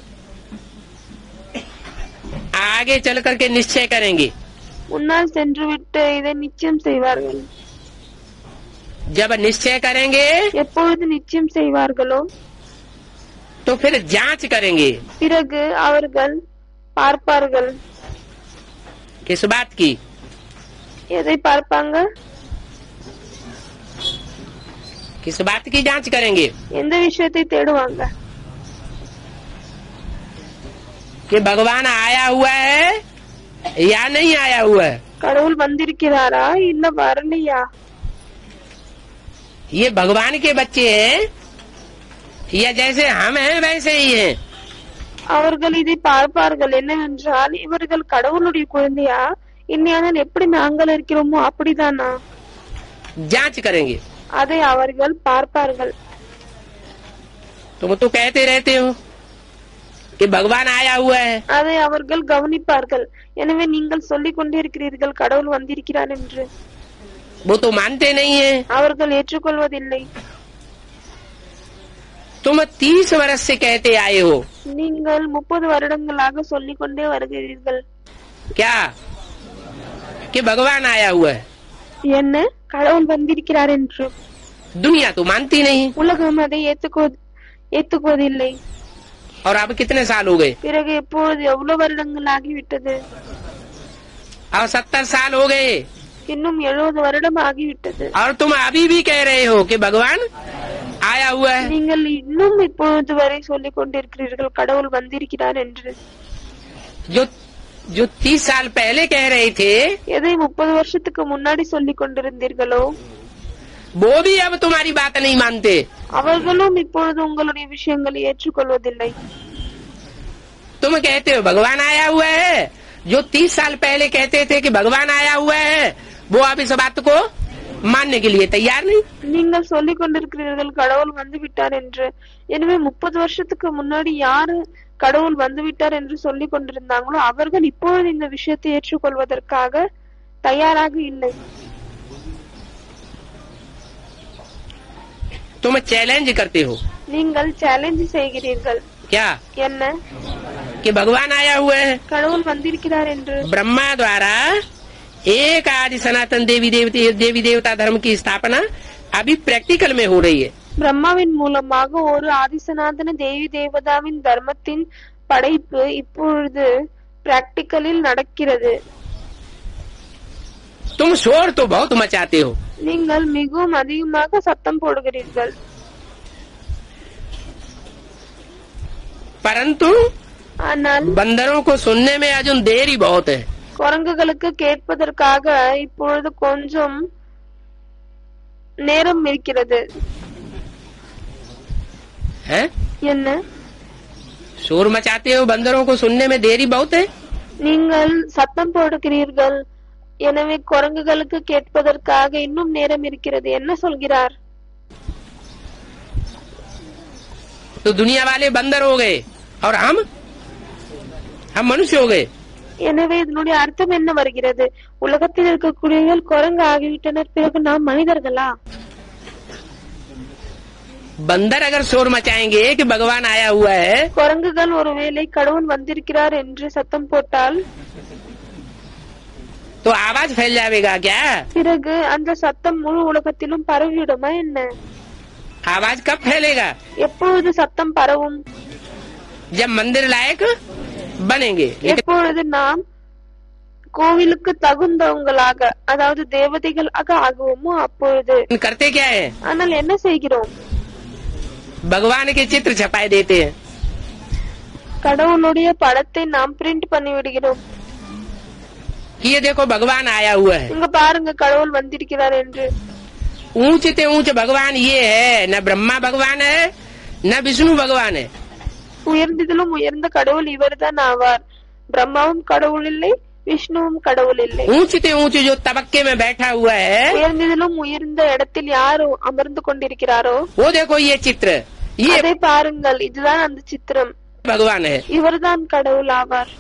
आगे चल करके निश्चय करेंगे। முன்னால் சென்று விட்டு இதை நிச்சயம் செய்வார்கள்। जब निश्चय करेंगे எப்பொழுது நிச்சயம் செய்வார்களோ तो फिर जांच करेंगे। பிறகு அவர்கள் பார்ப்பார்கள்। किस बात की? எதை பார்ப்பாங்க? किस बात की जांच करेंगे? எந்த விஷயத்தை தேடுவாங்க? कि भगवान आया हुआ है या नहीं आया हुआ है। கடவுள் வந்திருக்கிறாரா இல்ல வரலையா? ये भगवान के बच्चे हैं या जैसे हम हैं वैसे ही हैं। அவர்கள் இதை பார்ப்பார்கள்। என்னவென்றால் இவர்கள் கடவுளுடைய குழந்தையா இல்லையானால் எப்படி நாங்கள் இருக்கிறோமோ அப்படிதானா? जांच करेंगे। அதை அவர்கள் பார்ப்பார்கள்। तुम तो कहते रहते हो कि भगवान आया हुआ है। அதை அவர்கள் கவனிப்பார்கள்। எனவே நீங்கள் சொல்லிக் கொண்டே இருக்கிறீர்கள் கடவுள் வந்திருக்கிறார் என்று। वो तो मानते नहीं है। அவர்கள் ஏற்றுக்கொள்வதில்லை। तुम 30 वर्ष से कहते आए हो நீங்கள் 30 வருடங்களாக சொல்லிக் கொண்டே வருகிறீர்கள்। क्या कि भगवान आया हुआ है। என்ன கடவுள் வந்திருக்கிறார் என்று। दुनिया तो मानती नहीं। உலகம் அதை ஏத்துக்குவதில்லை। और अब कितने साल हो गए? பிறகு எப்பொழுது எவ்வளவு வருடங்கள் ஆகிவிட்டது? अब 70 साल हो गए இன்னும் 70 வருடம் ஆகிவிட்டது। और तुम अभी भी कह रहे हो कि भगवान आया हुआ है। நீங்கள் இன்னும் இப்பொழுது வரை சொல்லிக் கொண்டிருக்கிறீர்கள் கடவுள் வந்திருக்கிறார் என்று। जो 30 साल पहले कह रहे थे எதை 30 வருஷத்துக்கு முன்னாடி சொல்லிக் கொண்டிருந்தீர்களோ वो भी अब तुम्हारी बात नहीं मानते। அவர்களும் இப்பொழுது உங்களுடைய விஷயங்களை ஏற்றுக்கொள்வதில்லை। तुम कहते हो भगवान आया हुआ है, जो 30 साल पहले कहते थे कि भगवान आया हुआ है वो अब इस बात को मानने के लिए तैयार नहीं। நீங்கள் சொல்லிக் கொண்டிருக்கிறீர்கள் கடவுள் வந்து விட்டார் என்று। எனவே 30 வருஷத்துக்கு முன்னாடி யாரு கடவுள் வந்து விட்டார் என்று சொல்லிக் கொண்டிருந்தாங்களோ அவர்கள் இப்பொழுது இந்த விஷயத்தை ஏற்றுக்கொள்வதற்காக தயாராக இல்லை। तुम चैलेंज करते हो நீங்கள் சேலஞ்ச் செய்கிறீர்கள்। क्या என்ன? कि भगवान आया हुआ है। கடவுள் வந்திருக்கிறார் என்று। ब्रह्मा द्वारा एक आदि सनातन देवी देवता धर्म की स्थापना अभी प्रैक्टिकल में हो रही है। பிரம்மாவின் மூலமாக ஒரு ஆதிசனாதன தேவி தேவதாவின் தர்மத்தின் படைப்பு இப்பொழுது பிராக்டிக்கலில் நடக்கிறது। तुम शोर तो बहुत मचाते हो நீங்கள் மிகவும் அதிகமாக சத்தம் போடுகிறீர்கள்। परंतु ஆனால் बंदरों को सुनने में अजून देरी बहुत है। குரங்குகளுக்கு கேட்பதற்காக இப்பொழுது கொஞ்சம் நேரம் இருக்கிறது। हैं? என்ன? शोर मचाते हो, बंदरों को सुनने में देरी बहुत है। நீங்கள் சத்தம் போடுகிறீர்கள், எனவே குரங்குகளுக்கு கேட்பதற்காக இன்னும் நேரம் இருக்கிறது। என்ன சொல்கிறார்? तो दुनिया वाले बंदर हो गए और हम मनुष्य हो गए। எனவே இதனுடைய அர்த்தம் என்ன வருகிறது? உலகத்தில் இருக்கக்கூடியவர்கள் குரங்கு ஆகிவிட்டனர், பிறகு நாம் மனிதர்களா? बंदर अगर शोर मचाएंगे कि भगवान आया हुआ है, குரங்குகள் ஒருவேளை கடவுள் வந்திருக்கிறார் என்று சத்தம் போட்டால் तो आवाज फैल जाएगा क्या? பிறகு அந்த சத்தம் முழு உலகத்திலும் பரவிவிடுமா என்ன? आवाज कब फैलेगा? எப்பொழுது சத்தம் பரவும்? जब मंदिर लायक बनेंगे। எப்பொழுது நாம் கோவிலுக்கு தகுந்தவங்களாக, அதாவது தேவதைகளாக ஆகுவோமோ அப்பொழுது। करते क्या है? ஆனால் என்ன செய்கிறோம்? भगवान के चित्र छपाए देते हैं। கடவுளுடைய படத்தை நாம் பிரிண்ட் பண்ணி விடுகிறோம்। कि ये देखो भगवान आया हुआ है। இங்க பாருங்க கடவுள் வந்திருக்கிறார் என்று। ऊंच से ऊंच भगवान ये है, न ब्रह्मा भगवान है न विष्णु भगवान है। உயர்ந்ததிலும் உயர்ந்த கடவுள் இவர்தான் ஆவார்। பிரம்மாவும் கடவுள் இல்லை, விஷ்ணுவும் கடவுள் இல்லை। ऊंच से ऊंच जो तबक्के में बैठा हुआ है, உயர்ந்ததிலும் உயர்ந்த இடத்தில் யார் அமர்ந்து கொண்டிருக்கிறாரோ वो देखो ये चित्र, ये அதை பாருங்கள், இதுதான் அந்த சித்திரம், भगवान है। இவர்தான் கடவுள் ஆவார்।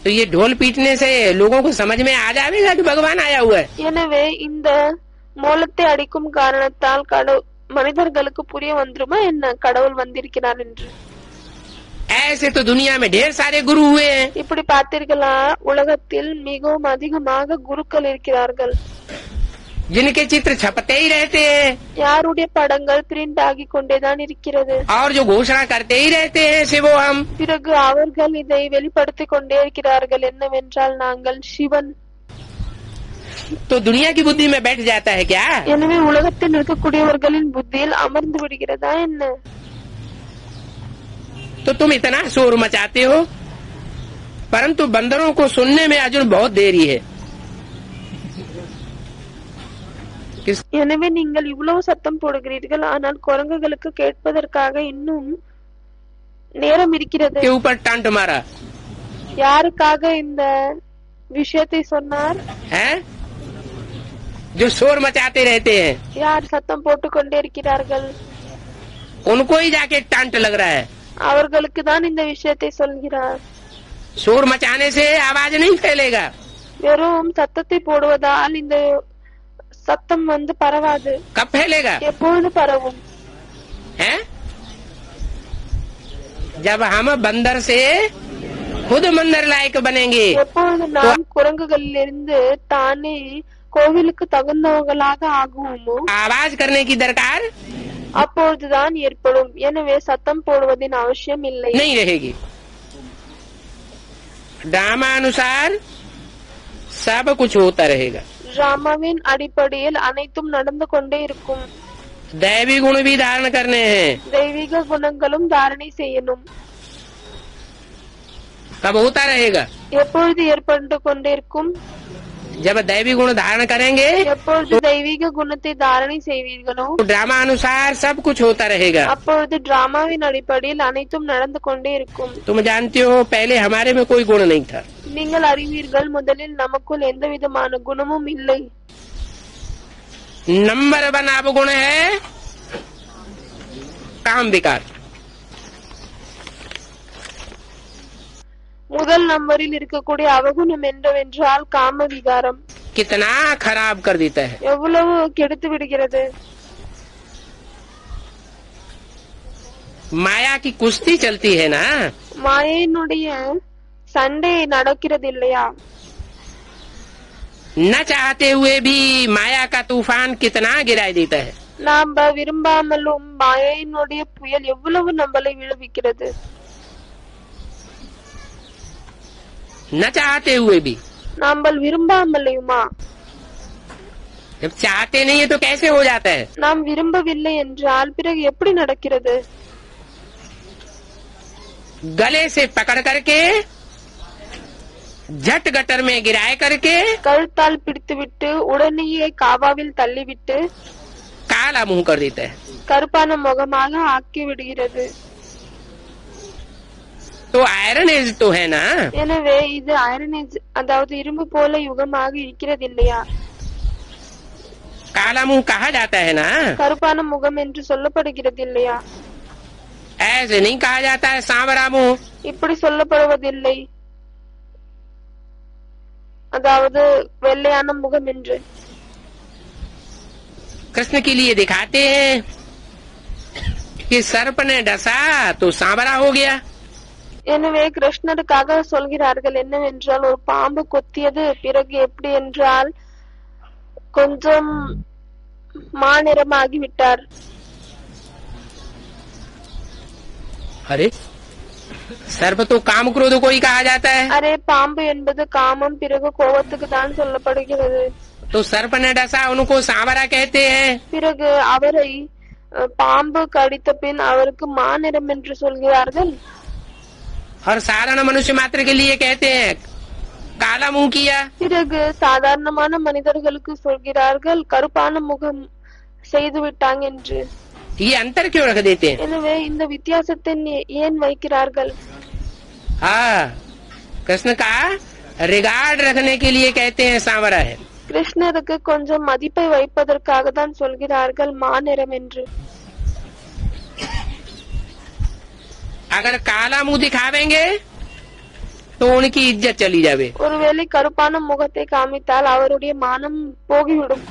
तो ये ढोल पीटने से लोगों को समझ में आ जाएगा कि भगवान आया हुआ है। எனவே இந்த மோளத்தை அடிக்கும் காரணத்தால் மனிதர்களுக்கு புரிய வந்துருமா என்ன கடவுள் வந்திருக்கிறார் என்று? ऐसे तो दुनिया में ढेर सारे गुरु हुए हैं। இப்படி பார்த்தீர்களா? உலகத்தில் மிகவும் அதிகமாக குருக்கள் இருக்கிறார்கள், जिनके चित्र छपते ही रहते हैं யாருடைய படங்கள் பிரிண்ட் ஆகி கொண்டேதான் இருக்கிறது। और जो घोषणा करते ही रहते हैं शिवो हम। பிறகு அவர்கள் இதை வெளிப்படுத்திக் கொண்டே இருக்கிறார்கள், என்னவென்றால் நாங்கள் சிவன்। तो दुनिया की बुद्धि में बैठ जाता है क्या? எனவே உலகத்தில் இருக்கக்கூடியவர்களின் புத்தியில் அமர்ந்து விடுகிறதா என்ன? तो तुम इतना शोर मचाते हो, परंतु बंदरों को सुनने में अजून बहुत देरी है। எனவே நீங்கள் இவ்வளவு சத்தம் போடுகிறீர்கள், ஆனால் குரங்குகளுக்கு கேட்பதற்காக இன்னும் நேரம் இருக்கிறது। के ऊपर टांट मारा யாருக்காக இந்த விஷயத்தை சொன்னார்? है जो शोर मचाते रहते हैं, யார் சத்தம் போட்டுக் கொண்டே இருக்கிறார்கள்? उनको ही जाके टांट लग रहा है। அவர்களுக்கு தான் இந்த விஷயத்தை சொல்கிறார்। शोर मचाने से आवाज नहीं फैलेगा। வெறும் சத்தத்தை போடுவதால் இந்த சத்தம் பரவாது। कब फैलेगा? எப்பொழுது பரவும்? है जब हम बंदर से खुद मंदिर लायक बनेंगे। எப்பொழுது நாம் குரங்குகளிலிருந்து தானே கோவிலுக்கு தகுந்தவங்களாக ஆகுவோமோ आवाज करने की दरकार அப்பொழுதுதான் ஏற்படும்। எனவே சத்தம் போடுவதின் அவசியம் இல்லை, नहीं रहेगी। ड्रामानुसार सब कुछ होता रहेगा। டிராமாவின் அடிப்படையில் அனைத்தும் நடந்து கொண்டே இருக்கும்। दैवी गुण भी धारण करने हैं। தெய்வீக குணங்களும் தாரணை செய்யணும்। कब होता रहेगा? எப்பொழுது ஏற்பட்டு கொண்டே இருக்கும்? जब दैवी गुण धारण करेंगे எப்பொழுது தெய்வீக குணத்தை தாரணை செய்வீர்களோ तो ड्रामा अनुसार सब कुछ होता रहेगा। அப்பொழுது டிராமாவின் அடிப்படையில் அனைத்தும் நடந்து கொண்டே இருக்கும்। तुम जानते हो पहले हमारे में कोई गुण नहीं था। நீங்கள் அறிவீர்கள், முதலில் நமக்குள் எந்த விதமான குணமும் இல்லை। नंबर 1 अवगुण है काम विकार। முதல் நம்பரில் இருக்கக்கூடிய அவகுணம் என்னவென்றால் காம விகாரம்। कितना खराब कर देता है। எவ்வளவு கெடுத்து விடுகிறது। माया की कुश्ती चलती है ना, மாயையினுடைய சண்டை நடக்கிறது இல்லையா? न चाहते हुए भी माया का तूफान कितना गिरा देता है। நாம் விரும்பாமலும் மாயையினுடைய புயல் எவ்வளவு நம்மளை விழுவிக்கிறது। न चाहते हुए भी, நாம் விரும்பாமலையுமா? जब चाहते नहीं है तो कैसे हो जाता है? நாம் விரும்பவில்லை என்றால் பிறகு எப்படி நடக்கிறது? गले से पकड़ करके झट गटर में गिराए करके கழுத்தால் பிடித்துவிட்டு உடனேயே காவாவில் தள்ளிவிட்டு काला मुंह कर देता है। கருப்பான முகமாக ஆக்கி விடுகிறது। तो आयरन एज तो है ना। எனவே இது ஐரன் ஏஜ், அதாவது இரும்பு போல யுகமாக இருக்கிறது இல்லையா? काला मुंह कहा जाता है ना। கருப்பான முகம் என்று சொல்லப்படுகிறது இல்லையா? ऐसे नहीं कहा जाता है सांवरा मुंह। இப்படி சொல்லப்படுவதில்லை, அதாவது வெள்ளையான முகம் என்று. कृष्ण के लिए दिखाते हैं कि सर्प ने डसा तो सांवरा हो गया। எனவே கிருஷ்ணருக்காக சொல்கிறார்கள் என்னவென்றால், ஒரு பாம்பு கொத்தியது, பிறகு எப்படி என்றால் கொஞ்சம் மாநிறமாகிவிட்டார். अरे सर्प तो काम क्रोध को ही कहा जाता है, அரே பாம்பு என்பது காமம் பிறகு கோபத்துக்கு தான் சொல்லப்படுகிறது. तो सर्प ने डसा उनको सांवरा कहते हैं। பிறகு அவரை பாம்பு கடித்த பின் அவருக்கு மாநிறம் என்று சொல்கிறார்கள். और साधारण मनुष्य मात्र के लिए कहते हैं काला मुंह किया। பிறகு சாதாரணமான மனிதர்களுக்கு சொல்கிறார்கள் கருப்பான முகம் செய்து விட்டாங்க என்று. ये अंतर क्यों रख देते हैं? எனவே இந்த வித்தியாசத்தை ஏன் வைக்கிறார்கள்? हाँ, कृष्ण का रिगार्ड रखने के लिए कहते हैं सांवरा है। கிருஷ்ணருக்கு கொஞ்சம் மதிப்பை வைப்பதற்காக தான் சொல்கிறார்கள் மாநிறம் என்று. अगर काला मुंह दिखावेंगे तो उनकी इज्जत चली जावे ஒருவேளை கருப்பான முகத்தை காமித்தால் அவருடைய மானம் போகிவிடும்.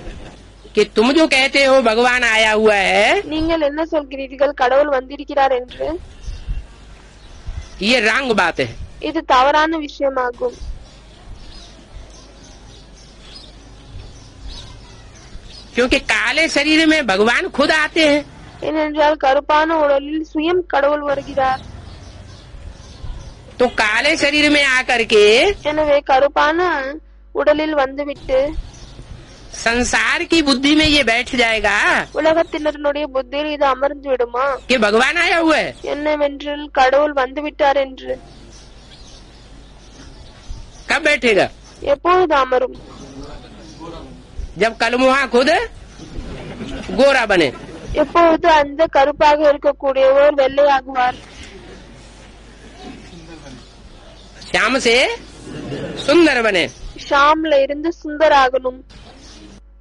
कि तुम जो कहते हो भगवान आया हुआ है, நீங்கள் என்ன சொல்கிறீர்கள் கடவுள் வந்திருக்கிறார் என்று, ये रंग बात है। இது தவறான விஷயமாகும். क्योंकि काले शरीर में भगवान खुद आते हैं। ஏனென்றால் கருப்பான உடலில் சுயம் கடவுள் வருகிறார். तो काले शरीर में आकर के எனவே கருப்பான உடலில் வந்துவிட்டு संसार की बुद्धि में ये बैठ जाएगा உலகத்தினருடைய புத்தியில் இது அமர்ந்து விடுமா कि भगवान आया हुआ है। என்னவென்றால் கடவுள் வந்துவிட்டார் என்று. कब बैठेगा? எப்பொழுது அமரும்? जब कलमुहा खुद गोरा बने। எப்பொழுது அந்த கருப்பாக இருக்கக்கூடியவர் வெள்ளையாகுவார். श्याम से सुंदर बने। ஷாம்ல இருந்து சுந்தராகணும்.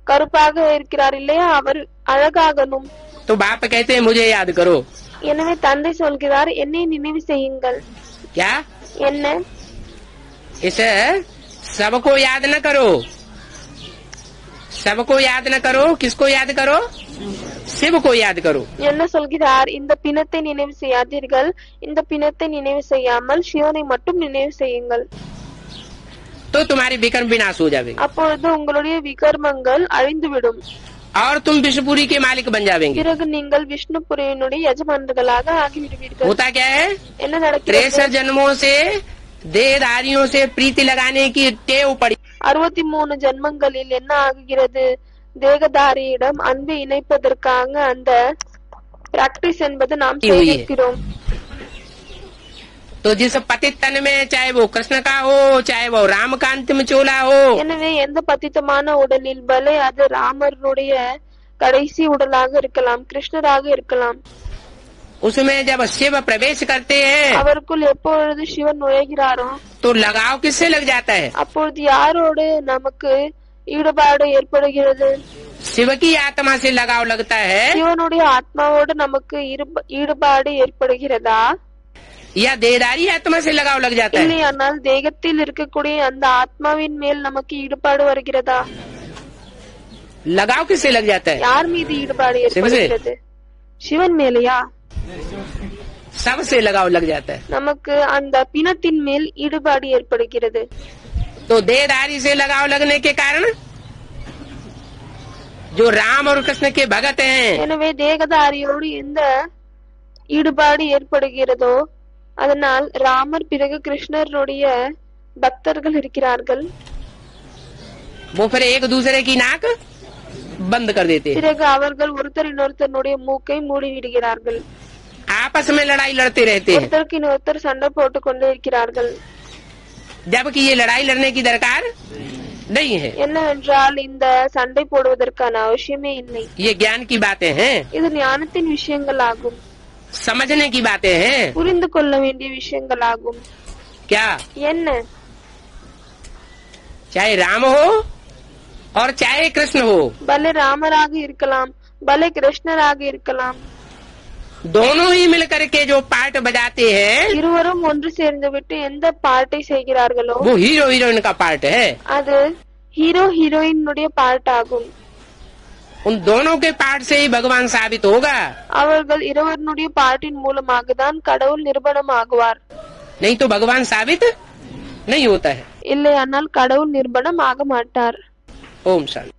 கருப்பாக இருக்கிறார் இல்லையா, அவர் அழகாகணும். तो बाप कहते हैं मुझे याद करो। எனவே தந்தை சொல்கிறார் என்னை நினைவு செய்யுங்கள். क्या? என்ன? इस सबको याद न करो, सबको याद न करो, किसको याद करो? शिव को याद करो। என்ன சொல்கிறார்? இந்த பிணத்தை நினைவு செய்யாதீர்கள், இந்த பிணத்தை நினைவு செய்யாமல் சிவனை மட்டும் நினைவு செய்யுங்கள். तो तुम्हारी विकर्म विनाश हो जाएगी அப்பொழுது உங்களுடைய விகர்மங்கள் அழிந்துவிடும். और तुम विष्णुपुरी के मालिक बन जाएंगे। பிறகு நீங்கள் விஷ்ணுபுரியினுடைய எஜமானர்களாக ஆகிவிடுவீர்கள். होता क्या है? என்ன நடக்கிறது? 63 जन्मों से देहधारियों से प्रीति लगाने की टेव पड़ी। 63 ஜன்மங்களில் என்ன ஆகுகிறது? தேகதாரியிடம் அன்பு இணைப்பதற்காக அந்த பிராக்டிஸ் என்பது நாம் செய்திருக்கிறோம். तो जिस पतित तन में चाहे वो कृष्ण का हो चाहे वो राम का अंतिम चोला हो, எனவே எந்த பதித்தமான உடலில் பலே அது ராமருடைய கடைசி உடலாக இருக்கலாம், கிருஷ்ணராக இருக்கலாம். उसमें जब शिव प्रवेश करते हैं அவருக்குள் எப்பொழுது சிவன் நுழைகிறாரோ तो लगाव किससे लग जाता है? அப்பொழுது யாரோடு நமக்கு ஈடுபாடு ஏற்படுகிறது? शिव की आत्मा से लगाव लगता है சிவனுடைய ஆத்மாவோடு நமக்கு ஈடுபாடு ஏற்படுகிறதா, या देहदारी आत्मा से लगाव लग जाता है? இல்லையானால் தேகத்தில் இருக்கக்கூடிய அந்த ஆத்மாவின் மேல் நமக்கு ஈடுபாடு வருகிறதா? लगाव किससे लग जाता है? யார் மீது ஈடுபாடு शिव से। ஏற்படுகிறது? சிவன் மேலையா? सबसे लगाव लग जाता है। நமக்கு அந்த பிணத்தின் மேல் ஈடுபாடு ஏற்படுகிறது. तो देहदारी से लगाव लगने के कारण जो राम और कृष्ण के भगत हैं எனவே தேகதாரியோடு எந்த ஈடுபாடு ஏற்படுகிறதோ அதனால் ராமர் பிறகு கிருஷ்ணருடைய பக்தர்கள் இருக்கிறார்கள். वो फिर एक दूसरे की नाक बंद कर देते हैं, பிறகு அவர்கள் ஒருத்தர் இன்னொருத்தருடைய மூக்கை மூடி விடுகிறார்கள். आपस में लड़ाई लड़ते रहते हैं, ஒருத்தருக்கு இன்னொருத்தர் சண்டை போட்டுக் கொண்டே இருக்கிறார்கள். जबकि ये लड़ाई लड़ने की दरकार नहीं है। என்னவென்றால் இந்த சண்டை போடுவதற்கான அவசியமே இல்லை. ये ज्ञान की बातें हैं, இது ஞானத்தின் விஷயங்கள் ஆகும், समझने की बातें हैं। புரிந்து கொள்ள வேண்டிய விஷயங்கள் ஆகும். क्या? என்ன? चाहे राम हो और चाहे कृष्ण हो, பலே ராமராக இருக்கலாம், பலே கிருஷ்ணராக இருக்கலாம். दोनों ही मिलकर के जो पार्ट बजाते हैं இருவரும் ஒன்று சேர்ந்து விட்டு எந்த பாட்டை செய்கிறார்களோ वो हीरो हीरोइन का पार्ट है। அது ஹீரோ ஹீரோயினுடைய பாட்டு ஆகும். उन दोनों के पार्ट से ही भगवान साबित होगा, அவர்கள் இருவருடைய பாட்டின் மூலமாக தான் கடவுள் நிரூபணம் ஆகுவார். नहीं तो भगवान साबित नहीं होता है। இல்லையானால் கடவுள் நிரூபணம் ஆக மாட்டார். ओम शांति।